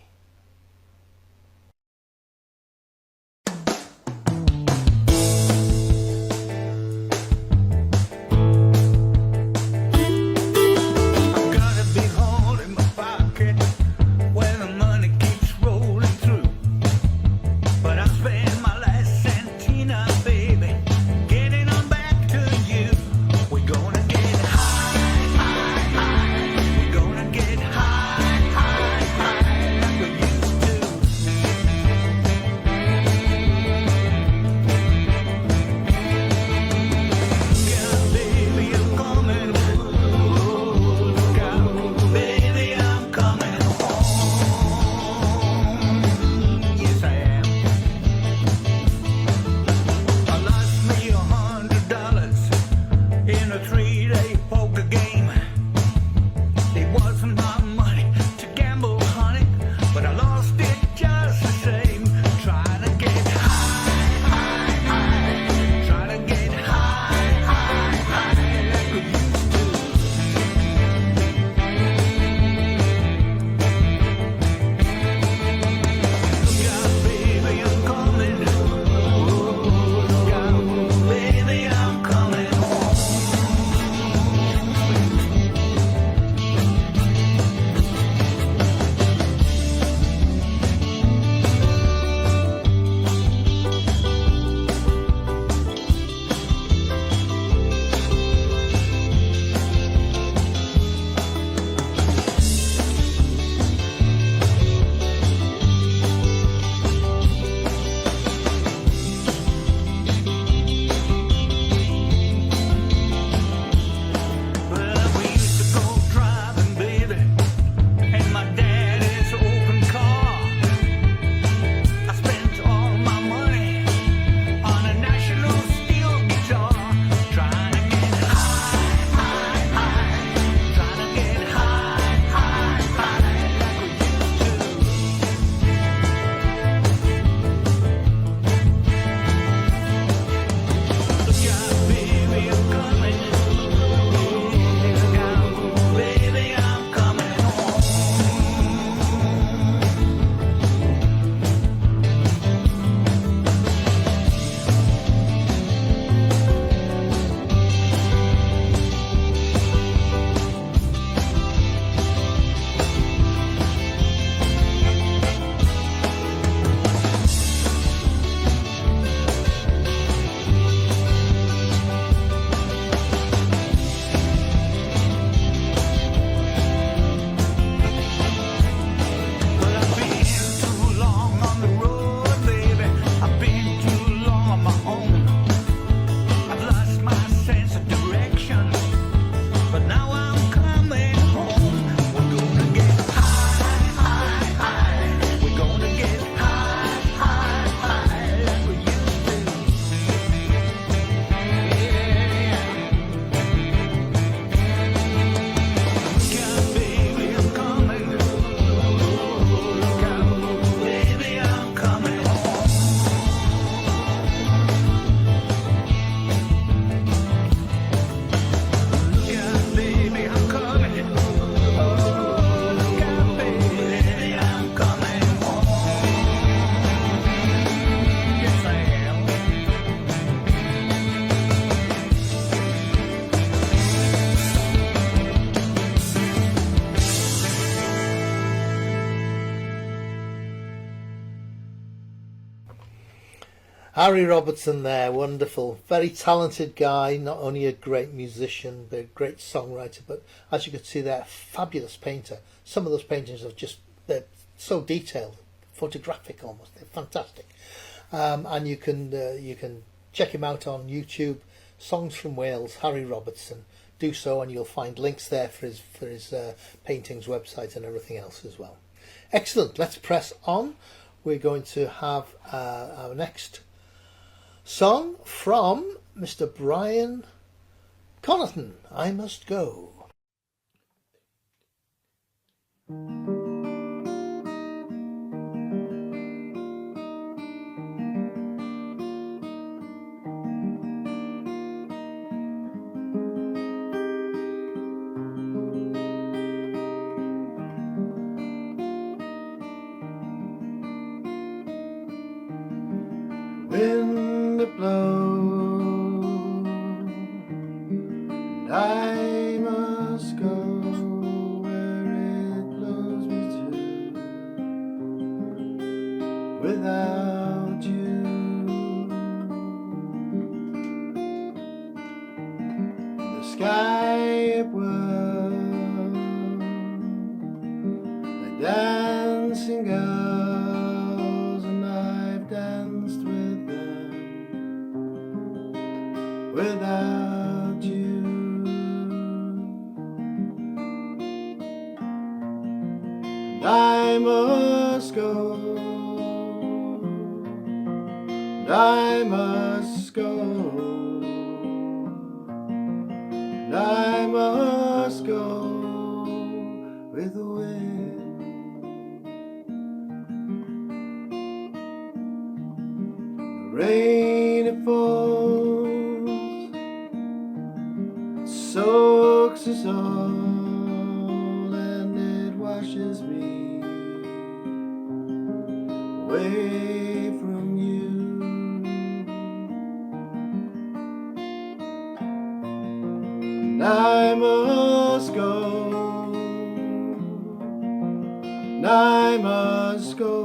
Harry Robertson there, wonderful, very talented guy, not only a great musician but a great songwriter, but as you can see there, fabulous painter. Some of those paintings are just, they're so detailed, photographic almost, they're fantastic. And you can check him out on YouTube, Songs from Wales, Harry Robertson. Do so and you'll find links there for his paintings, website and everything else as well. Excellent, let's press on we're going to have our next song from Mr. Brian Connaughton, I Must Go. Wind that blows, and I must go where it blows me to. Without you, the sky above, like dancing girls, and I've danced with them. Without you, and I must go, and I must go, and I must go with the wind. The rain it falls, soaks us all, and it washes me away from you. And I must go, and I must go,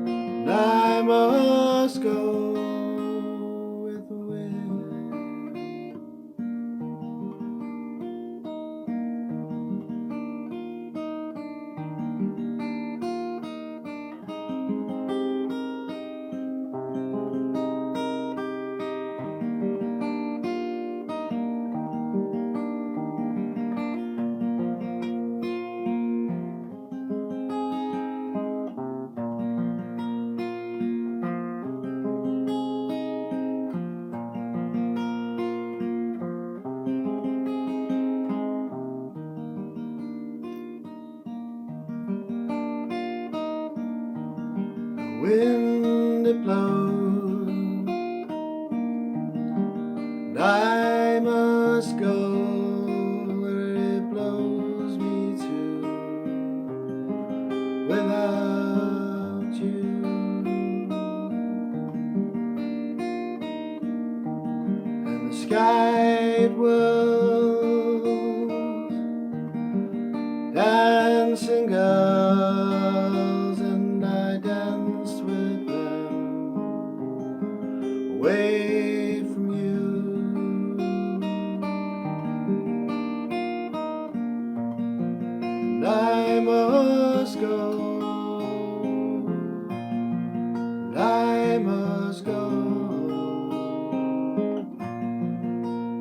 and I must go with the wind. The wind it blows, and I must go where it blows me to. Without you, and the sky whirls, dancing girls, and I danced with them away from you. And I must go, and I must go,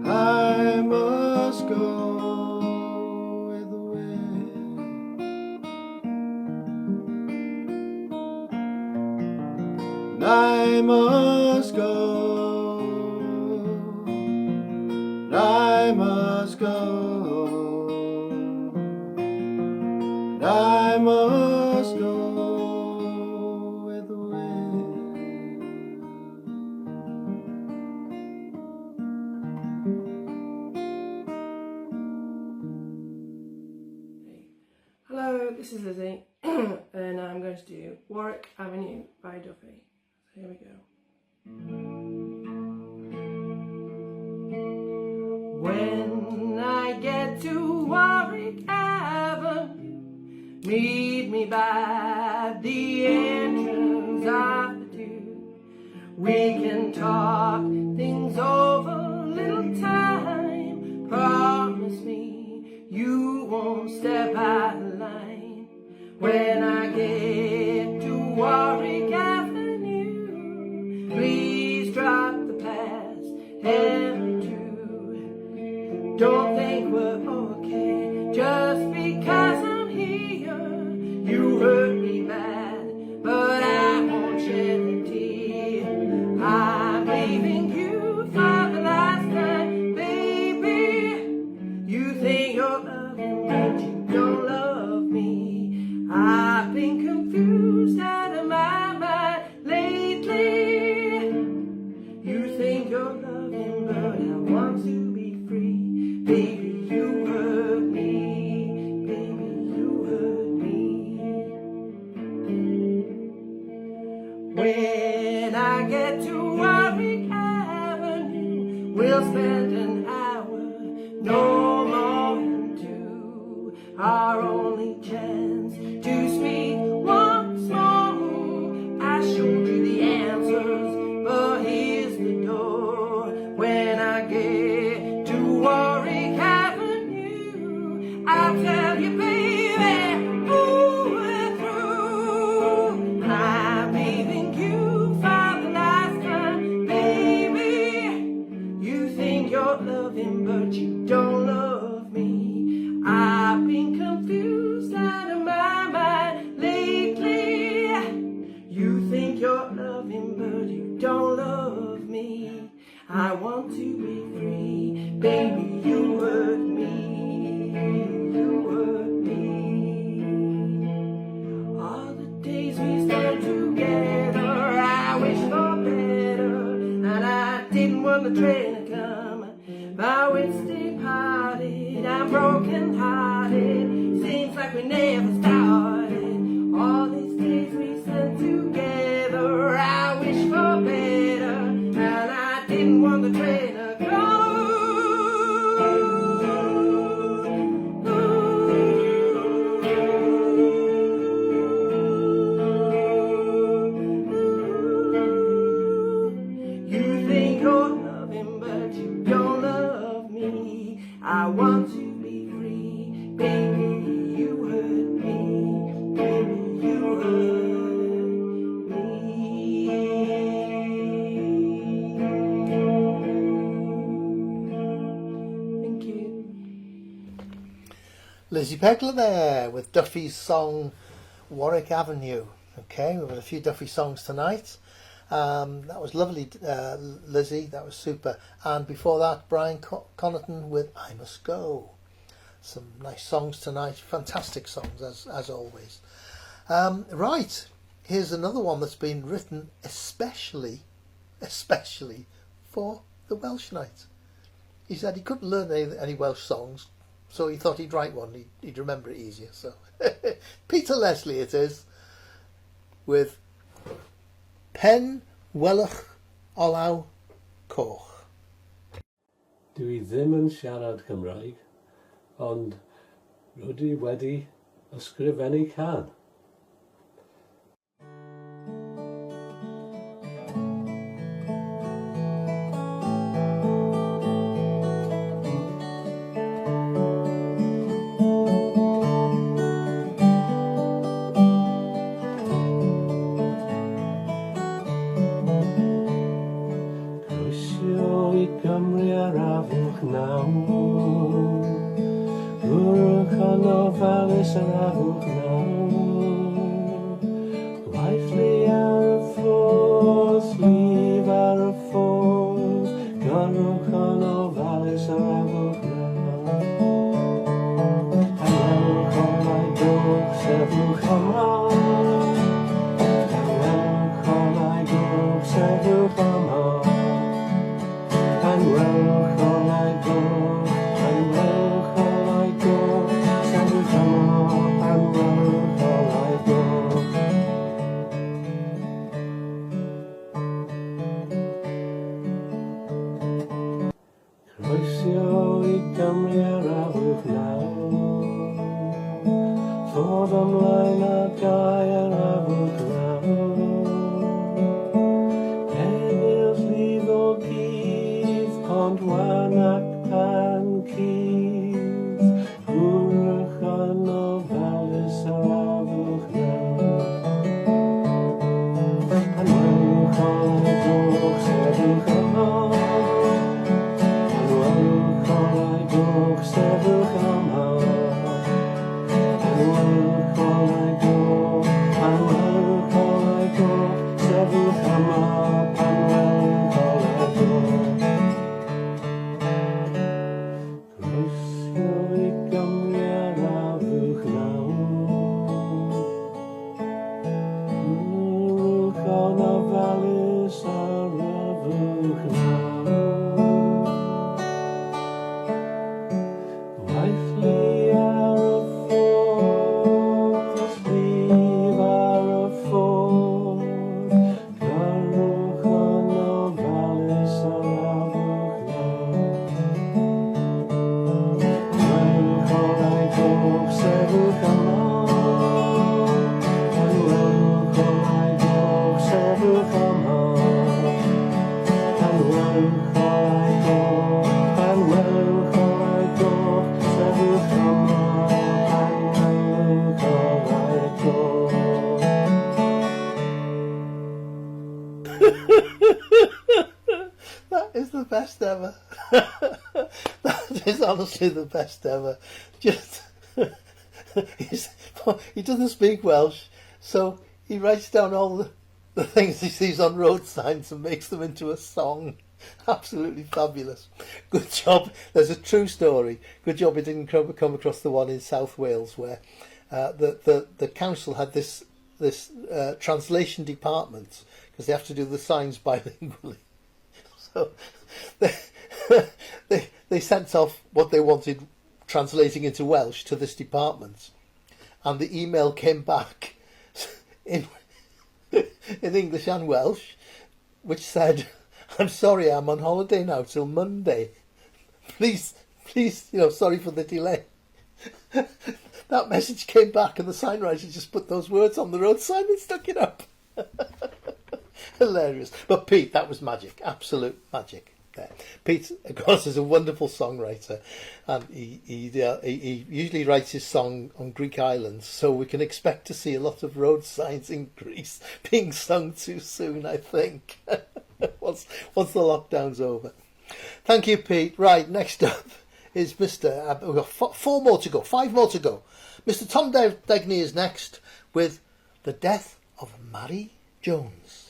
I must go with the wind. And I must go, and I must go, and I must go with the wind. Hello, this is Lizzie, and I'm going to do Warwick Avenue by Duffy. So here we go. When I get to Warwick Avenue, meet me by the entrance of the two. We can talk things over a little time. Promise me you won't step out of line. When I get to Warwick Avenue, please drop the past every two. Don't think we're okay just because I'm here. You hurt Baby, you hurt me. Baby, you hurt me. When I get to Warwick Avenue, we'll spend an hour, no more than two. Our only chance to speak once more. I showed you the answers, but here's the door. When I get to Warwick Avenue, I'll tell you, baby, ooh, we're through. I'm leaving you for the last time, baby. You think you're loving, but you don't love me. I've been confused out of my mind lately. You think you're loving, but you don't love me. I want to be free, baby, you hurt me. You hurt me. All the days we spent together, I wish for better. And I didn't want the train to come. My wits departed, I'm broken hearted. Seems like we never started. All these days we spent together, I wish for better. And I didn't want the train to go. You think you're loving, but you don't love me. I want to be free, baby, you hurt me. Baby, you hurt me. Thank you. Lizzie Pegler there with Duffy's song Warwick Avenue. Okay, we've had a few Duffy songs tonight. That was lovely, Lizzie, that was super. And before that, Brian Connaughton with I Must Go. Some nice songs tonight, fantastic songs as always. Right, here's another one that's been written especially for the Welsh Night. He said he couldn't learn any Welsh songs, so he thought he'd write one, he'd remember it easier. So Peter Leslie it is, with Pen Welwch Olaw Coch. Dwi ddim yn siarad Cymraeg, ond rydw i wedi ysgrifennu can. and where shall I go? And where shall I go? Said the summer, and where shall I go? That is the best ever. That is honestly the best ever. Just he doesn't speak Welsh, so he writes down all the things he sees on road signs and makes them into a song. Absolutely fabulous. Good job. There's a true story. Good job it didn't come across the one in South Wales where the council had this translation department because they have to do the signs bilingually. So they sent off what they wanted translating into Welsh to this department, and the email came back in English and Welsh, which said, "I'm sorry, I'm on holiday now till Monday. Please, sorry for the delay." That message came back, and the sign writer just put those words on the road sign and stuck it up. Hilarious. But Pete, that was magic. Absolute magic. There. Pete, of course, is a wonderful songwriter, and he usually writes his song on Greek islands, so we can expect to see a lot of road signs in Greece being sung too soon, I think, once the lockdown's over. Thank you, Pete. Right, next up is Mr. We've got 5 more to go. Mr. Tom Degney is next with The Death of Mary Jones.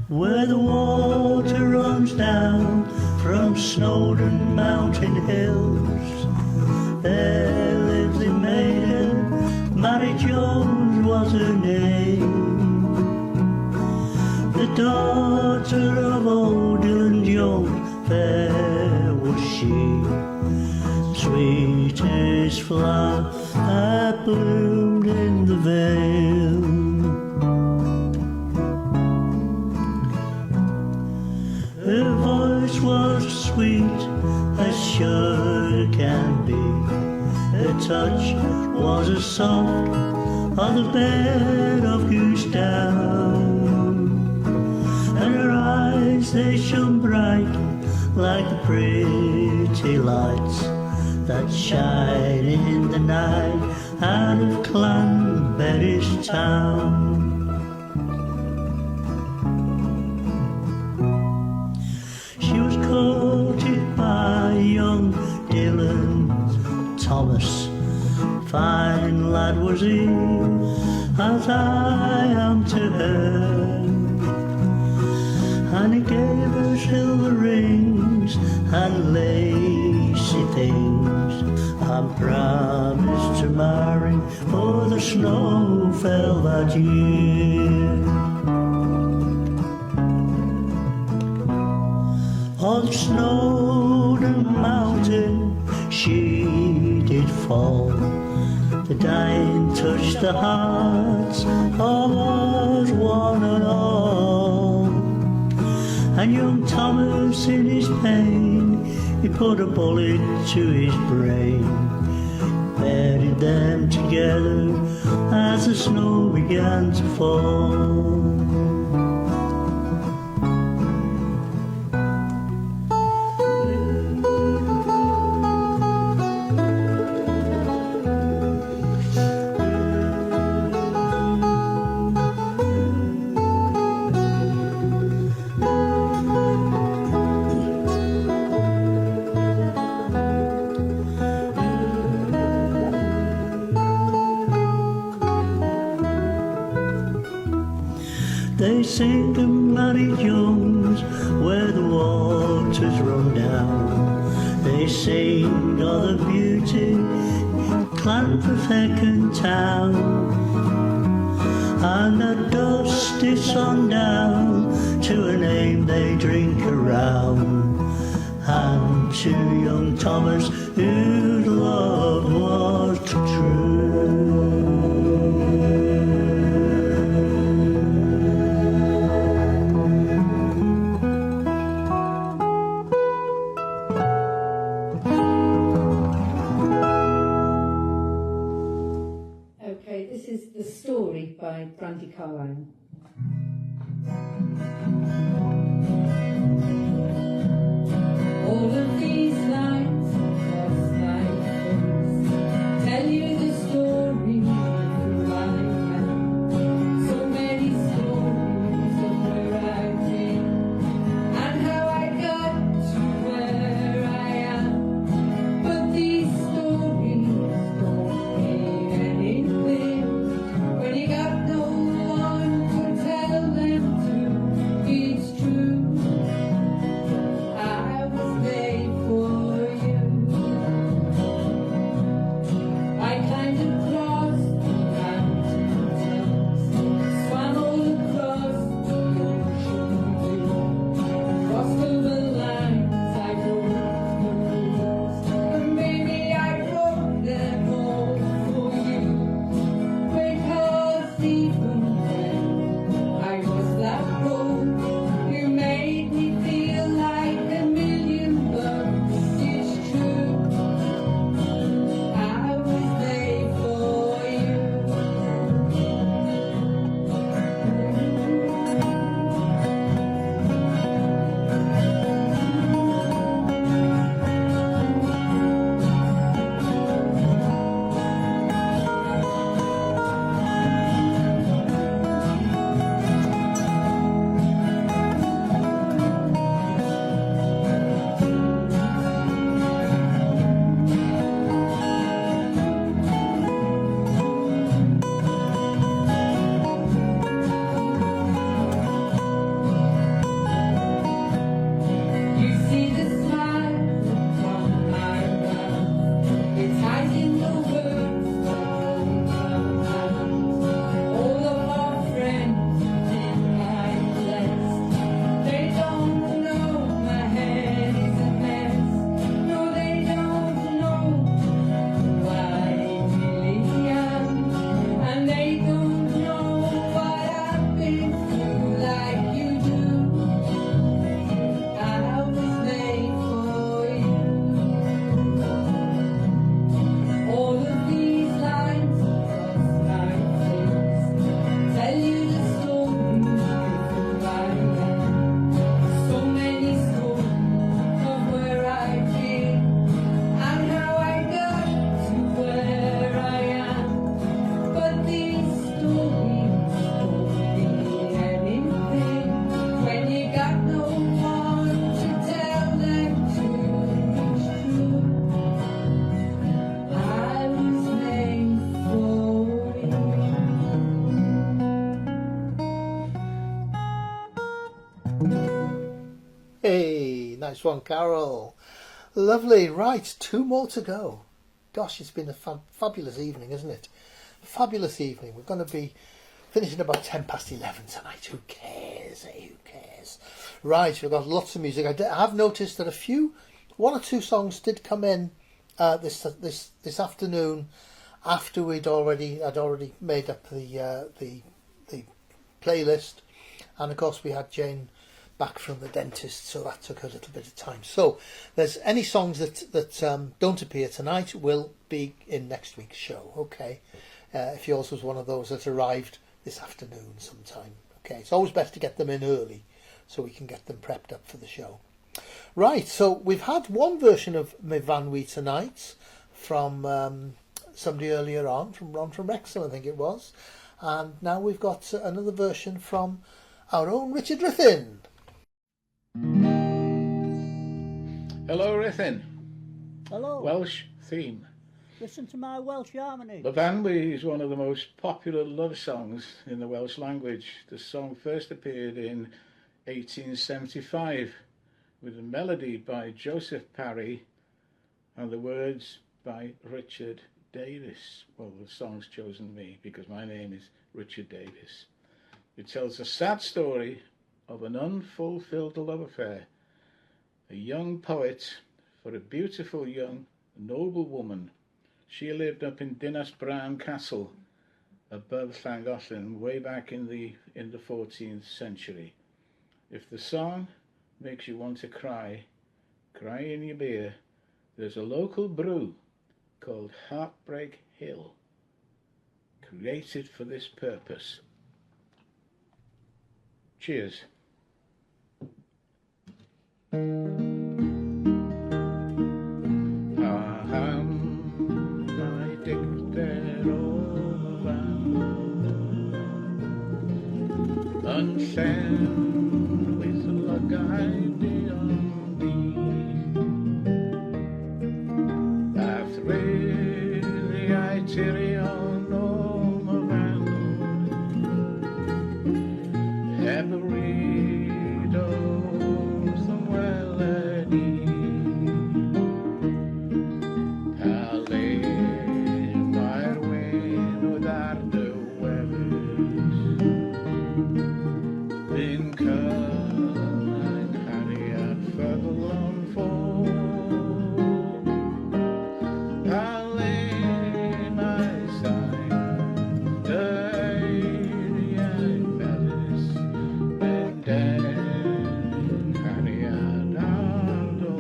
Where the water runs down from Snowdon mountain hills, there lives a maiden, Mary Jones was her name. The daughter of old Dylan Jones, fair was she, sweet as flower that bloomed in the vale. Her voice was sweet as sure can be. Her touch was as soft on the bed of goose down, and her eyes they shone bright like the pretty lights that shine in the night out of Clanberry's town. She was courted by young Dylan Thomas, fine lad was he, as I am to her, and he gave her silver rings and lacy things, and promised to marry for the snow fell that year. On Snowdon mountain she did fall, the dying touched the hearts of us one and all, and young Thomas in his pain, he put a bullet to his brain, buried them together as the snow began to fall. They sing to Mary Jones where the waters run down. They sing of the beauty Clanfecken town, and at dusty sundown to a name they drink around, and to young Thomas whose love was true. is The Story by Brandy Carlile. All of these lines across my face tell you the story of who I am. So many stories of where I've been and how I got to where I am. But these stories don't mean anything when you got no one to tell them to. It's true. I was made for you. I climbed across the mountain tops, swam all across the ocean blue, crossed over lines, I broke the rules, and maybe I broke them all for you. Because even when I was that bold, you made me feel like a million bucks. It's true. I was made for you. You see the smile from my mouth. It's hiding the words that roll from my mouth. All of our friends think I'm blessed. They don't know my head is a mess. No, they don't know who I really am. And they don't know what I've been through like you do. I was made for you. All of these lines across my face tell you the story of who I am. So many stories of where I've been and how I got to where I am. But these stories don't mean anything when you got no one to tell them to. It's true. I was made for Hey, nice one, Carol. Lovely. Right, two more to go. Gosh, it's been a fabulous evening, isn't it? Fabulous evening. We're going to be finishing about 11:10 tonight. Who cares? Who cares? Right, we've got lots of music. I have noticed that one or two songs did come in this afternoon after I'd already made up the playlist, and of course we had Jane back from the dentist, so that took a little bit of time. So there's any songs that don't appear tonight will be in next week's show. Okay, if yours was one of those that arrived this afternoon sometime. Okay, it's always best to get them in early so we can get them prepped up for the show. Right, so we've had one version of Me Van Wee tonight from somebody earlier on, from Ron from Wrexham, I think it was. And now we've got another version from our own Richard Rithin. Hello, Rithin. Hello. Welsh theme. Listen to my Welsh harmony. The Van Wee is one of the most popular love songs in the Welsh language. The song first appeared in 1875 with a melody by Joseph Parry and the words by Richard Davis. Well, the song's chosen me because my name is Richard Davis. It tells a sad story of an unfulfilled love affair. A young poet for a beautiful young noble woman. She lived up in Dinas Bran Castle above Llangollen way back in the 14th century. If the song makes you want to cry, cry in your beer. There's a local brew called Heartbreak Hill. created for this purpose. Cheers. Unsen with lagay on me. After the Italian Omavan, every dose the melody. Allez, my way without the weathers. In Carolina, Harriet further on for. I lay my side, diary and Melis, and then Harriet Aldo.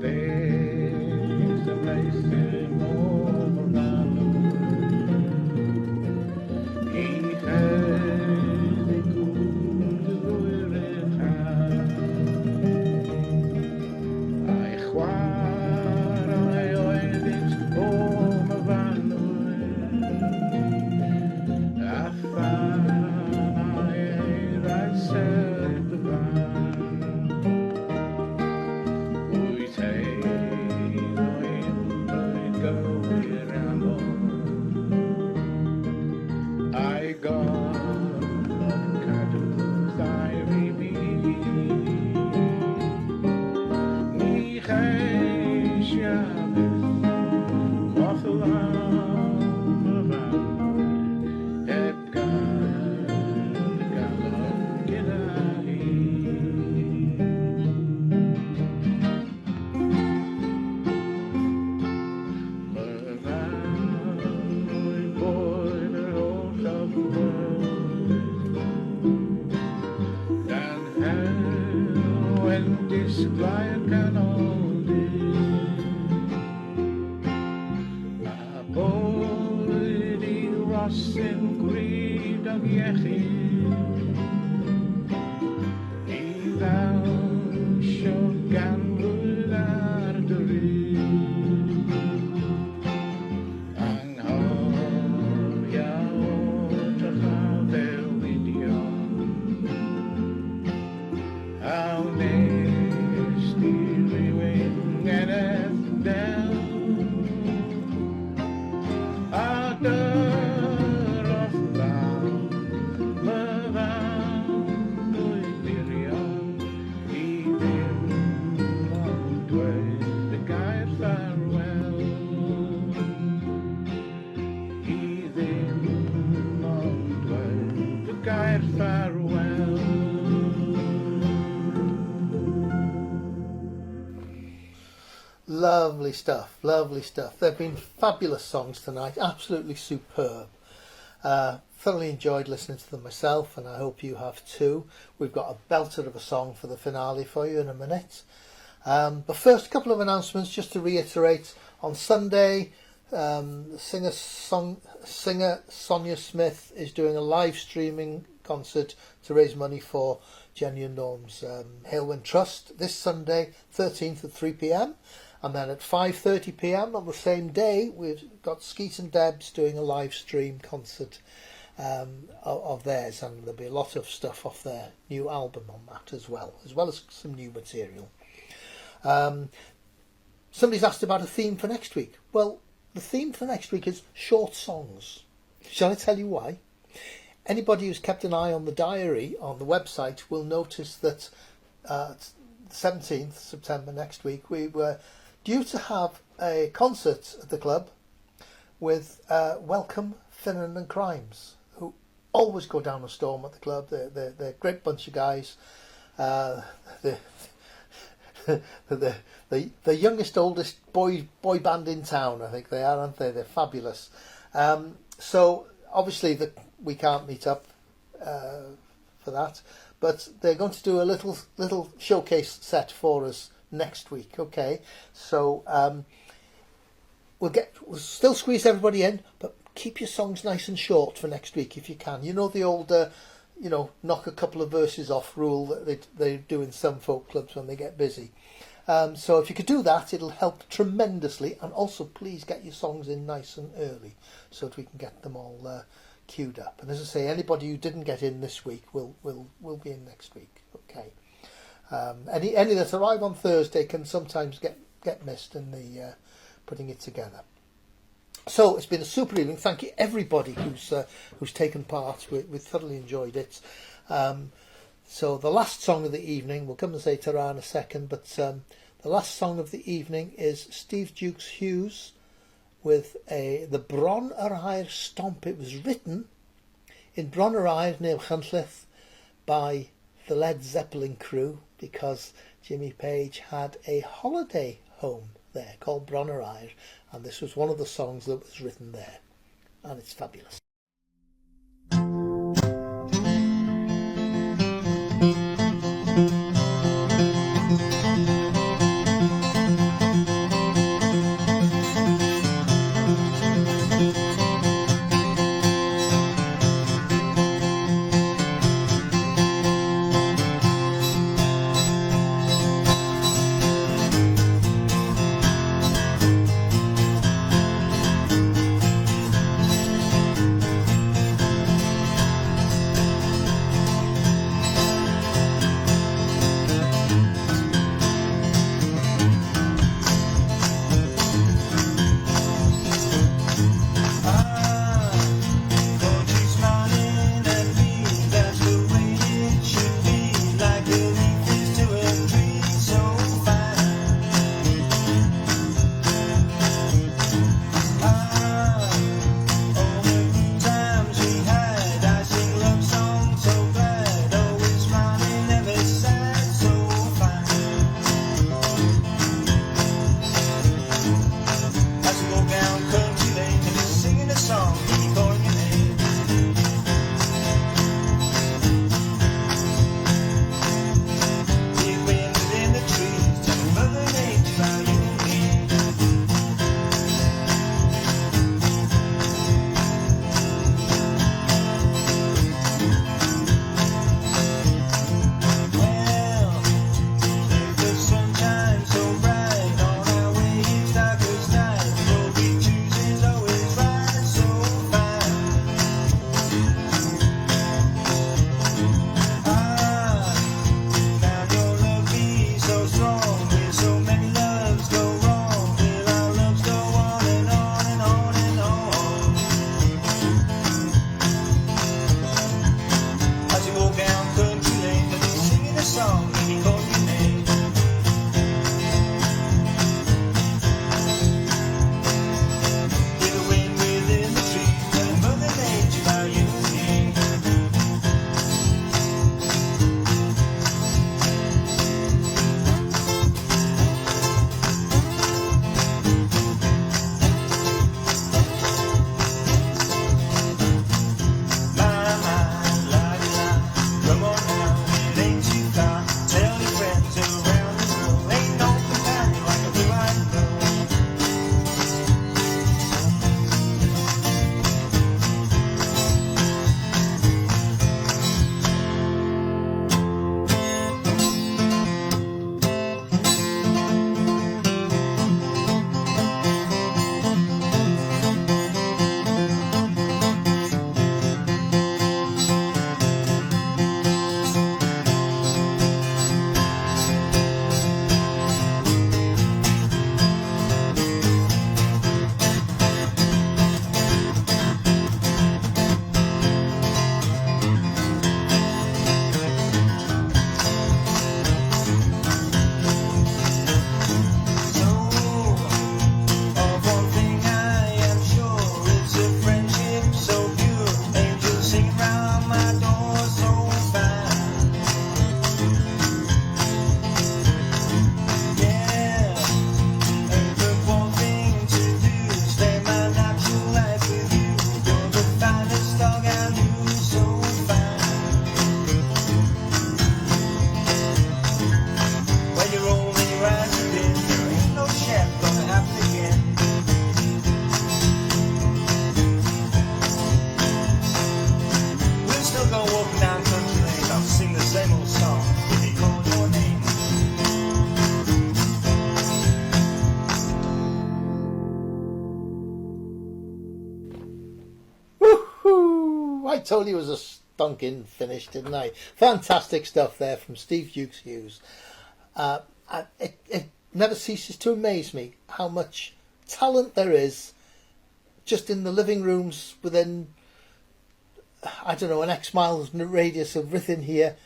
Papes the racing over he had the good in I chwar I oed it om y fanwyr a fan I rhaid sef dy fan wyt ein oed gywir amor I got cadw thair I fi Ni cheisiadur moth o lam y fan heb gael galon gyda hi My fan o'i boen yr holl of dan hel when disglair canoldi a bwyd I rosyn gwryd ag iechyd I ddawnsio gan blwydd ar dy ryd Anghoria o drachal ddewidion How nes di rywun eneth del A dyr off ddaw my fan o'i dirion I ddim ond dweud y gair ffarwel I ddim ond dweud y gair ffarwel Lovely stuff, lovely stuff. They've been fabulous songs tonight, absolutely superb. Thoroughly enjoyed listening to them myself, and I hope you have too. We've got a belter of a song for the finale for you in a minute. But first, a couple of announcements just to reiterate. On Sunday, singer Sonia Smith is doing a live streaming concert to raise money for Jenny and Norm's Halewind Trust this Sunday, 13th at 3 p.m. And then at 5:30 p.m. on the same day, we've got Skeet and Debs doing a live stream concert of theirs, and there'll be a lot of stuff off their new album on that as well as some new material. Somebody's asked about a theme for next week. Well, the theme for next week is short songs. Shall I tell you why? Anybody who's kept an eye on the diary on the website will notice that 17th September next week we were due to have a concert at the club with Welcome Finnan and Crimes, who always go down a storm at the club. They're a great bunch of guys. The youngest, oldest boy band in town, I think they are, aren't they? They're fabulous. So obviously we can't meet up for that, but they're going to do a little showcase set for us next week. Okay, so we'll still squeeze everybody in, but keep your songs nice and short for next week if you can. You know the old, knock a couple of verses off rule that they do in some folk clubs when they get busy. So if you could do that, it'll help tremendously. And also, please get your songs in nice and early so that we can get them all queued up. And as I say, anybody who didn't get in this week will be in next week. Okay. Any that arrive on Thursday can sometimes get missed in the putting it together. So it's been a super evening. Thank you everybody who's taken part. We thoroughly enjoyed it. So the last song of the evening, we'll come and say ta-ra in a second, but the last song of the evening is Steve Dukes Hughes with the Bron yr Aur Stomp. It was written in Bron yr Aur near Llanllith by the Led Zeppelin crew because Jimmy Page had a holiday home there called Bron yr Aur, and this was one of the songs that was written there, and it's fabulous. I told you it was a stonking finish, didn't I? Fantastic stuff there from Steve Hughes. And it never ceases to amaze me how much talent there is just in the living rooms within, I don't know, an X miles radius of Rhythm here.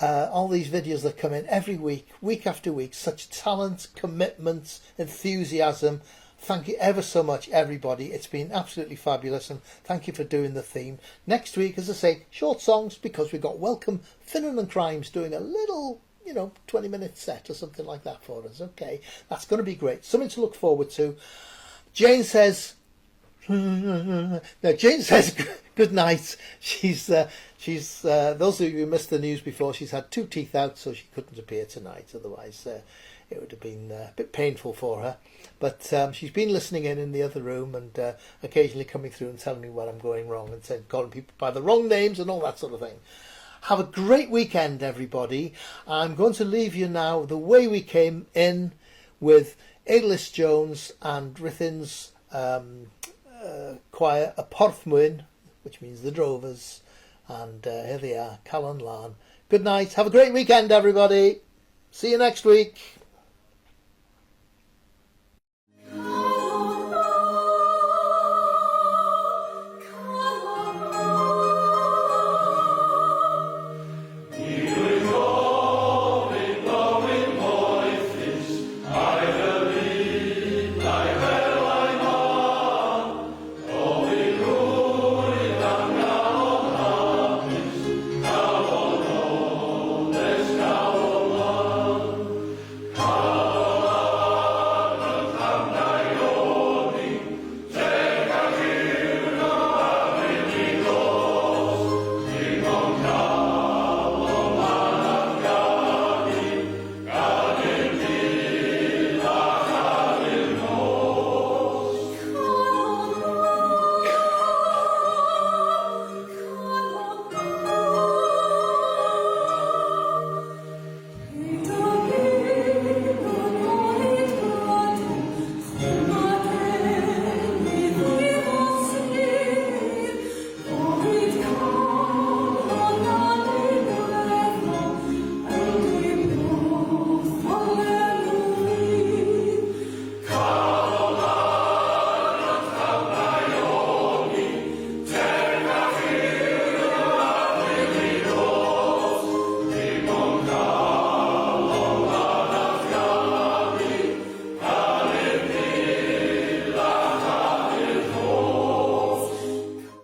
All these videos that come in every week after week, such talent, commitment, enthusiasm. Thank you ever so much, everybody. It's been absolutely fabulous, and thank you for doing the theme. Next week, as I say, short songs, because we've got Welcome Finnan and Crimes doing a little, 20-minute set or something like that for us. Okay, that's going to be great. Something to look forward to. Jane says... No, Jane says good night. She's those of you who missed the news before, she's had 2 teeth out, so she couldn't appear tonight. Otherwise, it would have been a bit painful for her. But she's been listening in the other room and occasionally coming through and telling me where I'm going wrong and saying, calling people by the wrong names and all that sort of thing. Have a great weekend, everybody. I'm going to leave you now the way we came in, with Eilís Jones and Rhythm's choir, a Porthmuin, which means the Drovers, and here they are, Callan Lan. Good night. Have a great weekend, everybody. See you next week.